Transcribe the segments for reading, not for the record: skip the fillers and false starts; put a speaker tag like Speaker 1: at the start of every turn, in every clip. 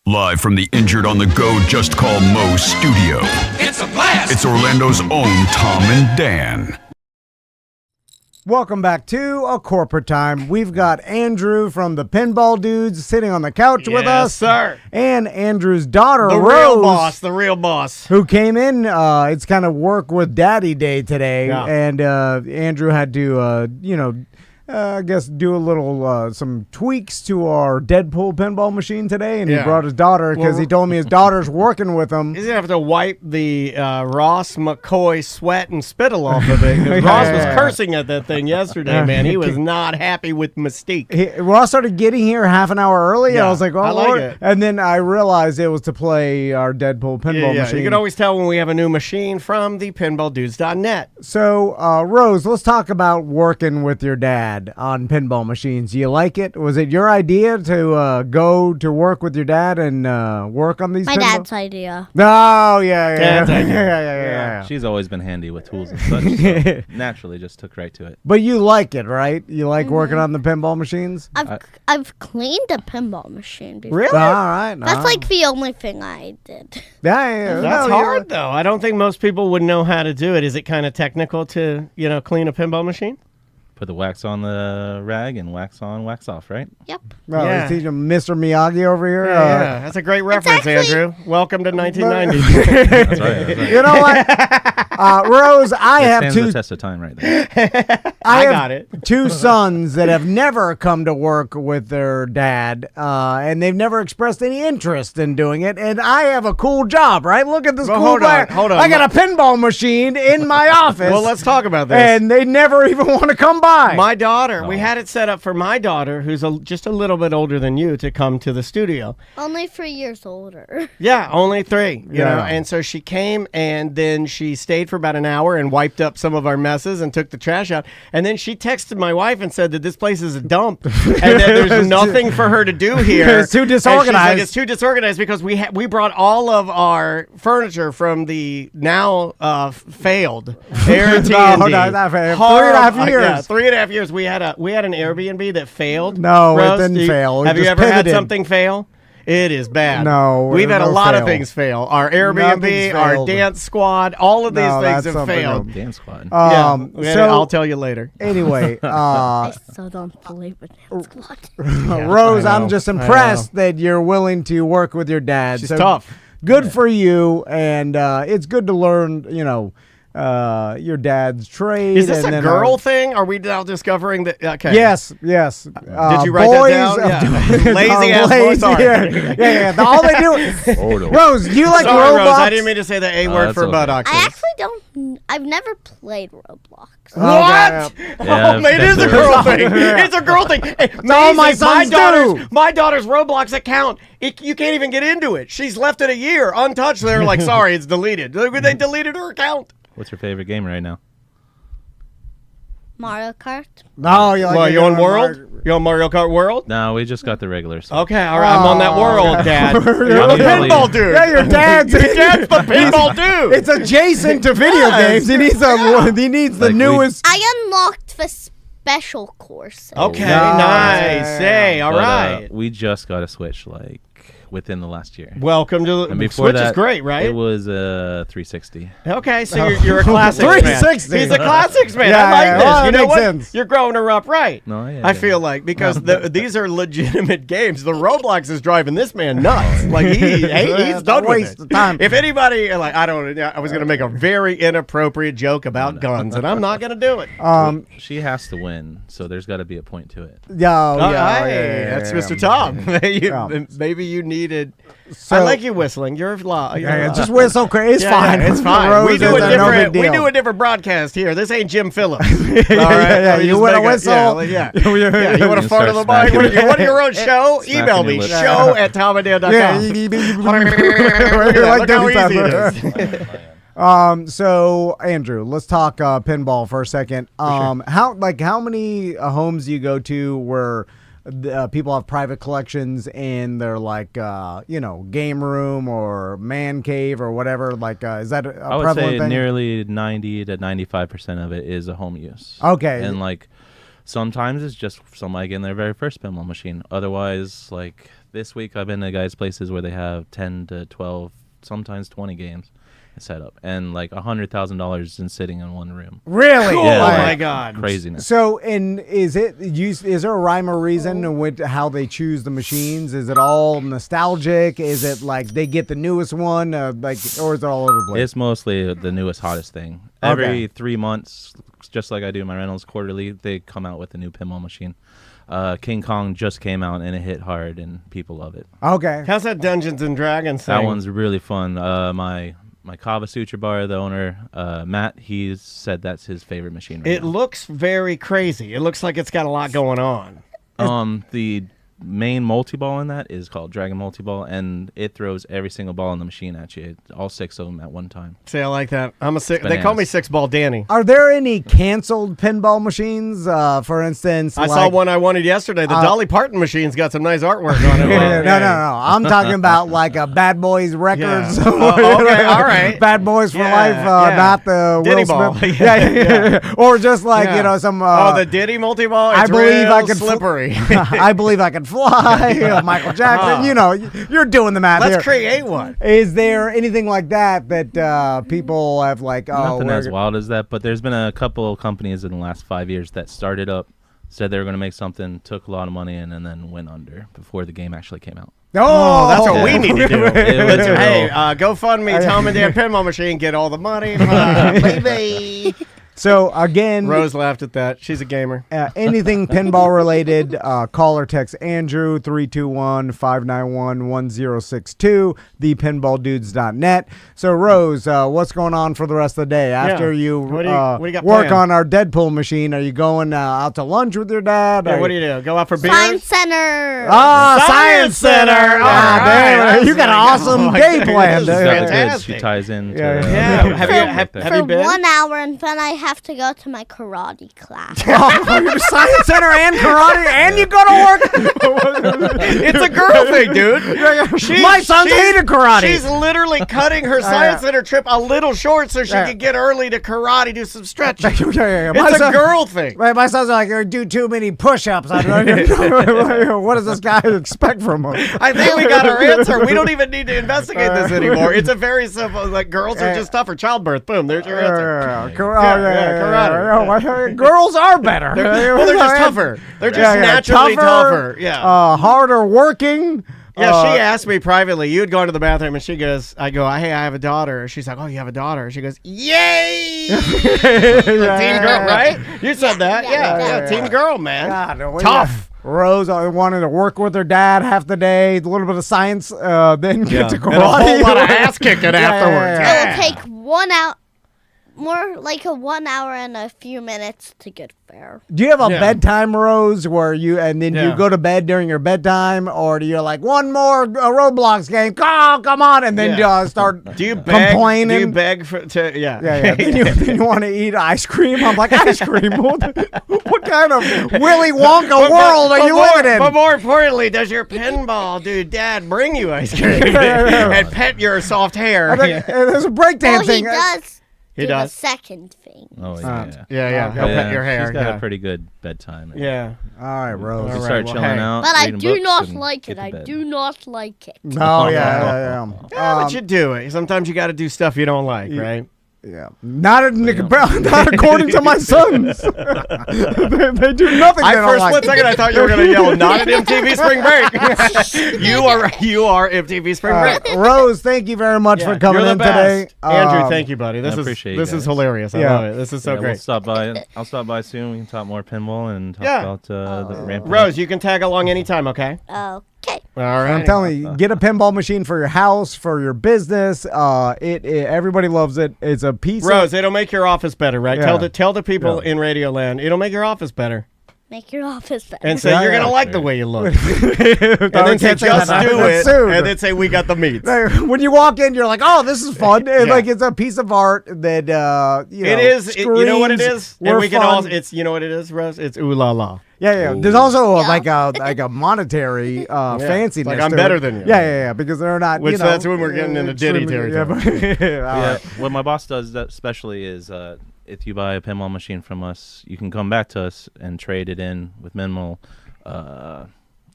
Speaker 1: Live from the Injured on the Go Just Call Mo studio.
Speaker 2: It's a blast!
Speaker 1: It's Orlando's own Tom and Dan.
Speaker 3: Welcome back to A Corporate Time. We've got Andrew from the Pinball Dudes sitting on the couch with us.
Speaker 4: Yes, sir.
Speaker 3: And Andrew's daughter,
Speaker 4: The
Speaker 3: Rose.
Speaker 4: real boss.
Speaker 3: Who came in. It's kind of work with Daddy Day today.
Speaker 4: Yeah.
Speaker 3: And Andrew had to, I guess do a little, some tweaks to our Deadpool pinball machine today. And he brought his daughter because he told me his daughter's working with him.
Speaker 4: He's going to have to wipe the Ross McCoy sweat and spittle off of it. 'Cause Ross was cursing at that thing yesterday, man. He was not happy with Mystique.
Speaker 3: Ross started getting here half an hour early.
Speaker 4: Yeah,
Speaker 3: I was like, oh,
Speaker 4: I like
Speaker 3: Lord.
Speaker 4: it.
Speaker 3: And then I realized it was to play our Deadpool pinball machine.
Speaker 4: You can always tell when we have a new machine from the pinballdudes.net.
Speaker 3: So, Rose, let's talk about working with your dad on pinball machines. Do you like it? Was it your idea to go to work with your dad and work on these
Speaker 5: My
Speaker 3: pinball?
Speaker 5: dad's idea.
Speaker 3: Oh, yeah.
Speaker 4: Yeah.
Speaker 6: She's always been handy with tools and such, so naturally just took right to it.
Speaker 3: But you like it, right? You like working on the pinball machines?
Speaker 5: I've cleaned a pinball machine before.
Speaker 4: Really?
Speaker 3: All right.
Speaker 5: That's like the only thing I did.
Speaker 3: Yeah.
Speaker 4: That's
Speaker 3: No,
Speaker 4: hard, though. I don't think most people would know how to do it. Is it kind of technical to, clean a pinball machine?
Speaker 6: Put the wax on the rag and wax on, wax off, right?
Speaker 5: Yep.
Speaker 3: Well,
Speaker 4: Yeah.
Speaker 3: he's teaching Mr. Miyagi over here.
Speaker 4: Yeah, that's a great reference,
Speaker 5: actually-
Speaker 4: Andrew. Welcome to 1990.
Speaker 6: That's right.
Speaker 3: You know what? Rose, I
Speaker 6: It
Speaker 3: have
Speaker 6: stands
Speaker 3: two.
Speaker 6: the test of time right there.
Speaker 4: I
Speaker 3: have
Speaker 4: got it.
Speaker 3: two sons that have never come to work with their dad, and they've never expressed any interest in doing it. And I have a cool job, right? Look at this
Speaker 4: Well,
Speaker 3: cool
Speaker 4: hold on,
Speaker 3: guy.
Speaker 4: hold on.
Speaker 3: I got a pinball machine in my office.
Speaker 4: Well, let's talk about this.
Speaker 3: And they never even want to come by.
Speaker 4: My daughter, we had it set up for my daughter, who's just a little bit older than you, to come to the studio.
Speaker 5: Only 3 years older.
Speaker 4: Yeah, only 3, you
Speaker 3: Yeah.
Speaker 4: know. And so she came, and then she stayed for about an hour and wiped up some of our messes and took the trash out. And then she texted my wife and said that this place is a dump and that there's nothing for her to do here.
Speaker 3: It's too
Speaker 4: And she's
Speaker 3: disorganized.
Speaker 4: like, it's too disorganized because we brought all of our furniture from the now failed Airbnb.
Speaker 3: No, not failed. 3.5 years.
Speaker 4: Yeah, 3.5 years. We had an Airbnb that failed.
Speaker 3: No, it
Speaker 4: Rose,
Speaker 3: didn't fail. It
Speaker 4: Have you
Speaker 3: just
Speaker 4: ever had
Speaker 3: pivoted.
Speaker 4: something fail? It is bad.
Speaker 3: No,
Speaker 4: we've had a
Speaker 3: no
Speaker 4: lot of
Speaker 3: fail.
Speaker 4: things fail. Our
Speaker 3: Nothing's
Speaker 4: Airbnb, our
Speaker 3: failed.
Speaker 4: dance squad, all of these
Speaker 3: No,
Speaker 4: things
Speaker 3: that's
Speaker 4: have
Speaker 3: something
Speaker 4: failed.
Speaker 3: else.
Speaker 6: Dance squad.
Speaker 4: I'll tell you later.
Speaker 3: Anyway,
Speaker 5: I still don't believe in Dance Squad.
Speaker 3: Rose,
Speaker 4: I know,
Speaker 3: I'm just
Speaker 4: I know.
Speaker 3: impressed that you're willing to work with your dad.
Speaker 4: She's tough.
Speaker 3: Good for you, and it's good to learn, your dad's trade.
Speaker 4: Is this
Speaker 3: and
Speaker 4: a
Speaker 3: then
Speaker 4: girl thing? Are we now discovering that? Okay.
Speaker 3: Yes. Did
Speaker 4: Did you write that down? Yeah. Lazy ass boys. Sorry.
Speaker 3: Yeah. All they do.
Speaker 6: Photo.
Speaker 3: Rose, you like
Speaker 4: Sorry,
Speaker 3: Roblox?
Speaker 4: Rose. I didn't mean to say the A word
Speaker 6: that's
Speaker 4: for
Speaker 6: okay.
Speaker 4: buttocks.
Speaker 5: I actually don't. I've never played Roblox.
Speaker 4: What?
Speaker 6: Yeah,
Speaker 4: Oh, man, it is a
Speaker 6: that's
Speaker 4: girl
Speaker 6: a-
Speaker 4: thing. It's a girl thing. Hey,
Speaker 3: all my
Speaker 4: Maisie,
Speaker 3: sons do.
Speaker 4: My daughter's Roblox account, you can't even get into it. She's left it a year untouched. They're like, sorry, it's deleted. They deleted her account.
Speaker 6: What's your favorite game right now?
Speaker 5: Mario Kart.
Speaker 3: No, you like
Speaker 4: Well,
Speaker 3: it
Speaker 4: you on
Speaker 3: on
Speaker 4: World?
Speaker 3: Mario-
Speaker 4: You on Mario Kart World?
Speaker 6: No, we just got the regular stuff.
Speaker 4: Okay, all right. I'm on that world, Dad. You're the
Speaker 6: usually-
Speaker 4: pinball dude.
Speaker 3: Yeah, your dad's
Speaker 4: Your dad's the pinball dude.
Speaker 3: It's adjacent to video games. He needs He needs the
Speaker 6: Like we-
Speaker 3: newest.
Speaker 5: I unlocked the special course.
Speaker 4: Okay,
Speaker 3: Nice.
Speaker 4: nice. Hey, all
Speaker 6: But,
Speaker 4: right.
Speaker 6: we just got a Switch within the last year.
Speaker 4: Welcome to
Speaker 6: And before
Speaker 4: Switch
Speaker 6: that,
Speaker 4: is great, right?
Speaker 6: It was a 360.
Speaker 4: Okay, so you're a classics man.
Speaker 3: 360.
Speaker 4: He's a classics man.
Speaker 3: Yeah,
Speaker 4: I like
Speaker 3: yeah,
Speaker 4: this.
Speaker 3: well,
Speaker 4: You
Speaker 3: that
Speaker 4: know
Speaker 3: makes
Speaker 4: what?
Speaker 3: sense.
Speaker 4: You're growing her up right.
Speaker 6: No, yeah,
Speaker 4: I
Speaker 6: yeah.
Speaker 4: feel like because these are legitimate games. The Roblox is driving this man nuts. Like he's
Speaker 3: It's a
Speaker 4: done
Speaker 3: waste
Speaker 4: with
Speaker 3: of
Speaker 4: it.
Speaker 3: time.
Speaker 4: If anybody I was going to make a very inappropriate joke about guns, and I'm not going to do it.
Speaker 6: She has to win, so there's got to be a point to it.
Speaker 4: That's Mr. Tom.
Speaker 3: Yeah.
Speaker 4: Maybe you needed.
Speaker 3: So-
Speaker 4: I like you whistling. You're loud.
Speaker 3: Yeah, just whistle crazy. It's
Speaker 4: Yeah,
Speaker 3: fine.
Speaker 4: yeah, it's fine.
Speaker 3: Rose
Speaker 4: We do
Speaker 3: is
Speaker 4: a
Speaker 3: no
Speaker 4: different.
Speaker 3: big
Speaker 4: We
Speaker 3: deal.
Speaker 4: do a different broadcast here. This ain't Jim Phillips. All right,
Speaker 3: yeah,
Speaker 4: We
Speaker 3: you
Speaker 4: just
Speaker 3: want a
Speaker 4: make it-
Speaker 3: whistle?
Speaker 4: Yeah,
Speaker 3: Yeah,
Speaker 4: yeah. You want to
Speaker 6: You
Speaker 4: fart on
Speaker 6: start
Speaker 4: the mic?
Speaker 6: smacking
Speaker 4: You want your own show?
Speaker 6: Smacking
Speaker 4: Email
Speaker 6: your
Speaker 4: me.
Speaker 6: lips.
Speaker 4: show@tomadan.com.
Speaker 3: Yeah,
Speaker 4: Look how easy it is.
Speaker 3: So Andrew, let's talk pinball for a second. How many homes do you go to where people have private collections in their game room or man cave or whatever? Is that a
Speaker 6: I would
Speaker 3: prevalent
Speaker 6: say
Speaker 3: thing?
Speaker 6: nearly 90 to 95% of it is a home use.
Speaker 3: Okay.
Speaker 6: And sometimes it's just somebody getting their very first pinball machine. Otherwise, this week I've been to guys' places where they have 10 to 12, sometimes 20 games set up, and like $100,000 in sitting in one room.
Speaker 3: Really?
Speaker 4: Cool.
Speaker 6: Yeah,
Speaker 4: Oh
Speaker 6: like,
Speaker 4: my God.
Speaker 6: craziness.
Speaker 3: So, and is there a rhyme or reason with how they choose the machines? Is it all nostalgic? Is it like they get the newest one, or is it all over the place?
Speaker 6: It's mostly the newest, hottest thing. Every 3 months, just like I do my rentals quarterly, they come out with a new pinball machine. King Kong just came out and it hit hard and people love it.
Speaker 3: Okay.
Speaker 4: How's that Dungeons and Dragons thing?
Speaker 6: That one's really fun. My Kava Sutra bar, the owner, Matt, he's said that's his favorite machine right
Speaker 4: It
Speaker 6: now.
Speaker 4: looks very crazy. It looks like it's got a lot going on.
Speaker 6: The main multi-ball in that is called Dragon Multi-Ball, and it throws every single ball in the machine at you, all 6 of them at one time.
Speaker 4: See, I like that. They call me Six Ball Danny.
Speaker 3: Are there any canceled pinball machines? For instance,
Speaker 4: I saw one I wanted yesterday. The Dolly Parton machine's got some nice artwork on it.
Speaker 3: No. I'm talking about like a Bad Boys Records.
Speaker 4: Yeah. Okay, all right.
Speaker 3: Bad Boys for
Speaker 4: Yeah,
Speaker 3: Life,
Speaker 4: yeah.
Speaker 3: not the
Speaker 4: Diddy
Speaker 3: Will
Speaker 4: ball.
Speaker 3: Smith.
Speaker 4: Yeah.
Speaker 3: Or just like
Speaker 4: Yeah.
Speaker 3: some.
Speaker 4: The Diddy multi-ball? It's
Speaker 3: I believe I
Speaker 4: real
Speaker 3: could
Speaker 4: slippery.
Speaker 3: I believe I can fly. Michael Jackson. You're doing the math.
Speaker 4: Let's
Speaker 3: here.
Speaker 4: create one.
Speaker 3: Is there anything like that people have like?
Speaker 6: Nothing as wild as that, but there's been a couple of companies in the last 5 years that started up, said they were going to make something, took a lot of money in, and then went under before the game actually came out.
Speaker 3: Oh,
Speaker 4: That's what we need to do.
Speaker 6: It was
Speaker 4: Hey,
Speaker 6: real-
Speaker 4: GoFundMe, Tom and Dan Pinball Machine, get all the money. Baby.
Speaker 3: So again,
Speaker 4: Rose laughed at that. She's a gamer.
Speaker 3: anything pinball related, call or text Andrew 321-591-1062, thepinballdudes.net. So Rose, what's going on for the rest of the day after you,
Speaker 4: what do you got
Speaker 3: work
Speaker 4: planned?
Speaker 3: on our Deadpool machine? Are you going out to lunch with your dad?
Speaker 4: Yeah, what do you do? Go out for beers?
Speaker 5: Science Center.
Speaker 3: Science Center.
Speaker 4: All
Speaker 3: Ah,
Speaker 4: right.
Speaker 3: damn, you got an awesome day planned.
Speaker 4: This is
Speaker 6: She's got the goods.
Speaker 4: fantastic.
Speaker 6: She ties in.
Speaker 4: Yeah. Have
Speaker 5: For
Speaker 4: you been?
Speaker 5: 1 hour, and then I have to go to my karate class.
Speaker 3: Science Center and karate, and you go to work.
Speaker 4: It's a girl thing, dude.
Speaker 3: My son's hated karate.
Speaker 4: She's literally cutting her Science Center trip a little short so she can get early to karate, do some stretching. It's a girl thing.
Speaker 3: Right, my son's like, do too many push-ups. I don't know. What does this guy expect from him?
Speaker 4: I think we got our answer. We don't even need to investigate this anymore. It's a very simple, like, girls are just tougher. Childbirth, boom, there's your answer.
Speaker 3: Karate. Girls are better.
Speaker 4: Well, they're just tougher. They're just naturally tougher. Yeah.
Speaker 3: Harder working.
Speaker 4: Yeah, she asked me privately. You had gone to the bathroom, and she goes, I go, hey, I have a daughter. She's like, oh, you have a daughter? She goes, yay! Teen girl, right? You said that. Yeah, teen girl, man.
Speaker 3: God,
Speaker 4: Tough.
Speaker 3: Rose wanted to work with her dad half the day, a little bit of science, then get to
Speaker 4: And
Speaker 3: karate.
Speaker 4: a whole lot of ass kicking afterwards.
Speaker 5: It will take 1 hour, more like a 1 hour and a few minutes to get there.
Speaker 3: Do you have a
Speaker 4: Yeah.
Speaker 3: bedtime, Rose, where you you go to bed during your bedtime, or do you like one more Roblox game? Oh, come on, and then start
Speaker 4: Do you beg?
Speaker 3: complaining?
Speaker 4: Do you beg to? Yeah.
Speaker 3: Then you want to eat ice cream? I'm like, ice cream? What kind of Willy Wonka world are you living in?
Speaker 4: But more importantly, does your pinball dude dad bring you ice cream and pet your soft hair?
Speaker 3: There's a breakdancing.
Speaker 5: Well, he does.
Speaker 4: He
Speaker 5: do
Speaker 4: does?
Speaker 5: a second thing.
Speaker 6: Oh, yeah.
Speaker 4: Yeah. He'll pet your hair.
Speaker 6: She's got a pretty good bedtime.
Speaker 4: Yeah.
Speaker 3: All right, Rose.
Speaker 6: You
Speaker 4: All
Speaker 6: start
Speaker 4: right,
Speaker 6: chilling
Speaker 4: hey.
Speaker 6: out.
Speaker 5: But I
Speaker 6: reading
Speaker 5: do
Speaker 6: books
Speaker 5: not
Speaker 6: and
Speaker 5: like
Speaker 6: get
Speaker 5: it.
Speaker 6: to
Speaker 5: I
Speaker 6: bed.
Speaker 5: do not like it.
Speaker 3: Oh, yeah.
Speaker 4: But you do it. Sometimes you got to do stuff you don't like, right?
Speaker 3: Yeah, not according to my sons. they do nothing.
Speaker 4: I
Speaker 3: they don't
Speaker 4: for a
Speaker 3: like.
Speaker 4: split second I thought you were going to yell, "Not an MTV Spring Break." you are MTV Spring Break.
Speaker 3: Rose, thank you very much for coming
Speaker 4: You're the
Speaker 3: in today.
Speaker 4: best. Andrew, thank you, buddy. This
Speaker 6: appreciate you
Speaker 4: is
Speaker 6: guys.
Speaker 4: hilarious. I love it. This is so
Speaker 6: We'll
Speaker 4: great.
Speaker 6: stop by. I'll stop by soon. We can talk more pinball and talk about the ramp.
Speaker 4: Rose, you can tag along anytime, okay?
Speaker 5: Okay.
Speaker 4: All right.
Speaker 3: I'm telling you, get a pinball machine for your house, for your business. Everybody loves it. It's a piece.
Speaker 4: Rose, it'll make your office better, right?
Speaker 3: Yeah.
Speaker 4: Tell the people in Radio Land, it'll make your office better.
Speaker 5: Make your office better.
Speaker 4: And say you're gonna like the way you look. And
Speaker 3: and
Speaker 4: then say just do it. And then say we got the meats.
Speaker 3: When you walk in, you're like, "Oh, this is fun!" And like it's a piece of art that
Speaker 4: It is. You know what it is?
Speaker 3: Were
Speaker 4: And we can
Speaker 3: fun.
Speaker 4: all. It's you know what it is, Rose. It's ooh la la.
Speaker 3: Yeah. There's also
Speaker 5: Yeah.
Speaker 3: like a monetary fanciness.
Speaker 4: Like I'm
Speaker 3: to
Speaker 4: better
Speaker 3: it.
Speaker 4: than you.
Speaker 3: Yeah. Because they're not.
Speaker 4: Which that's when we're getting into Diddy territory.
Speaker 6: Yeah, what my boss does that especially is if you buy a pinball machine from us, you can come back to us and trade it in with minimal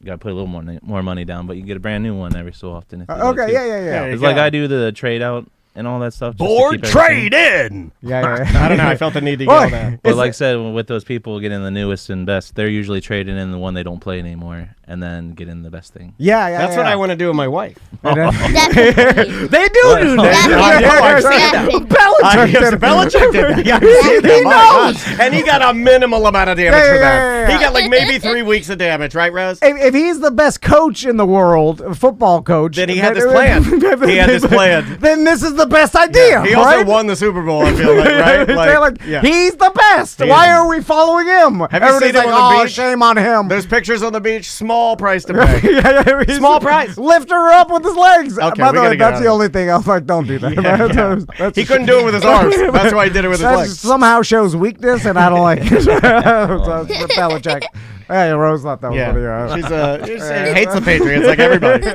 Speaker 6: got to put a little more money down, but you get a brand new one every so often. If you
Speaker 3: Okay,
Speaker 6: go too.
Speaker 3: yeah.
Speaker 6: It's like I do the trade out and all that stuff. just to
Speaker 4: Board
Speaker 6: keep everything.
Speaker 4: trade in.
Speaker 3: Yeah.
Speaker 4: I don't know. I felt the need to
Speaker 3: Well,
Speaker 4: yell that.
Speaker 6: But like I said, with those people getting the newest and best, they're usually trading in the one they don't play anymore and then getting the best thing.
Speaker 3: Yeah.
Speaker 4: That's what I want to do with my wife.
Speaker 5: Definitely.
Speaker 3: They do that.
Speaker 5: Definitely.
Speaker 4: Belichick did that. Yeah,
Speaker 3: He knows.
Speaker 4: And he got a minimal amount of damage for that.
Speaker 3: Yeah.
Speaker 4: He got like maybe 3 weeks of damage, right, Rose?
Speaker 3: If he's the best coach in the world, a football coach,
Speaker 4: Then he had this plan. He had this plan.
Speaker 3: Then this is the best idea.
Speaker 4: He also
Speaker 3: right?
Speaker 4: won the Super Bowl, I feel like, right?
Speaker 3: They're like,
Speaker 4: yeah.
Speaker 3: he's the best. Why are we following him?
Speaker 4: Have you
Speaker 3: Everybody's
Speaker 4: seen him
Speaker 3: like,
Speaker 4: on the
Speaker 3: oh,
Speaker 4: beach?
Speaker 3: shame on him.
Speaker 4: There's pictures on the beach, small price to pay.
Speaker 3: He's-
Speaker 4: Small price.
Speaker 3: Lift her up with his legs.
Speaker 4: Okay,
Speaker 3: By
Speaker 4: we
Speaker 3: the way,
Speaker 4: gotta get
Speaker 3: that's
Speaker 4: out
Speaker 3: the
Speaker 4: of
Speaker 3: only thing I was like, don't do that. That's
Speaker 4: He couldn't do it with his arms. That's why he did it with his
Speaker 3: that
Speaker 4: legs.
Speaker 3: somehow shows weakness, and I don't like it. So, Belichick. Hey, Rose thought that was funny.
Speaker 4: She hates the Patriots like everybody.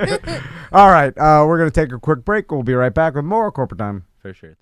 Speaker 3: All right, we're going to take a quick break. We'll be right back with more Corporate Time.
Speaker 6: For sure.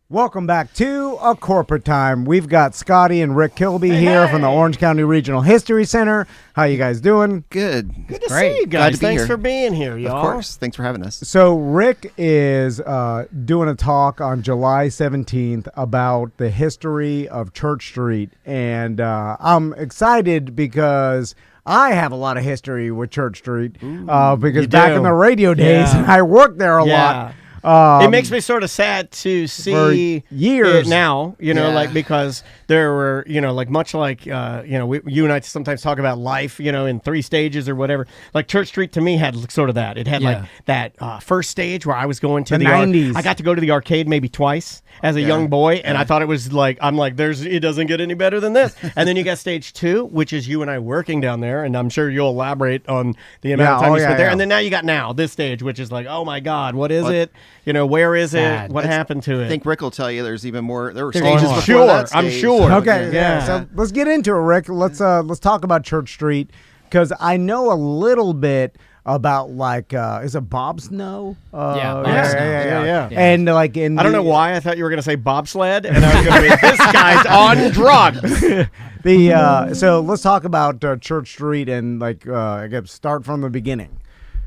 Speaker 3: Welcome back to A Corporate Time. We've got Scottie and Rick Kilby here from the Orange County Regional History Center. How you guys doing?
Speaker 2: Good.
Speaker 4: Good to
Speaker 2: Great.
Speaker 4: see you
Speaker 2: Glad
Speaker 4: guys.
Speaker 2: to be
Speaker 4: Thanks
Speaker 2: here.
Speaker 4: for being here, y'all.
Speaker 2: Of course. Thanks for having us.
Speaker 3: So Rick is doing a talk on July 17th about the history of Church Street. And I'm excited because I have a lot of history with Church Street because
Speaker 4: you
Speaker 3: back
Speaker 4: do.
Speaker 3: in the radio days,
Speaker 4: Yeah.
Speaker 3: I worked there a lot.
Speaker 4: It makes me sort of sad to see
Speaker 3: years
Speaker 4: it now,
Speaker 2: Yeah.
Speaker 4: like because there were, like much like, you and I sometimes talk about life, in 3 stages or whatever. Like Church Street to me had sort of that. It had like that first stage where I was going to
Speaker 3: The
Speaker 4: the
Speaker 3: 90s.
Speaker 4: I got to go to the arcade maybe twice as a young boy, and I thought it was like, it doesn't get any better than this. And then you got stage 2, which is you and I working down there, and I'm sure you'll elaborate on the amount of time you spent there. And then now you got this stage, which is like, oh my God, what is it? Where is it? What happened to it?
Speaker 2: I think Rick will tell you there's even more. There were
Speaker 4: There's
Speaker 2: stages
Speaker 4: more.
Speaker 2: before
Speaker 4: Sure,
Speaker 2: that
Speaker 4: I'm
Speaker 2: stage.
Speaker 4: sure.
Speaker 3: Okay,
Speaker 4: Yeah.
Speaker 3: So let's get into it, Rick. Let's talk about Church Street because I know a little bit about is it Bob Snow?
Speaker 7: Bob Snow.
Speaker 4: Yeah.
Speaker 3: And like in
Speaker 4: I don't know why I thought you were going to say bobsled, and I was going to be this guy's on drugs.
Speaker 3: So let's talk about Church Street and I guess start from the beginning.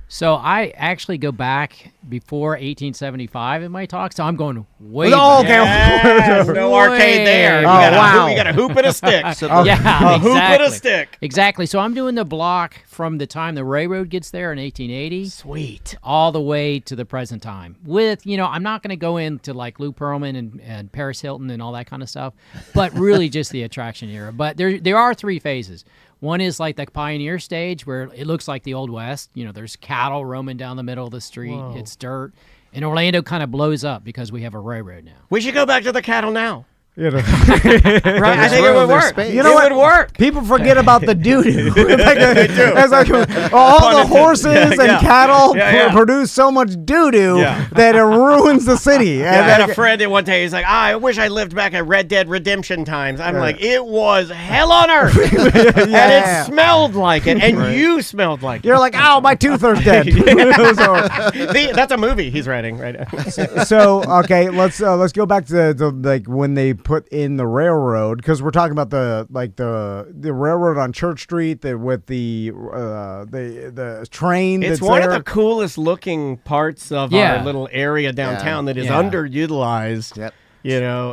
Speaker 7: So I actually go back before 1875 in my talk, so I'm going way
Speaker 3: Oh,
Speaker 7: back.
Speaker 3: okay.
Speaker 4: Yes, no arcade there. You
Speaker 7: Way
Speaker 4: got a hoop and a stick.
Speaker 7: Yeah,
Speaker 4: A hoop and a
Speaker 7: exactly.
Speaker 4: stick.
Speaker 7: Exactly. So I'm doing the block from the time the railroad gets there in 1880
Speaker 4: Sweet.
Speaker 7: all the way to the present time. With, I'm not going to go into like Lou Pearlman and Paris Hilton and all that kind of stuff, but really just the attraction era. But there are 3 phases. One is like the pioneer stage where it looks like the Old West. There's cattle roaming down the middle of the street.
Speaker 4: Whoa.
Speaker 7: It's dirt. And Orlando kind of blows up because we have a railroad now.
Speaker 4: We should go back to the cattle now.
Speaker 3: Right?
Speaker 4: I think it would work.
Speaker 2: space.
Speaker 3: You know
Speaker 4: it
Speaker 3: what?
Speaker 4: would work.
Speaker 3: People forget about the doo-doo.
Speaker 4: They do.
Speaker 3: It's like all the horses and cattle
Speaker 4: Yeah.
Speaker 3: produce so much doo-doo
Speaker 4: Yeah.
Speaker 3: that it ruins the city.
Speaker 4: I had a friend that one day, he's like, I wish I lived back at Red Dead Redemption times. I'm like, it was hell on earth. And it smelled like it. And you smelled like it.
Speaker 3: You're like, ow, my tooth is dead.
Speaker 4: That's a movie he's writing right now.
Speaker 3: So okay, let's go back to like when they put in the railroad because we're talking about the railroad on Church Street with the train.
Speaker 4: It's
Speaker 3: that's
Speaker 4: one
Speaker 3: there.
Speaker 4: of the coolest looking parts of our little area downtown that is
Speaker 7: Yeah.
Speaker 4: underutilized.
Speaker 2: Yep.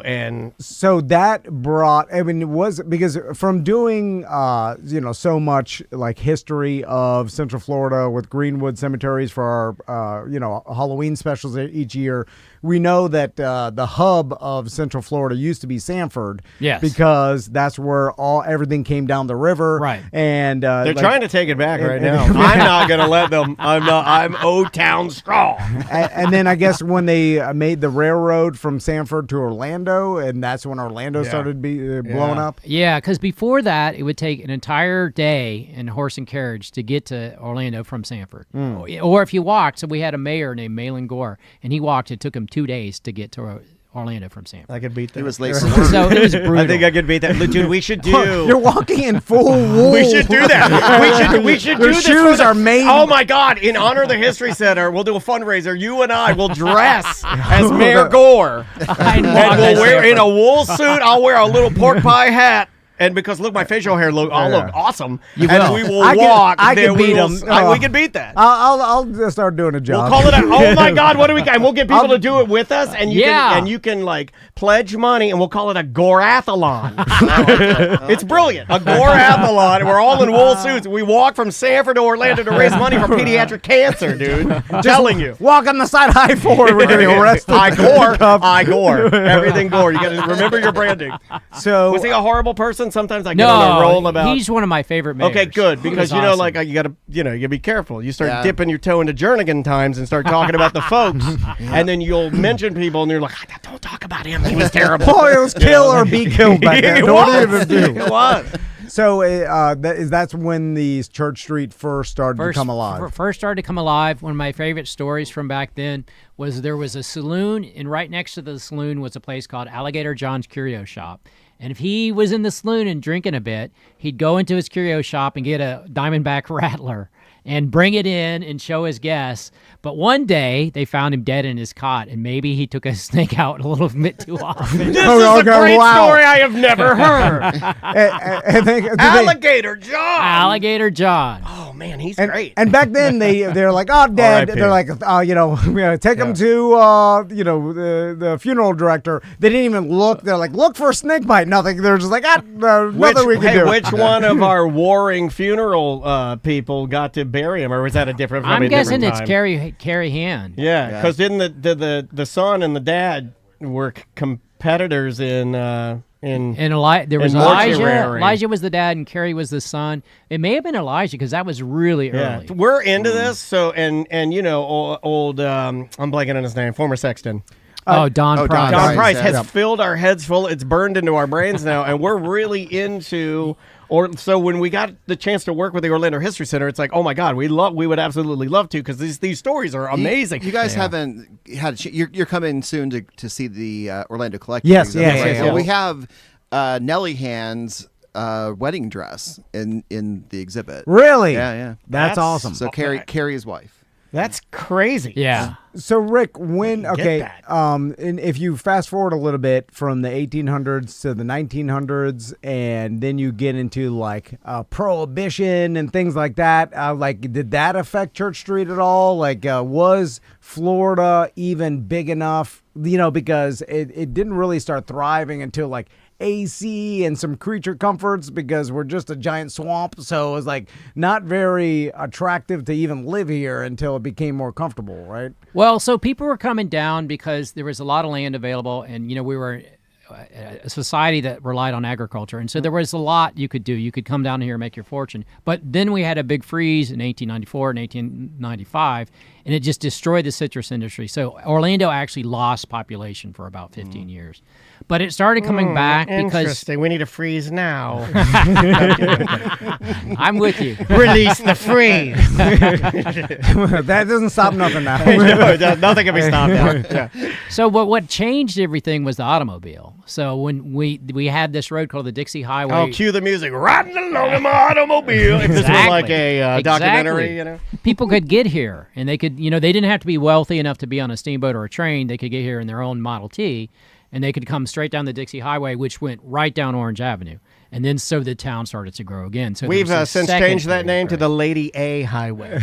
Speaker 4: And
Speaker 3: So that brought, it was because from doing, so much like history of Central Florida with Greenwood cemeteries for our, Halloween specials each year, we know that the hub of Central Florida used to be Sanford.
Speaker 7: Yes.
Speaker 3: Because that's where everything came down the river.
Speaker 7: Right.
Speaker 3: And
Speaker 4: they're trying to take it back right now. I'm not going to let them. I'm O-Town strong.
Speaker 3: and then I guess when they made the railroad from Sanford to Orlando, and that's when Orlando started blowing up.
Speaker 7: Yeah, because before that, it would take an entire day in horse and carriage to get to Orlando from Sanford. Or if you walked, so we had a mayor named Malin Gore, and he walked, it took him 2 days to get to Orlando from Sanford.
Speaker 4: I could beat that.
Speaker 2: He was late for work.
Speaker 7: So it was brutal.
Speaker 4: I think I could beat that. Dude, we should do.
Speaker 3: You're walking in full wool.
Speaker 4: We should do that. We should do
Speaker 3: Your
Speaker 4: this.
Speaker 3: shoes are made.
Speaker 4: Oh my God! In honor of the History Center, we'll do a fundraiser. You and I will dress as Mayor Gore,
Speaker 7: I know.
Speaker 4: and we'll wear in a wool suit. I'll wear a little pork pie hat. And because look, my facial hair look awesome.
Speaker 7: You
Speaker 4: and
Speaker 7: will.
Speaker 4: we will
Speaker 3: I can-
Speaker 4: walk.
Speaker 3: I can
Speaker 4: then we
Speaker 3: beat
Speaker 4: will-
Speaker 3: 'em.
Speaker 4: we can beat that.
Speaker 3: I'll just start doing a
Speaker 4: We'll
Speaker 3: job.
Speaker 4: call it oh my God, what do we got? And we'll get people to do it with us, and
Speaker 7: Yeah.
Speaker 4: you can like pledge money, and we'll call it a gorathlon. It's brilliant, a gorathlon. And we're all in wool suits. We walk from Sanford to Orlando to raise money for pediatric cancer, dude. I'm telling you.
Speaker 3: Walk on the side of I-4. We're getting arrested.
Speaker 4: I gore. Everything gore. You got to remember your branding.
Speaker 3: So
Speaker 4: Was he a horrible person? Sometimes I get on a roll about.
Speaker 7: he's one of my favorite mayors.
Speaker 4: Okay, good,
Speaker 7: He
Speaker 4: because
Speaker 7: was awesome.
Speaker 4: you gotta be careful. You start dipping your toe into Jernigan times and start talking about the folks, and then you'll mention people, and you're like, don't talk about him. He was terrible.
Speaker 3: boy, it was kill or be killed back then.
Speaker 4: It
Speaker 3: What
Speaker 4: was.
Speaker 3: did it even do?
Speaker 4: It was.
Speaker 3: So that's when the Church Street first started to come alive.
Speaker 7: First started to come alive. One of my favorite stories from back then was there was a saloon, and right next to the saloon was a place called Alligator John's Curio Shop. And if he was in the saloon and drinking a bit, he'd go into his curio shop and get a Diamondback Rattler and bring it in and show his guests. But one day, they found him dead in his cot, and maybe he took a snake out a little bit too often.
Speaker 4: This is a great story I have never heard.
Speaker 3: And
Speaker 4: Alligator John.
Speaker 7: Alligator John.
Speaker 4: Oh man, he's
Speaker 3: and,
Speaker 4: great.
Speaker 3: and back then they're like, oh, Dad.
Speaker 4: R.I.P.
Speaker 3: They're like, take him to the funeral director. They didn't even look. They're like, look for a snake bite. Nothing. They're just like, nothing we can do.
Speaker 4: Which one of our warring funeral people got to bury him, or was that a different?
Speaker 7: I'm
Speaker 4: probably a
Speaker 7: guessing
Speaker 4: different
Speaker 7: it's
Speaker 4: time?
Speaker 7: Carrie Hand.
Speaker 4: Yeah, because didn't the son and the dad were competitors in
Speaker 7: And there was
Speaker 4: in
Speaker 7: Elijah.
Speaker 4: mortuary.
Speaker 7: Elijah was the dad, and Carrie was the son. It may have been Elijah because that was really
Speaker 4: Yeah,
Speaker 7: early.
Speaker 4: we're into this. So and old I'm blanking on his name, former sexton.
Speaker 7: Don Price.
Speaker 4: Don Price
Speaker 2: yeah.
Speaker 4: has filled our heads full. It's burned into our brains now, and we're really into. So when we got the chance to work with the Orlando History Center, it's like, oh my God, we would absolutely love to, because these stories are amazing.
Speaker 2: You guys haven't had. You're coming soon to see the Orlando Collective.
Speaker 3: Yes,
Speaker 2: exhibit,
Speaker 3: yeah,
Speaker 2: right?
Speaker 3: yeah,
Speaker 2: So
Speaker 3: yeah.
Speaker 2: we have Nellie Hand's wedding dress in the exhibit.
Speaker 3: Really?
Speaker 2: Yeah.
Speaker 3: That's awesome.
Speaker 2: So Carrie's wife.
Speaker 4: That's crazy.
Speaker 7: Yeah.
Speaker 3: So Rick, when
Speaker 4: that.
Speaker 3: and if you fast forward a little bit from the 1800s to the 1900s, and then you get into like prohibition and things like that, did that affect Church Street at all? Was Florida even big enough? Because it didn't really start thriving until like AC and some creature comforts, because we're just a giant swamp. So it was like not very attractive to even live here until it became more comfortable, right?
Speaker 7: Well, so people were coming down because there was a lot of land available, and we were a society that relied on agriculture, and so there was a lot you could do. You could come down here and make your fortune. But then we had a big freeze in 1894 and 1895, and it just destroyed the citrus industry. So Orlando actually lost population for about 15 years. But it started coming back because
Speaker 4: Interesting. We need to freeze now.
Speaker 7: I'm with you.
Speaker 4: Release the freeze.
Speaker 3: That doesn't stop nothing now.
Speaker 4: Nothing can be stopped now. Yeah.
Speaker 7: So what changed everything was the automobile. So when we had this road called the Dixie Highway.
Speaker 4: Oh, cue the music. Riding along in my automobile. If this were like a documentary,
Speaker 7: People could get here, and they could, they didn't have to be wealthy enough to be on a steamboat or a train. They could get here in their own Model T, and they could come straight down the Dixie Highway, which went right down Orange Avenue. And then so the town started to grow again. So
Speaker 4: We've
Speaker 7: there was a
Speaker 4: since
Speaker 7: second
Speaker 4: changed that
Speaker 7: phase,
Speaker 4: name to
Speaker 7: right?
Speaker 4: the Lady A Highway.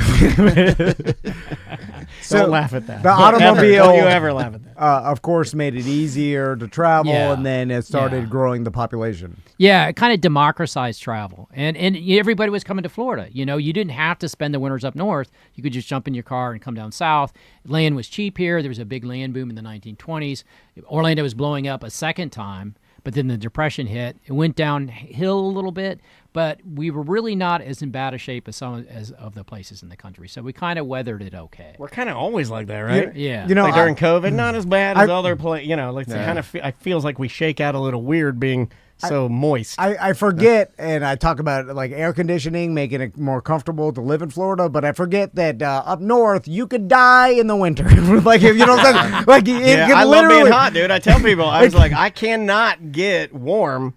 Speaker 3: So
Speaker 4: Don't laugh at that.
Speaker 3: the automobile,
Speaker 4: Don't you ever laugh at that.
Speaker 3: of course, made it easier to travel,
Speaker 7: Yeah.
Speaker 3: and then it started
Speaker 7: Yeah.
Speaker 3: growing the population.
Speaker 7: Yeah, it kind of democratized travel, and everybody was coming to Florida. You didn't have to spend the winters up north. You could just jump in your car and come down south. Land was cheap here. There was a big land boom in the 1920s. Orlando was blowing up a second time, but then the Depression hit. It went downhill a little bit, but we were really not as in bad a shape as some of the places in the country. So we kind of weathered it okay.
Speaker 4: We're kind of always like that, right?
Speaker 7: Yeah.
Speaker 4: Like during COVID, not as bad as
Speaker 3: I-
Speaker 4: other places. It kind of it feels like we shake out a little weird being so moist.
Speaker 3: I forget, and I talk about like air conditioning, making it more comfortable to live in Florida, but I forget that up north, you could die in the winter. Like, if you know what I'm saying? Like, it
Speaker 4: Yeah,
Speaker 3: could
Speaker 4: I love
Speaker 3: literally...
Speaker 4: being hot, dude. I tell people, I was like, I cannot get warm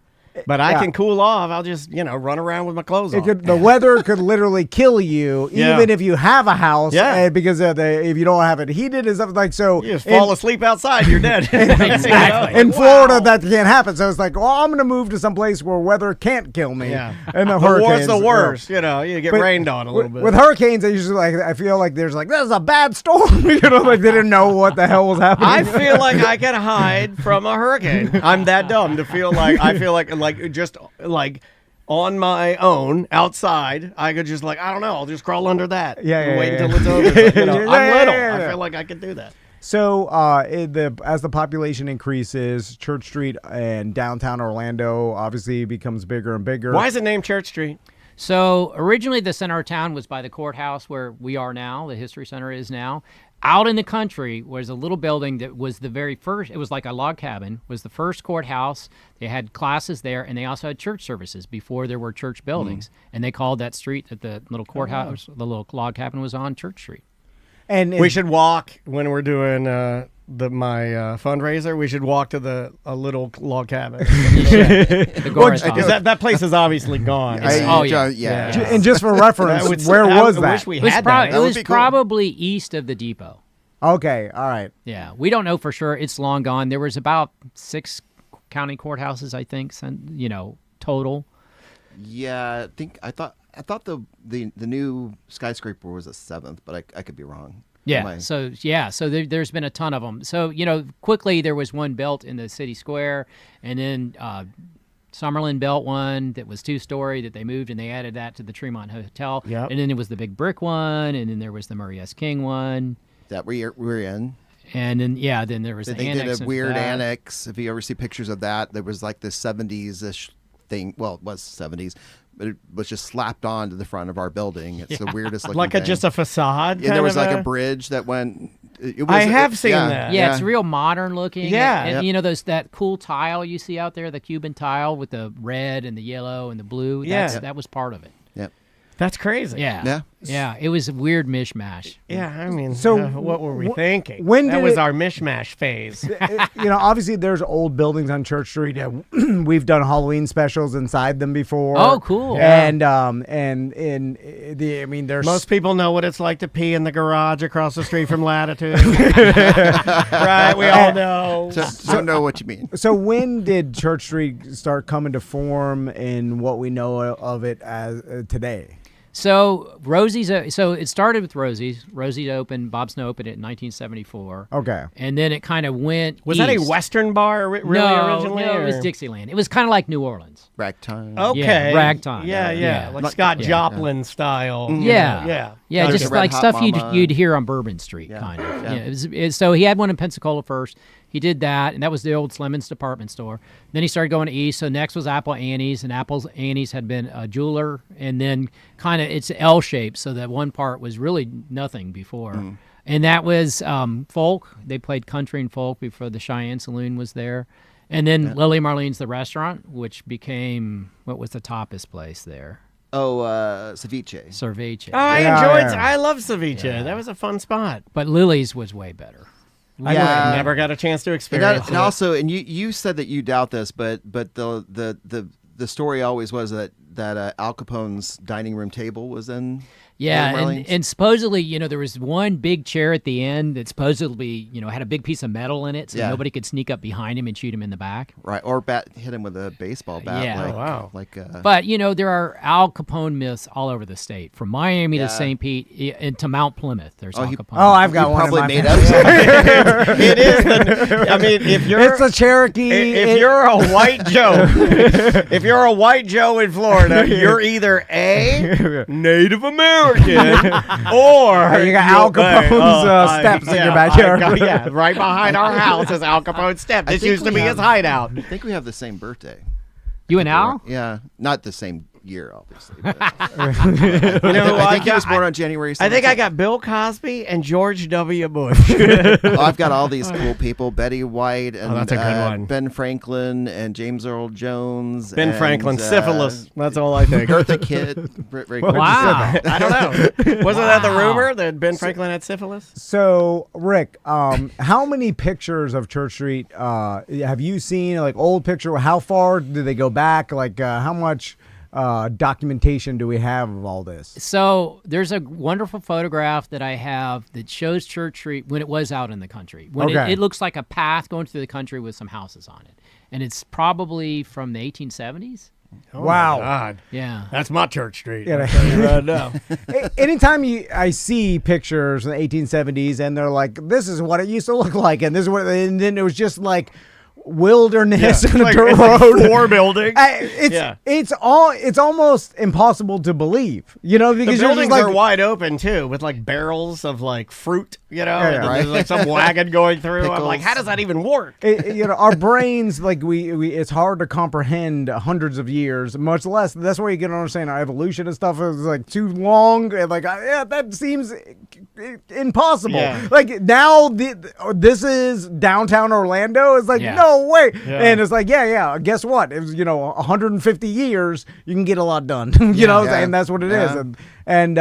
Speaker 4: But I can cool off. I'll just, run around with my clothes on.
Speaker 3: The weather could literally kill you, even if you have a house.
Speaker 4: Yeah.
Speaker 3: Because if you don't have it heated and stuff like so.
Speaker 4: You just fall asleep outside, you're dead.
Speaker 7: Exactly.
Speaker 3: In Florida, that can't happen. So it's like, well, I'm going to move to some place where weather can't kill me.
Speaker 4: Yeah.
Speaker 3: And the
Speaker 4: But what's
Speaker 3: hurricanes,
Speaker 4: the worst? You get rained on a little bit.
Speaker 3: With hurricanes, I usually I feel like there's this is a bad storm. They didn't know what the hell was happening.
Speaker 4: I feel like I can hide from a hurricane. I'm that dumb to feel like just on my own outside. I could just I don't know. I'll just crawl under that. and wait until it's over. But, I'm little. I feel like I could do that.
Speaker 3: So, as the population increases, Church Street and downtown Orlando obviously becomes bigger and bigger.
Speaker 4: Why is it named Church Street?
Speaker 7: So originally the center of town was by the courthouse where we are now, the History Center is now. Out in the country was a little building that was the very first, it was like a log cabin, was the first courthouse. They had classes there, and they also had church services before there were church buildings. And they called that street that the little courthouse, the little log cabin was on, Church Street.
Speaker 3: And
Speaker 4: We should walk when we're doing my fundraiser. We should walk to a little log cabin.
Speaker 7: The Gorath
Speaker 4: Because
Speaker 7: House.
Speaker 4: that place is obviously gone.
Speaker 2: Yeah.
Speaker 3: And just for reference, where was
Speaker 4: I
Speaker 3: that?
Speaker 4: wish we
Speaker 7: It was,
Speaker 4: had
Speaker 7: prob-
Speaker 4: that.
Speaker 7: it
Speaker 2: would
Speaker 7: was
Speaker 2: be cool.
Speaker 7: probably east of the depot.
Speaker 3: Okay, all right.
Speaker 7: Yeah, we don't know for sure. It's long gone. There was about 6 county courthouses, I think, total.
Speaker 2: Yeah, I thought the new skyscraper was a 7th, but I could be wrong.
Speaker 7: Yeah. So there's been a ton of them. So quickly there was one built in the city square, and then Summerlin built one that was 2-story that they moved and they added that to the Tremont Hotel.
Speaker 4: Yep.
Speaker 7: And then there was the big brick one, and then there was the Murray S. King one,
Speaker 2: that we're in.
Speaker 7: and then there was the
Speaker 2: They
Speaker 7: annex.
Speaker 2: did a
Speaker 7: of
Speaker 2: weird
Speaker 7: that.
Speaker 2: annex. If you ever see pictures of that, there was like this 70s-ish thing. Well, it was 70s, but it was just slapped onto the front of our building. It's the weirdest looking thing.
Speaker 4: Just a facade.
Speaker 2: Yeah, there was
Speaker 4: kind of
Speaker 2: a bridge that went. It was,
Speaker 4: I have seen that.
Speaker 7: Yeah, it's real modern looking.
Speaker 4: Yeah.
Speaker 7: And that cool tile you see out there, the Cuban tile with the red and the yellow and the blue.
Speaker 4: Yeah.
Speaker 7: That was part of it.
Speaker 2: Yep.
Speaker 4: That's crazy.
Speaker 7: Yeah. Yeah, it was a weird mishmash.
Speaker 4: Yeah, I mean,
Speaker 3: So,
Speaker 4: what were we thinking?
Speaker 3: when
Speaker 4: that
Speaker 3: did
Speaker 4: was
Speaker 3: it-
Speaker 4: our mishmash phase.
Speaker 3: Obviously there's old buildings on Church Street. We've done Halloween specials inside them before.
Speaker 7: Oh, cool.
Speaker 3: And there's
Speaker 4: Most people know what it's like to pee in the garage across the street from Latitude. Right? We all know.
Speaker 2: So know what you mean.
Speaker 3: So when did Church Street start coming to form in what we know of it as today?
Speaker 7: So it started with Rosie's. Rosie opened, Bob Snow opened it in 1974.
Speaker 3: Okay.
Speaker 7: And then it kind of went
Speaker 4: Was
Speaker 7: east.
Speaker 4: that a Western bar originally?
Speaker 7: No, it was
Speaker 4: or-
Speaker 7: Dixieland. It was kind of like New Orleans.
Speaker 2: Ragtime.
Speaker 4: Okay.
Speaker 7: Yeah, ragtime.
Speaker 4: Yeah. Like
Speaker 2: Like-
Speaker 4: Scott
Speaker 2: yeah.
Speaker 4: Joplin style.
Speaker 7: Yeah.
Speaker 4: Yeah.
Speaker 7: Just
Speaker 2: Red
Speaker 7: like
Speaker 2: Hot
Speaker 7: stuff
Speaker 2: Mama.
Speaker 7: you'd hear on Bourbon Street,
Speaker 2: Yeah.
Speaker 7: kind of.
Speaker 2: Yeah.
Speaker 7: So he had one in Pensacola first. He did that, and that was the old Slemmon's department store. Then he started going east. So next was Apple Annie's, and Apple Annie's had been a jeweler, and then kind of it's L-shaped, so that one part was really nothing before. And that was folk. They played country and folk before the Cheyenne Saloon was there. And then Lily Marlene's the restaurant, which became, what was the tapas place there?
Speaker 2: Oh, ceviche.
Speaker 7: Cerveche.
Speaker 4: Oh, I love ceviche.
Speaker 7: Yeah.
Speaker 4: That was a fun spot.
Speaker 7: But Lily's was way better.
Speaker 2: Yeah.
Speaker 4: Never got a chance to
Speaker 2: And,
Speaker 4: experience
Speaker 2: and
Speaker 4: it.
Speaker 2: also, and you said that you doubt this, but the story always was that Al Capone's dining room table was in.
Speaker 7: Yeah,
Speaker 2: Lily Marlene's?
Speaker 7: and supposedly, there was one big chair at the end that supposedly, had a big piece of metal in it, so
Speaker 2: Yeah.
Speaker 7: nobody could sneak up behind him and shoot him in the back.
Speaker 2: Right, or hit him with a baseball bat.
Speaker 7: Yeah.
Speaker 2: Like,
Speaker 4: Oh, wow.
Speaker 7: But there are Al Capone myths all over the state, from Miami to
Speaker 2: Yeah.
Speaker 7: St. Pete and to Mount Plymouth. There's Al Capone.
Speaker 3: Oh, I've got
Speaker 2: he
Speaker 3: one.
Speaker 2: probably
Speaker 3: in my
Speaker 2: made
Speaker 3: family.
Speaker 2: up.
Speaker 4: It is. I mean, if you're
Speaker 3: It's a Cherokee.
Speaker 4: if you're a white Joe, if you're a white Joe in Florida, you're either A, Native American, or
Speaker 3: You got Al Capone's steps in your backyard.
Speaker 4: right behind our house is Al Capone's steps. This
Speaker 2: think
Speaker 4: used to
Speaker 2: we
Speaker 4: be
Speaker 2: have-
Speaker 4: his hideout.
Speaker 2: I think we have the same birthday.
Speaker 7: You and Al?
Speaker 2: Yeah, not the same year, obviously. But,
Speaker 4: You know who
Speaker 2: I think he
Speaker 4: got?
Speaker 2: was born on January 17th.
Speaker 4: I think I got Bill Cosby and George W. Bush.
Speaker 2: I've got all these cool people: Betty White and
Speaker 4: that's a good one.
Speaker 2: Ben Franklin and James Earl Jones.
Speaker 4: Ben
Speaker 2: and,
Speaker 4: Franklin, syphilis. That's all I think.
Speaker 2: Eartha Kitt. Very cool.
Speaker 7: Wow.
Speaker 4: I don't know. Wasn't that the rumor that Ben Franklin had syphilis?
Speaker 3: So, Rick, how many pictures of Church Street have you seen? Like old picture? How far do they go back? Like how much documentation do we have of all this?
Speaker 7: So there's a wonderful photograph that I have that shows Church Street when it was out in the country. When
Speaker 3: Okay.
Speaker 7: it looks like a path going through the country with some houses on it. And it's probably from the 1870s.
Speaker 3: Wow.
Speaker 4: God.
Speaker 7: Yeah.
Speaker 4: That's my Church Street.
Speaker 3: Yeah.
Speaker 4: I'll tell you right now.
Speaker 3: Anytime I see pictures in the 1870s and they're like, this is what it used to look like, and this is what, and then it was just like wilderness and a dirt road.
Speaker 4: 4 buildings.
Speaker 3: It's almost impossible to believe,
Speaker 4: The
Speaker 3: because you're just
Speaker 4: buildings
Speaker 3: like,
Speaker 4: are wide open too, with like barrels of like fruit, and
Speaker 2: right.
Speaker 4: there's like some wagon going through. I'm like,
Speaker 2: Pickles.
Speaker 4: how does that even work?
Speaker 3: our brains, like we it's hard to comprehend hundreds of years, much less. That's where you get to understand our evolution and stuff is like too long, and like that seems impossible.
Speaker 4: Yeah.
Speaker 3: Like now, this is downtown Orlando. It's like
Speaker 7: Yeah.
Speaker 3: no way,
Speaker 4: Yeah.
Speaker 3: and it's like yeah. Guess what? It was 150 years. You can get a lot done. You know,
Speaker 2: Yeah.
Speaker 3: and that's what it is.
Speaker 2: Yeah.
Speaker 3: And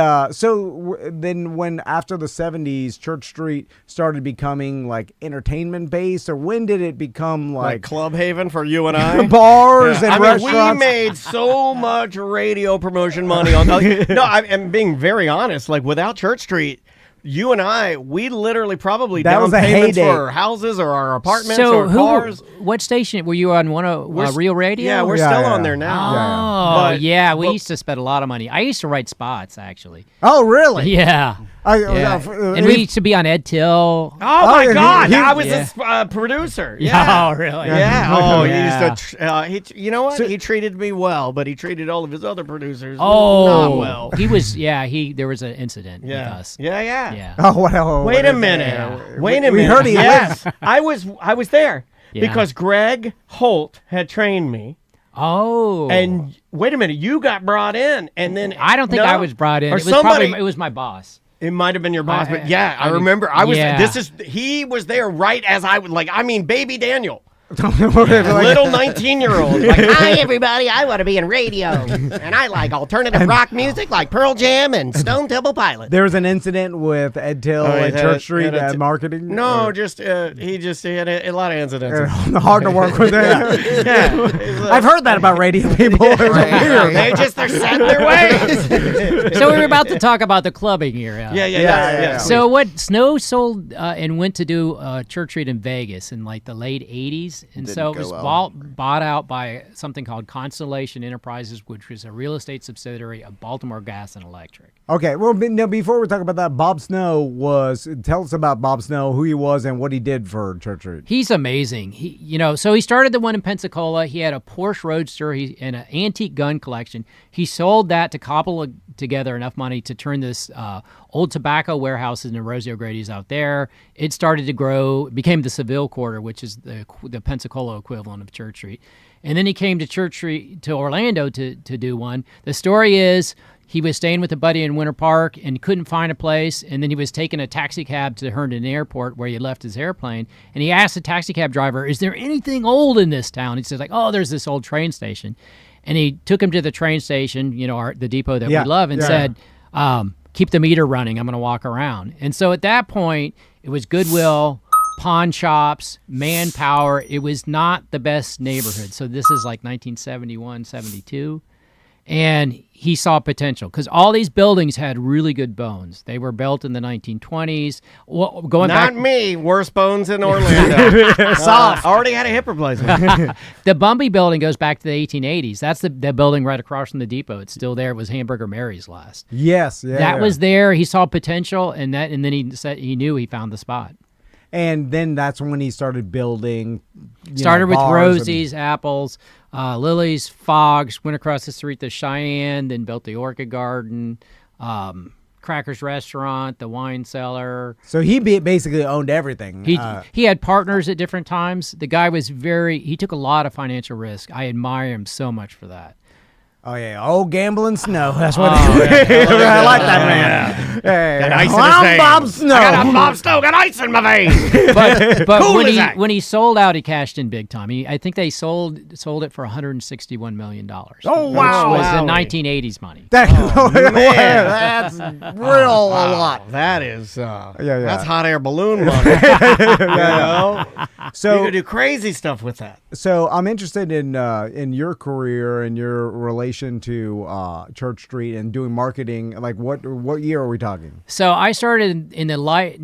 Speaker 3: then when after the 70s, Church Street started becoming like entertainment based, or when did it become
Speaker 4: Like
Speaker 3: like
Speaker 4: Club Haven for you and I.
Speaker 3: bars and
Speaker 4: I mean,
Speaker 3: restaurants?
Speaker 4: we made so much radio promotion money on. No, I'm being very honest. Like without Church Street, you and I, we literally probably
Speaker 3: That
Speaker 4: down
Speaker 3: was a
Speaker 4: payments
Speaker 3: heyday.
Speaker 4: for our houses or our apartments
Speaker 7: So
Speaker 4: or cars.
Speaker 7: what station were you on? Real Radio?
Speaker 4: Yeah, we're
Speaker 3: Yeah,
Speaker 4: still
Speaker 3: yeah.
Speaker 4: on there now.
Speaker 7: Oh,
Speaker 4: But-
Speaker 7: yeah. We
Speaker 4: but-
Speaker 7: used to spend a lot of money. I used to write spots, actually.
Speaker 3: Oh, really?
Speaker 7: Yeah.
Speaker 3: Yeah.
Speaker 7: And we used to be on Ed Till.
Speaker 4: Oh my
Speaker 3: yeah,
Speaker 4: God!
Speaker 3: he-
Speaker 4: I was
Speaker 7: yeah.
Speaker 4: his producer. Yeah.
Speaker 7: Oh, really?
Speaker 4: Yeah. Oh,
Speaker 7: Yeah.
Speaker 4: he used to. You know what? He treated me well, but he treated all of his other producers
Speaker 7: Oh,
Speaker 4: not well.
Speaker 7: He was. Yeah. There was an incident with
Speaker 4: Yeah.
Speaker 7: us.
Speaker 4: Yeah.
Speaker 7: Yeah.
Speaker 3: Oh, well.
Speaker 4: Wait a minute.
Speaker 7: Yeah.
Speaker 4: Wait a minute.
Speaker 3: We heard he
Speaker 4: Yes, I was there
Speaker 7: Yeah.
Speaker 4: because Greg Holt had trained me.
Speaker 7: Oh.
Speaker 4: And wait a minute, you got brought in, and then
Speaker 7: I don't think
Speaker 4: No.
Speaker 7: I was brought in.
Speaker 4: Or
Speaker 7: It was
Speaker 4: somebody.
Speaker 7: probably it was my boss.
Speaker 4: It might have been your boss, but
Speaker 7: I
Speaker 4: yeah, I
Speaker 7: mean,
Speaker 4: remember. I was.
Speaker 7: yeah.
Speaker 4: He was there right as I would like. I mean, baby Daniel.
Speaker 3: Like-
Speaker 4: Little 19-year-old. Like, hi, everybody. I want to be in radio. And I like alternative rock music like Pearl Jam and Stone Temple Pilots.
Speaker 3: There was an incident with Ed Till
Speaker 4: Oh, he
Speaker 3: at
Speaker 4: had
Speaker 3: Church
Speaker 4: a-
Speaker 3: Street
Speaker 4: had a
Speaker 3: at
Speaker 4: t-
Speaker 3: marketing.
Speaker 4: No,
Speaker 3: Or-
Speaker 4: just he had a lot of incidents.
Speaker 3: hard to work with.
Speaker 4: Yeah.
Speaker 3: I've heard that about radio people. It's weird.
Speaker 4: They're set in their ways.
Speaker 7: So we were about to talk about the clubbing era.
Speaker 4: Yeah.
Speaker 7: So what Snow sold and went to do Church Street in Vegas in like the late 80s. And
Speaker 2: Didn't
Speaker 7: so it
Speaker 2: go
Speaker 7: was
Speaker 2: well.
Speaker 7: bought out by something called Constellation Enterprises, which was a real estate subsidiary of Baltimore Gas and Electric.
Speaker 3: Okay, well, no, before we talk about that, Bob Snow tell us about Bob Snow, who he was and what he did for Church Street.
Speaker 7: He's amazing. So he started the one in Pensacola. He had a Porsche Roadster and an antique gun collection. He sold that to cobble together enough money to turn this old tobacco warehouse in Rosie O'Grady's out there. It started to grow, became the Seville Quarter, which is the Pensacola equivalent of Church Street. And then he came to Church Street, to Orlando to do one. The story is he was staying with a buddy in Winter Park and couldn't find a place. And then he was taking a taxi cab to Herndon Airport where he had left his airplane. And he asked the taxi cab driver, is there anything old in this town? He says, there's this old train station. And he took him to the train station, the depot that we love, and said, keep the meter running. I'm going to walk around. And so at that point, it was Goodwill, pawn shops, manpower. It was not the best neighborhood. So this is like 1971, 72. And he saw potential because all these buildings had really good bones. They were built in the 1920s. Well,
Speaker 4: Not me. Worst bones in Orlando. Soft. Already had a hip replacement.
Speaker 7: The Bumby building goes back to the 1880s. That's the building right across from the depot. It's still there. It was Hamburger Mary's last.
Speaker 3: Yes, yeah.
Speaker 7: That was there. He saw potential, and then he said he knew he found the spot.
Speaker 3: And then that's when he started building.
Speaker 7: Started with
Speaker 3: bars
Speaker 7: Rosie's, Apples, Lily's, Fogg's, went across the street to Cheyenne, then built the Orchid Garden, Crackers Restaurant, the wine cellar.
Speaker 3: So he basically owned everything.
Speaker 7: He had partners at different times. The guy was he took a lot of financial risk. I admire him so much for that.
Speaker 3: Oh yeah, gambling snow. That's what I like that man. Hey,
Speaker 4: Got ice in his
Speaker 3: I'm
Speaker 4: veins.
Speaker 3: Bob Snow.
Speaker 4: I got Bob Snow, got ice in my veins.
Speaker 7: But
Speaker 4: Cool as that.
Speaker 7: when he sold out, he cashed in big time. I think they sold it for $161 million.
Speaker 3: Oh, wow.
Speaker 7: Which was
Speaker 4: Wow.
Speaker 7: the 1980s money.
Speaker 3: That's real a lot.
Speaker 4: That is,
Speaker 3: yeah.
Speaker 4: that's hot air balloon money. You know? You
Speaker 3: So,
Speaker 4: could do crazy stuff with that.
Speaker 3: so I'm interested in your career and your relation to Church Street and doing marketing. Like, what year are we talking?
Speaker 7: So I started in the late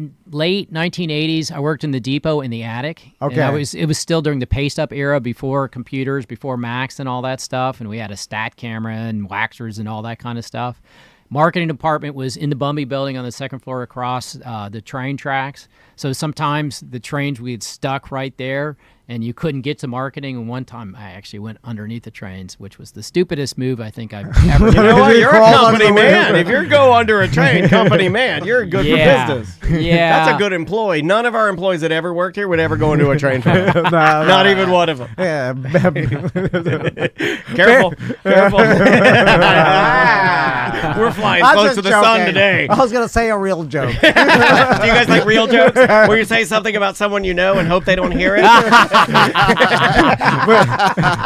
Speaker 7: 1980s. I worked in the depot in the attic.
Speaker 3: Okay.
Speaker 7: And it was still during the paste up era, before computers, before Macs and all that stuff. And we had a stat camera and waxers and all that kind of stuff. Marketing department was in the Bumby building on the second floor across the train tracks. So sometimes the trains we had stuck right there, and you couldn't get to marketing. And one time I actually went underneath the trains, which was the stupidest move I think I've ever
Speaker 4: You
Speaker 7: done.
Speaker 4: know what? You're a
Speaker 3: Crawl
Speaker 4: company
Speaker 3: under the
Speaker 4: man.
Speaker 3: window.
Speaker 4: If you go under a train, company man, you're good
Speaker 7: Yeah.
Speaker 4: for business.
Speaker 7: Yeah.
Speaker 4: That's a good employee. None of our employees that ever worked here would ever go into a train train.
Speaker 3: No,
Speaker 4: Not even one of them.
Speaker 3: Yeah.
Speaker 4: Careful. Careful. We're flying
Speaker 3: I'm
Speaker 4: close
Speaker 3: just
Speaker 4: to the sun
Speaker 3: joking.
Speaker 4: today.
Speaker 3: I was gonna say a real joke.
Speaker 4: Do you guys like real jokes? Where you say something about someone you know and hope they don't hear it?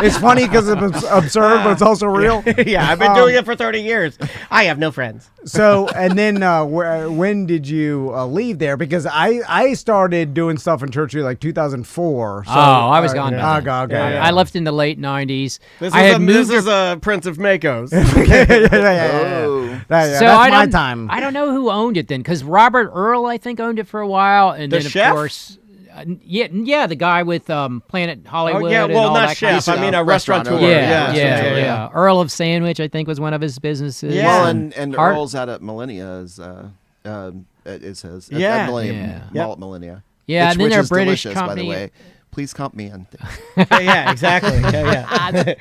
Speaker 3: It's funny because it's absurd, but it's also real.
Speaker 4: Yeah, I've been doing it for 30 years. I have no friends.
Speaker 3: So, and then when did you leave there? Because I started doing stuff in Church Street like 2004. So,
Speaker 7: I was gone by then.
Speaker 3: Okay.
Speaker 4: Yeah.
Speaker 7: I left in the late 90s.
Speaker 4: This
Speaker 7: I had moved
Speaker 4: is a Prince of Makos.
Speaker 3: That's
Speaker 7: So
Speaker 3: my time.
Speaker 7: I don't know who owned it then, because Robert Earl, I think, owned it for a while, and
Speaker 4: The
Speaker 7: then
Speaker 4: chef?
Speaker 7: of course, yeah, the guy with Planet Hollywood.
Speaker 4: Oh, yeah,
Speaker 7: and
Speaker 4: well,
Speaker 7: all
Speaker 4: not
Speaker 7: that kind of
Speaker 4: chef. I
Speaker 7: stuff.
Speaker 4: mean, a restaurateur.
Speaker 7: Yeah,
Speaker 4: Yeah.
Speaker 7: yeah. Earl of Sandwich, I think, was one of his businesses.
Speaker 4: Yeah.
Speaker 2: Well, and
Speaker 7: Hart-
Speaker 2: Earl's out at Millennia is his.
Speaker 4: Yeah.
Speaker 2: At Millennium
Speaker 7: Yeah.
Speaker 2: Mall at Millennia.
Speaker 7: Yeah,
Speaker 2: which,
Speaker 7: and then
Speaker 2: which
Speaker 7: they're
Speaker 2: is
Speaker 7: British
Speaker 2: delicious, by
Speaker 7: company.
Speaker 2: the way. Please comp me in.
Speaker 4: Yeah, exactly. Yeah.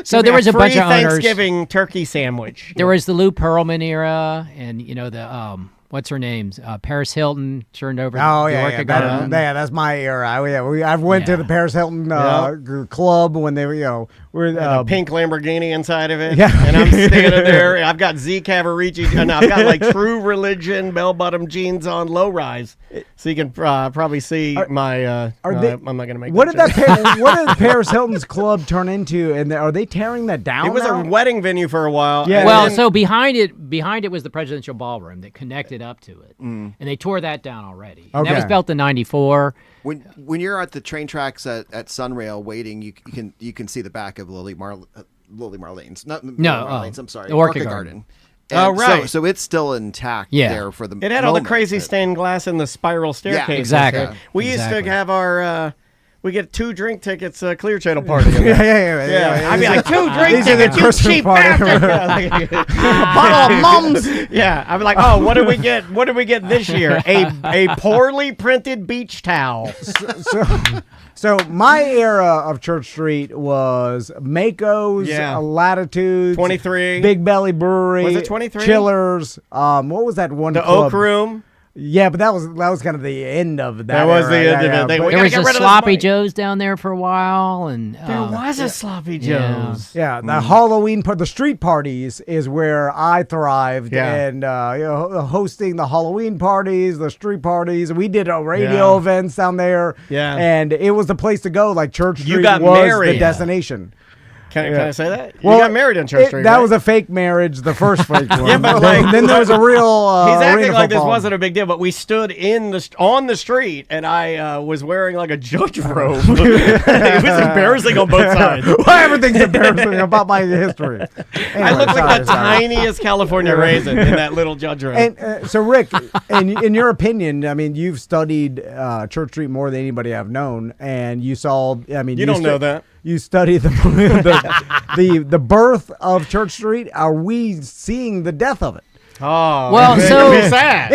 Speaker 7: So there was a bunch
Speaker 4: free
Speaker 7: of owners.
Speaker 4: Thanksgiving turkey sandwich.
Speaker 7: There was the Lou Pearlman era, and the what's her name? Paris Hilton turned over.
Speaker 3: Oh
Speaker 7: the
Speaker 3: yeah,
Speaker 7: Orchid
Speaker 3: yeah,
Speaker 7: Garden.
Speaker 3: that's my era. I went to
Speaker 7: Yeah.
Speaker 3: the Paris Hilton club when they were we're
Speaker 4: A pink Lamborghini inside of it.
Speaker 3: Yeah.
Speaker 4: And I'm standing there. I've got Z Cavaricci, and I've got like True Religion bell-bottom jeans on, low rise, so you can probably see my.
Speaker 3: are they-
Speaker 4: I'm not gonna make.
Speaker 3: What did
Speaker 4: that joke.
Speaker 3: what did Paris Hilton's club turn into? And are they tearing that down?
Speaker 4: It was
Speaker 3: now?
Speaker 4: a wedding venue for a while.
Speaker 3: Yeah.
Speaker 4: and
Speaker 7: Well,
Speaker 4: then-
Speaker 7: so behind it was the presidential ballroom that connected up to it, and they tore that down already. And that was
Speaker 3: Okay.
Speaker 7: built in '94.
Speaker 2: When you're at the train tracks at Sunrail waiting, you can see the back of Lily Marlene's. Not Lily Marlene's. I'm sorry.
Speaker 7: the Orchid Garden.
Speaker 4: Oh,
Speaker 2: And
Speaker 4: right.
Speaker 2: So it's still intact
Speaker 7: Yeah.
Speaker 2: there for the.
Speaker 4: It had all the
Speaker 2: moment,
Speaker 4: crazy
Speaker 2: but-
Speaker 4: stained glass and the spiral staircase.
Speaker 7: exactly.
Speaker 4: We used
Speaker 7: Exactly.
Speaker 4: to have our. We get 2 drink tickets, Clear Channel party.
Speaker 3: yeah.
Speaker 4: I'd be like, 2 drink
Speaker 3: These are the
Speaker 4: tickets, you
Speaker 3: Christmas
Speaker 4: cheap
Speaker 3: party.
Speaker 4: bastard.
Speaker 3: Bottle of mums.
Speaker 4: Yeah, I'd be like, oh, what did we get? What did we get this year? A poorly printed beach towel.
Speaker 3: So my era of Church Street was Mako's,
Speaker 4: Yeah.
Speaker 3: Latitudes,
Speaker 4: 23.
Speaker 3: Big Belly Brewery,
Speaker 4: Was it 23?
Speaker 3: Chillers. What was that one?
Speaker 4: The
Speaker 3: club?
Speaker 4: Oak Room.
Speaker 3: Yeah, but that was kind of the end of that.
Speaker 4: That was
Speaker 3: era.
Speaker 4: the end of it.
Speaker 3: Yeah,
Speaker 4: They-
Speaker 3: but-
Speaker 4: we
Speaker 7: There
Speaker 4: gotta
Speaker 7: was
Speaker 4: get
Speaker 7: a
Speaker 4: rid of this
Speaker 7: Sloppy
Speaker 4: money.
Speaker 7: Joe's down there for a while, and
Speaker 4: There was a Sloppy
Speaker 7: yeah.
Speaker 4: Joe's.
Speaker 3: Yeah, the Halloween the street parties is where I thrived,
Speaker 4: Yeah.
Speaker 3: and hosting the Halloween parties, the street parties. We did radio
Speaker 4: Yeah.
Speaker 3: events down there,
Speaker 4: Yeah.
Speaker 3: and it was the place to go. Like Church
Speaker 4: You
Speaker 3: Street
Speaker 4: got
Speaker 3: was
Speaker 4: married.
Speaker 3: the destination.
Speaker 4: Can I say that?
Speaker 3: Well,
Speaker 4: you got married on Church Street,
Speaker 3: That
Speaker 4: right?
Speaker 3: was a fake marriage, the first fake one.
Speaker 4: Yeah, but like-
Speaker 3: then there was a real.
Speaker 4: He's acting
Speaker 3: arena
Speaker 4: like this
Speaker 3: football.
Speaker 4: wasn't a big deal, but we stood on the street, and I was wearing like a judge robe. It was embarrassing on both sides.
Speaker 3: Well, everything's embarrassing about my history.
Speaker 4: I
Speaker 3: Anyway,
Speaker 4: looked like the
Speaker 3: sorry.
Speaker 4: tiniest California raisin in that little judge robe.
Speaker 3: And so, Rick, in your opinion, I mean, you've studied Church Street more than anybody I've known, and you saw. I mean,
Speaker 4: You don't know that.
Speaker 3: You study the birth of Church Street. Are we seeing the death of it?
Speaker 4: Oh,
Speaker 7: Well,
Speaker 4: it's
Speaker 7: so-
Speaker 4: gonna be sad.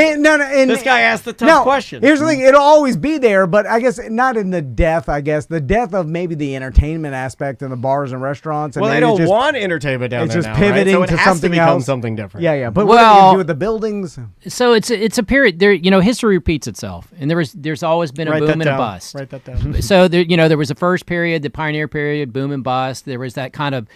Speaker 3: This
Speaker 4: guy asked the tough question.
Speaker 3: Here's the thing: it'll always be there, but I guess not in the death. I guess the death of maybe the entertainment aspect in the bars and restaurants. And
Speaker 4: Well, they
Speaker 3: maybe
Speaker 4: don't
Speaker 3: just,
Speaker 4: want entertainment down
Speaker 3: it's
Speaker 4: there
Speaker 3: just
Speaker 4: now, right?
Speaker 3: pivoting
Speaker 4: So it
Speaker 3: to
Speaker 4: has
Speaker 3: something
Speaker 4: to become
Speaker 3: else.
Speaker 4: something different.
Speaker 3: Yeah. But what do you
Speaker 7: Well-
Speaker 3: do with the buildings?
Speaker 7: So it's a period there. History repeats itself, and there's always been a
Speaker 4: Write
Speaker 7: boom
Speaker 4: that
Speaker 7: and
Speaker 4: down.
Speaker 7: a bust.
Speaker 4: Write that down.
Speaker 7: So there was a first period, the pioneer period, boom and bust. There was that kind of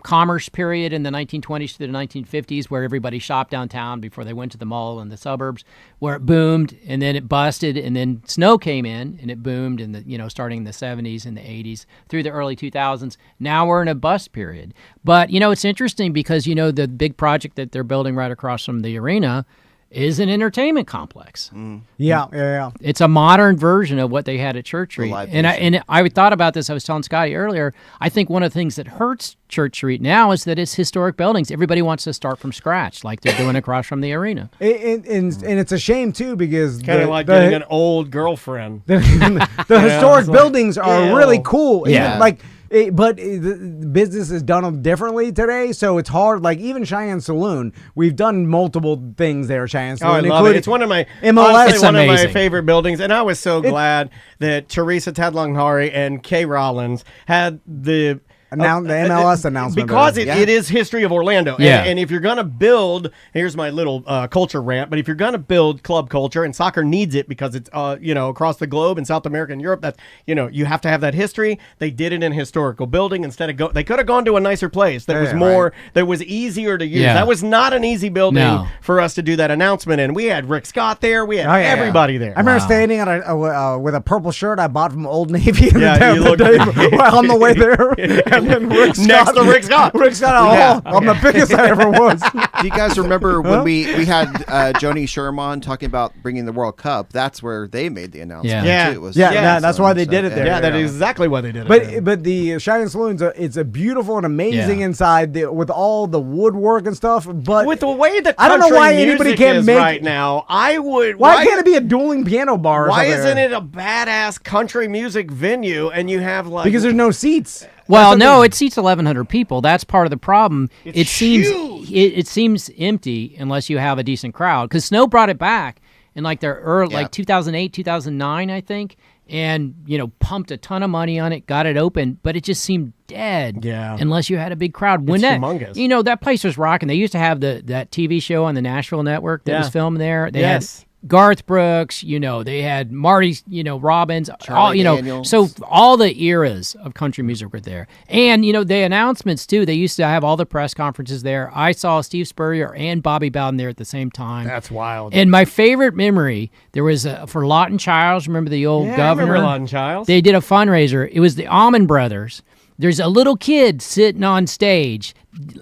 Speaker 7: commerce period in the 1920s to the 1950s where everybody shopped downtown before they went to the mall in the suburbs, where it boomed and then it busted, and then snow came in and it boomed in the starting in the 70s and the 80s through the early 2000s. Now we're in a bust period. But it's interesting because the big project that they're building right across from the arena is an entertainment complex.
Speaker 3: Yeah.
Speaker 7: It's a modern version of what they had at Church Street. And I thought about this. I was telling Scotty earlier. I think one of the things that hurts Church Street now is that it's historic buildings. Everybody wants to start from scratch, like they're doing across from the arena.
Speaker 3: And it's a shame too because
Speaker 4: kind of like getting an old girlfriend.
Speaker 3: The historic buildings are really cool.
Speaker 7: Yeah.
Speaker 3: But the business is done differently today, so it's hard. Like even Cheyenne Saloon, we've done multiple things there. Cheyenne Saloon,
Speaker 4: I love it. It's one of my
Speaker 3: MLS.
Speaker 4: It's one of my favorite buildings, and I was so glad that Teresa Tadlonghari and Kay Rollins had the
Speaker 3: MLS announcement
Speaker 4: because it is history of Orlando.
Speaker 7: Yeah.
Speaker 4: And if you're going to build, here's my little culture rant, but if you're going to build club culture, and soccer needs it because it's across the globe in South America and Europe, that's you have to have that history. They did it in a historical building instead of they could have gone to a nicer place that was more that was easier to use.
Speaker 7: Yeah.
Speaker 4: That was not an easy building for us to do that announcement, and we had Rick Scott there. We had everybody there.
Speaker 3: I remember standing on with a purple shirt I bought from Old Navy
Speaker 4: you looked
Speaker 3: on the way there. And then
Speaker 4: next to Rick Scott.
Speaker 3: Rick Scott, I'm the biggest I ever was.
Speaker 2: Do you guys remember when we had Joni Sherman talking about bringing the World Cup? That's where they made the announcement.
Speaker 3: Yeah.
Speaker 2: Too. It was
Speaker 3: That's why they did it there.
Speaker 4: Yeah, that is exactly why they did it.
Speaker 3: But the Cheyenne Saloon, it's a beautiful and amazing inside with all the woodwork and stuff. But
Speaker 4: with the way the
Speaker 3: I don't know why anybody can't make
Speaker 4: right now.
Speaker 3: Why can't it be a dueling piano bar?
Speaker 4: Why isn't it a badass country music venue and you have
Speaker 3: because there's no seats.
Speaker 7: Well, no, it seats 1,100 people. That's part of the problem.
Speaker 4: It
Speaker 7: seems empty unless you have a decent crowd. Because Snow brought it back in like 2008, 2009, I think, and pumped a ton of money on it, got it open, but it just seemed dead.
Speaker 4: Yeah.
Speaker 7: Unless you had a big crowd. When
Speaker 4: humongous.
Speaker 7: That place was rocking. They used to have that TV show on the Nashville Network that was filmed there. They had Garth Brooks, they had Marty, Robbins,
Speaker 2: Daniels.
Speaker 7: so all the eras of country music were there. And, the announcements too, they used to have all the press conferences there. I saw Steve Spurrier and Bobby Bowden there at the same time.
Speaker 4: That's wild.
Speaker 7: And my favorite memory, there was for Lawton Childs, remember the old governor?
Speaker 4: I remember Lawton Childs.
Speaker 7: They did a fundraiser. It was the Allman Brothers. There's a little kid sitting on stage,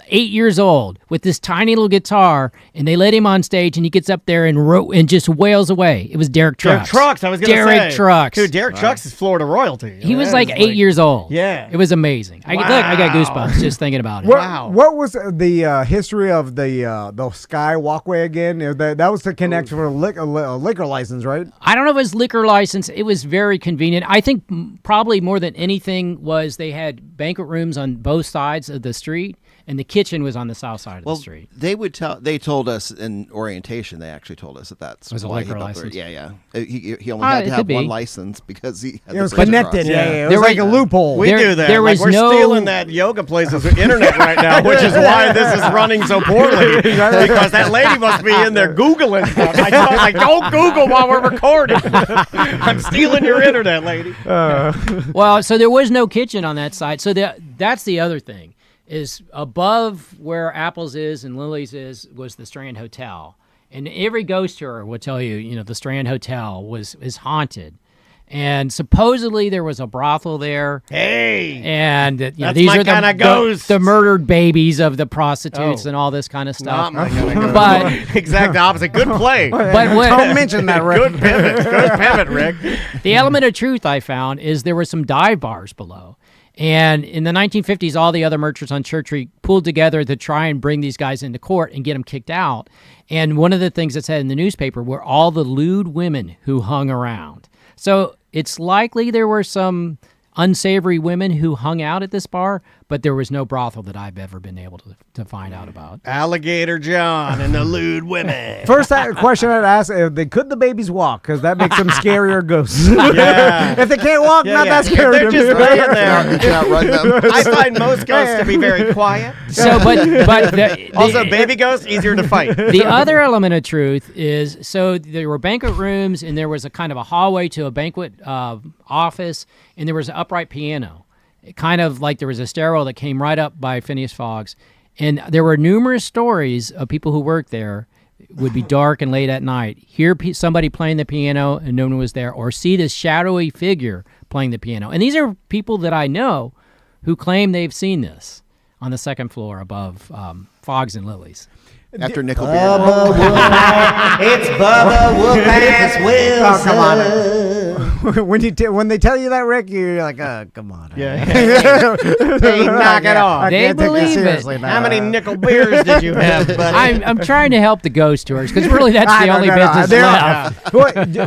Speaker 7: 8 years old, with this tiny little guitar, and they let him on stage, and he gets up there and just wails away. It was Derek Trucks.
Speaker 4: Derek Trucks, I was going to say.
Speaker 7: Derek Trucks.
Speaker 4: Dude, Derek Trucks is Florida royalty.
Speaker 7: He was like 8 years old.
Speaker 4: Yeah.
Speaker 7: It was amazing. I got goosebumps just thinking about it.
Speaker 3: What was the history of the Sky Walkway again? That was to connect for a liquor license, right?
Speaker 7: I don't know if it was liquor license. It was very convenient. I think probably more than anything was they had banquet rooms on both sides of the street, and the kitchen was on the south side of the street.
Speaker 2: They told us in orientation. They actually told us that's
Speaker 7: was a
Speaker 2: why
Speaker 7: liquor
Speaker 2: he
Speaker 7: license.
Speaker 2: Yeah. He only had to have one license because he had
Speaker 3: It was
Speaker 2: the bridge
Speaker 3: connected.
Speaker 2: across.
Speaker 3: Yeah. It was like a loophole.
Speaker 4: We do that.
Speaker 7: There was
Speaker 4: we're stealing that yoga place's internet right now, which is why this is running so poorly. Because that lady must be in there Googling stuff. I don't Google while we're recording. I'm stealing your internet, lady.
Speaker 7: Well, so there was no kitchen on that side. So that's the other thing, is above where Apple's is and Lily's was the Strand Hotel. And every ghost tour will tell you, the Strand Hotel is haunted. And supposedly there was a brothel there.
Speaker 4: Hey,
Speaker 7: and
Speaker 4: that's
Speaker 7: these
Speaker 4: my
Speaker 7: are
Speaker 4: kind of ghosts.
Speaker 7: The murdered babies of the prostitutes and all this kind of stuff.
Speaker 4: Not my kind of
Speaker 7: But
Speaker 4: exact opposite. Good play.
Speaker 7: But what,
Speaker 3: Don't mention that, Rick.
Speaker 4: Good pivot, Rick.
Speaker 7: The element of truth I found is there were some dive bars below. And in the 1950s, all the other merchants on Church Street pulled together to try and bring these guys into court and get them kicked out. And one of the things that said in the newspaper were all the lewd women who hung around. So it's likely there were some unsavory women who hung out at this bar, but there was no brothel that I've ever been able to find out about.
Speaker 4: Alligator John and the lewd women.
Speaker 3: First question I'd ask, could the babies walk? Because that makes them scarier ghosts.
Speaker 4: Yeah.
Speaker 3: If they can't walk, not that scary.
Speaker 4: They're just laying there.
Speaker 2: You cannot run them.
Speaker 4: I find most ghosts to be very quiet.
Speaker 7: So, but
Speaker 4: Also, baby ghosts, easier to fight.
Speaker 7: The other element of truth is, so there were banquet rooms, and there was a kind of a hallway to a banquet office, and there was an upright piano. kind of like there was a stairwell that came right up by Phineas Fogg's. And there were numerous stories of people who worked there. It would be dark and late at night, hear somebody playing the piano and no one was there, or see this shadowy figure playing the piano. And these are people that I know who claim they've seen this on the second floor above Fogg's and Lily's.
Speaker 2: After Nickel
Speaker 8: Bubba
Speaker 2: Beer.
Speaker 8: Whoop-Ass, it's Bubba Whoop-Ass Wilson.
Speaker 3: When they tell you that, Rick, you're like, come on.
Speaker 4: Yeah. Hey, knock it off.
Speaker 3: I
Speaker 7: They
Speaker 3: can't take this
Speaker 7: believe it.
Speaker 3: seriously now.
Speaker 4: How many nickel beers did you have, buddy?
Speaker 7: I'm trying to help the ghost tours because really that's the only business left.